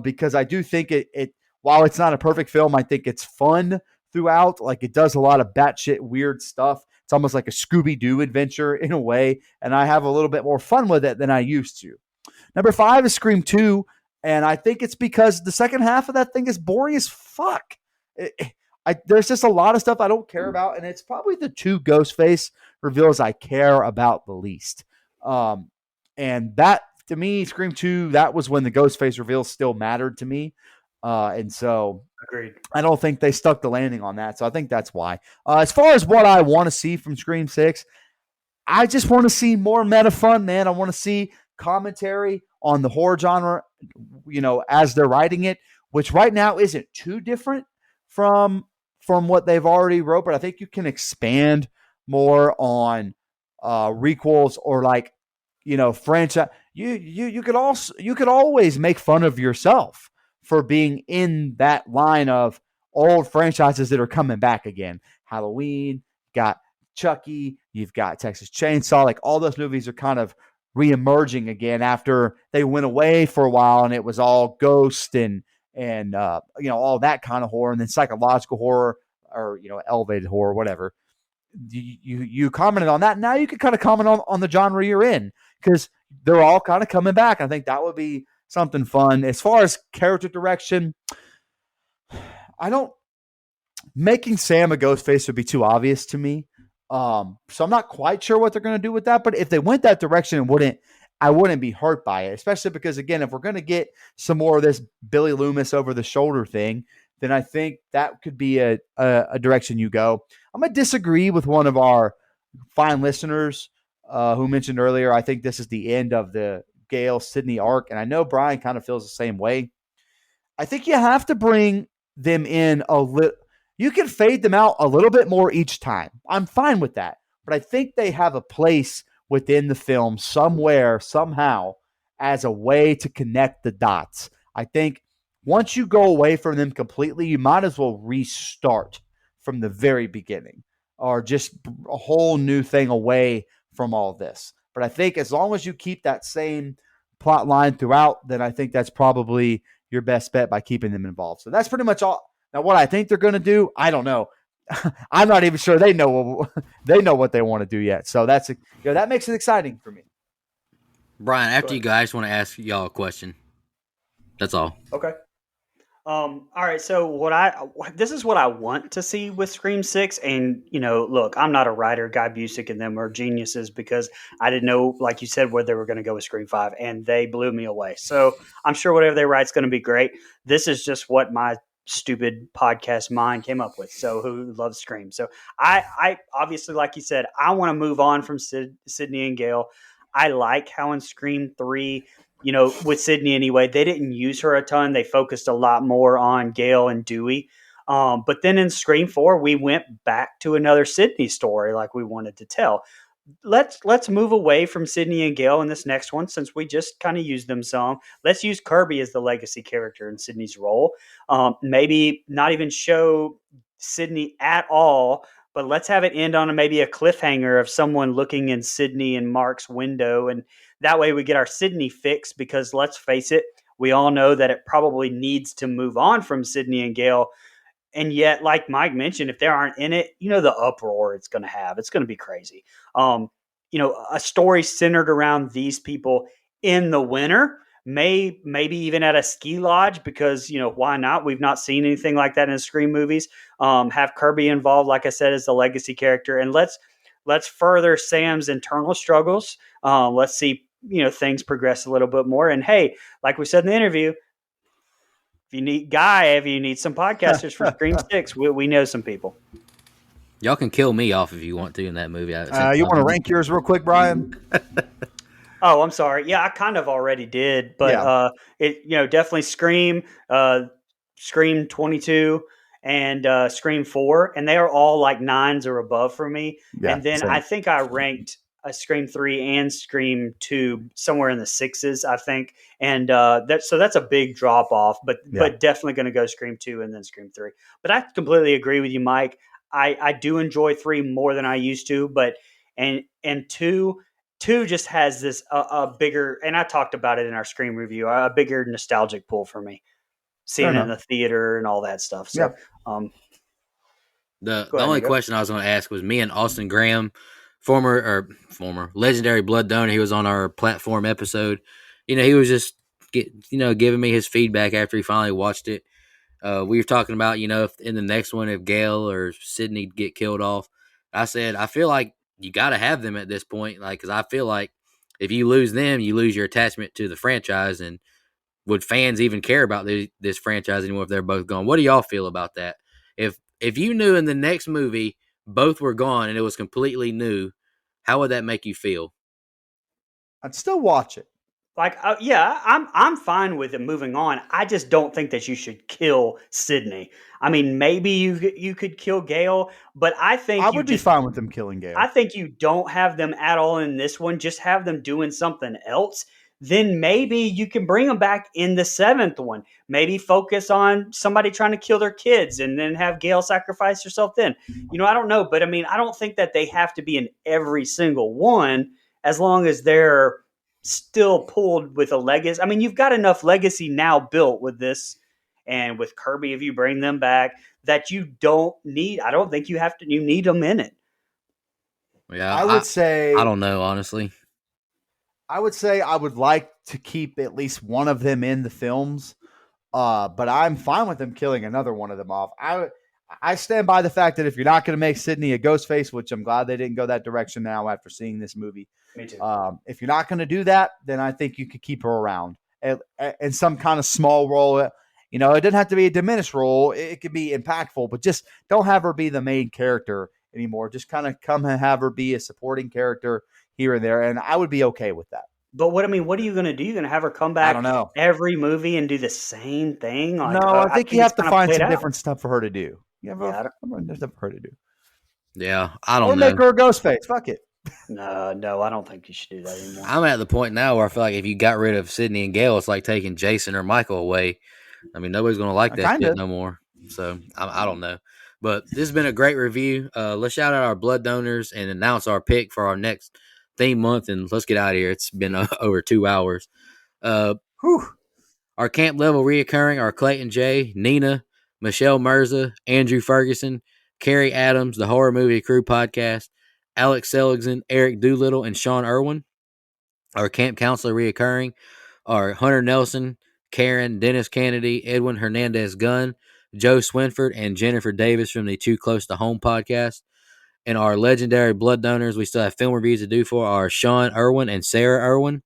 because I do think it while it's not a perfect film, I think it's fun throughout. Like, it does a lot of batshit weird stuff. It's almost like a Scooby-Doo adventure in a way, and I have a little bit more fun with it than I used to. Number 5 is Scream 2, and I think it's because the second half of that thing is boring as fuck. There's just a lot of stuff I don't care about, and it's probably the 2 Ghostface reveals I care about the least. And that, to me, Scream 2, that was when the Ghostface reveals still mattered to me. And so Agreed. I don't think they stuck the landing on that. So I think that's why. As far as what I want to see from Scream 6, I just want to see more meta fun, man. I want to see commentary on the horror genre, as they're writing it, which right now isn't too different from what they've already wrote, but I think you can expand more on requels or franchise. You could always make fun of yourself for being in that line of old franchises that are coming back again. Halloween, got Chucky, you've got Texas Chainsaw. Like, all those movies are kind of reemerging again after they went away for a while, and it was all ghost and all that kind of horror, and then psychological horror or elevated horror, whatever. You commented on that. Now you can kind of comment on the genre you're in, because they're all kind of coming back. I think that would be something fun. As far as character direction, making Sam a Ghostface would be too obvious to me. So I'm not quite sure what they're going to do with that. But if they went that direction, I wouldn't be hurt by it, especially because, again, if we're going to get some more of this Billy Loomis over the shoulder thing, then I think that could be a direction you go. I'm going to disagree with one of our fine listeners who mentioned earlier, I think this is the end of the Gail Sydney arc. And I know Brian kind of feels the same way. I think you have to bring them in a little. You can fade them out a little bit more each time. I'm fine with that. But I think they have a place within the film somewhere, somehow, as a way to connect the dots. I think once you go away from them completely, you might as well restart from the very beginning, or just a whole new thing away from all this. But I think as long as you keep that same plot line throughout, then I think that's probably your best bet by keeping them involved. So that's pretty much all. Now, what I think they're going to do, I don't know. I'm not even sure they know what they want to do yet. So that makes it exciting for me. Brian, after you go, I just want to ask y'all a question. That's all. Okay. All right. So this is what I want to see with Scream 6. And, look, I'm not a writer. Guy Busick and them are geniuses, because I didn't know, like you said, where they were going to go with Scream 5, and they blew me away. So I'm sure whatever they write is going to be great. This is just what my stupid podcast mind came up with. So who loves Scream? So I obviously, like you said, I want to move on from Sydney and Gail. I like how in Scream 3, with Sydney anyway, they didn't use her a ton. They focused a lot more on Gail and Dewey. But then in Scream 4, we went back to another Sydney story like we wanted to tell. Let's move away from Sydney and Gail in this next one, since we just kind of used them some. Let's use Kirby as the legacy character in Sydney's role. Maybe not even show Sydney at all, but let's have it end on maybe a cliffhanger of someone looking in Sydney and Mark's window, and that way we get our Sydney fix. Because let's face it, we all know that it probably needs to move on from Sydney and Gail. And yet, like Mike mentioned, if they aren't in it, the uproar it's going to have. It's going to be crazy. A story centered around these people in the winter, maybe even at a ski lodge, because why not? We've not seen anything like that in Scream movies. Have Kirby involved, like I said, as the legacy character, and let's further Sam's internal struggles. Let's see things progress a little bit more. And hey, like we said in the interview, if you need some podcasters for Scream 6, we know some people. Y'all can kill me off if you want to in that movie. You want to rank yours real quick, Brian? Oh, I'm sorry. Yeah, I kind of already did, but definitely Scream, Scream 22, and Scream 4, and they are all like 9s or above for me. Yeah, and then same. I think I ranked Scream 3 and Scream 2 somewhere in the 6s, I think. And that's a big drop off, but definitely going to go Scream 2 and then Scream 3. But I completely agree with you, Mike. I do enjoy 3 more than I used to, but and 2 just has this a bigger, and I talked about it in our Scream review, a bigger nostalgic pull for me, seeing it in the theater and all that stuff. So the only question I was going to ask was, me and Austin Graham, former legendary blood donor, he was on our platform episode. He was just giving me his feedback after he finally watched it. We were talking about, if in the next one, if Gail or Sydney get killed off, I said, I feel like you got to have them at this point. Like, cause I feel like if you lose them, you lose your attachment to the franchise. And would fans even care about this franchise anymore if they're both gone? What do y'all feel about that? If you knew in the next movie both were gone and it was completely new, how would that make you feel? I'd still watch it. Like, I'm fine with it moving on. I just don't think that you should kill Sydney. I mean, maybe you could kill Gail, but I think I would be fine with them killing Gail. I think you don't have them at all in this one. Just have them doing something else. Then maybe you can bring them back in the 7th one. Maybe focus on somebody trying to kill their kids and then have Gail sacrifice herself then. I don't know. But, I mean, I don't think that they have to be in every single one, as long as they're still pulled with a legacy. I mean, you've got enough legacy now built with this and with Kirby, if you bring them back, that you don't need. I don't think you need them in it. Yeah, I would say, I don't know, honestly. I would say I would like to keep at least one of them in the films, but I'm fine with them killing another one of them off. I stand by the fact that if you're not going to make Sydney a ghost face, which I'm glad they didn't go that direction now after seeing this movie. Me too. If you're not going to do that, then I think you could keep her around in some kind of small role. It doesn't have to be a diminished role. It could be impactful, but just don't have her be the main character anymore. Just kind of come and have her be a supporting character here and there, and I would be okay with that. But what are you going to do? You're going to have her come back I don't know. every movie and do the same thing? Like, no, I think you have to find some different stuff for her to do. Stuff for her to do. Yeah, I don't know. Or make her a ghost face. Fuck it. No, I don't think you should do that anymore. I'm at the point now where I feel like if you got rid of Sydney and Gail, it's like taking Jason or Michael away. I mean, nobody's going to like that shit no more. So, I don't know. But this has been a great review. Let's shout out our blood donors and announce our pick for our next theme month, and let's get out of here. It's been over 2 hours. Our camp level reoccurring are Clayton J, Nina, Michelle Mirza, Andrew Ferguson, Carrie Adams, the Horror Movie Crew podcast, Alex Seligson, Eric Doolittle, and Sean Irwin. Our camp counselor reoccurring are Hunter Nelson, Karen, Dennis Kennedy, Edwin Hernandez Gunn, Joe Swinford, and Jennifer Davis from the Too Close to Home podcast. And our legendary blood donors, we still have film reviews to do for, are Sean Irwin and Sarah Irwin.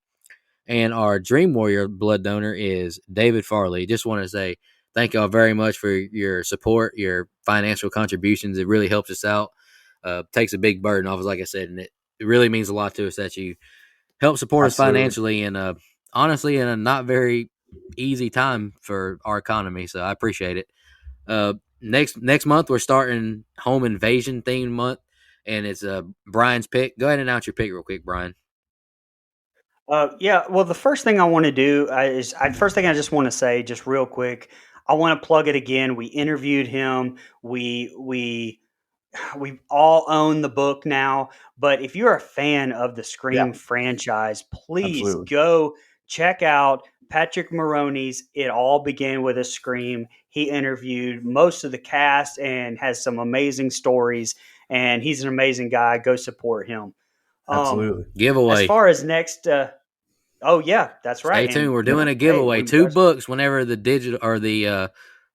And our Dream Warrior blood donor is David Farley. Just want to say thank y'all very much for your support, your financial contributions. It really helps us out. Takes a big burden off us, like I said, and it really means a lot to us that you help support us financially and honestly in a not very easy time for our economy. So I appreciate it. next month we're starting home invasion themed month, and it's Brian's pick. Go ahead and announce your pick real quick, Brian. Yeah. Well, the first thing I want to do first thing I just want to say, just real quick, I want to plug it again. We interviewed him. We all own the book now. But if you're a fan of the Yeah. Scream franchise, please Absolutely. go check out Patrick Moroney's It All Began with a Scream. He interviewed most of the cast and has some amazing stories. And he's an amazing guy. Go support him. Absolutely. Giveaway. As far as next, oh yeah, that's right. Stay tuned. And, We're doing a giveaway. hey, 2 books whenever the digital or the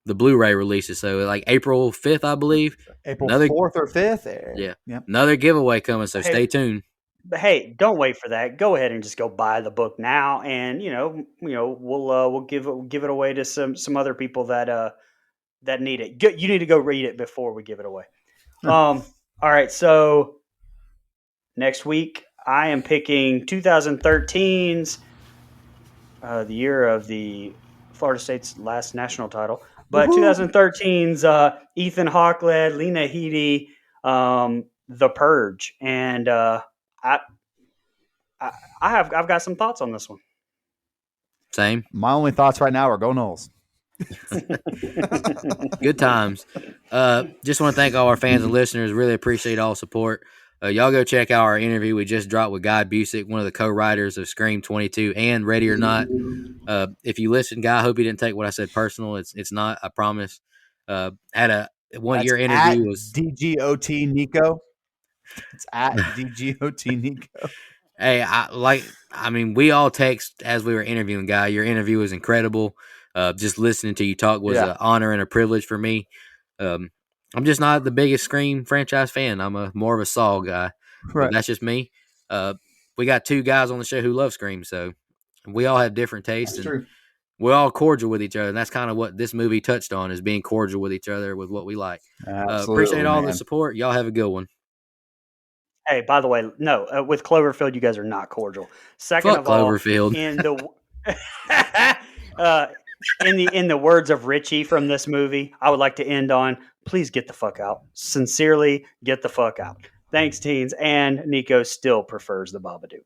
Blu-ray releases. So like April 5th, I believe. April Another 4th or 5th. Yeah. Yep. Another giveaway coming, so Hey. stay tuned. But hey, don't wait for that. Go ahead and just go buy the book now, and we'll give it away to some other people that need it. You need to go read it before we give it away. All right, so next week I am picking 2013's the year of the Florida State's last national title, but 2013's Ethan Hawke led, Lena Headey, The Purge, and I've got some thoughts on this one. Same. My only thoughts right now are go Knowles. Good times. Just want to thank all our fans and listeners. Really appreciate all support. Y'all go check out our interview we just dropped with Guy Busick, one of the co-writers of Scream 22 and Ready or Not. If you listen, Guy, I hope you didn't take what I said personal. It's not, I promise. Had a 1 year interview was DGOT Nico. It's at DGOT Nico. Hey, we all text as we were interviewing Guy. Your interview was incredible. Just listening to you talk was an honor and a privilege for me. I'm just not the biggest Scream franchise fan. I'm more of a Saw guy. Right. But that's just me. We got 2 guys on the show who love Scream, so we all have different tastes. That's and true. We're all cordial with each other, and that's kind of what this movie touched on, is being cordial with each other with what we like. Appreciate all the support. Y'all have a good one. Hey, by the way, no, with Cloverfield, you guys are not cordial. Second Fuck of all, Cloverfield. in the words of Richie from this movie, I would like to end on, please get the fuck out. Sincerely, get the fuck out. Thanks, teens. And Nico still prefers the Babadook.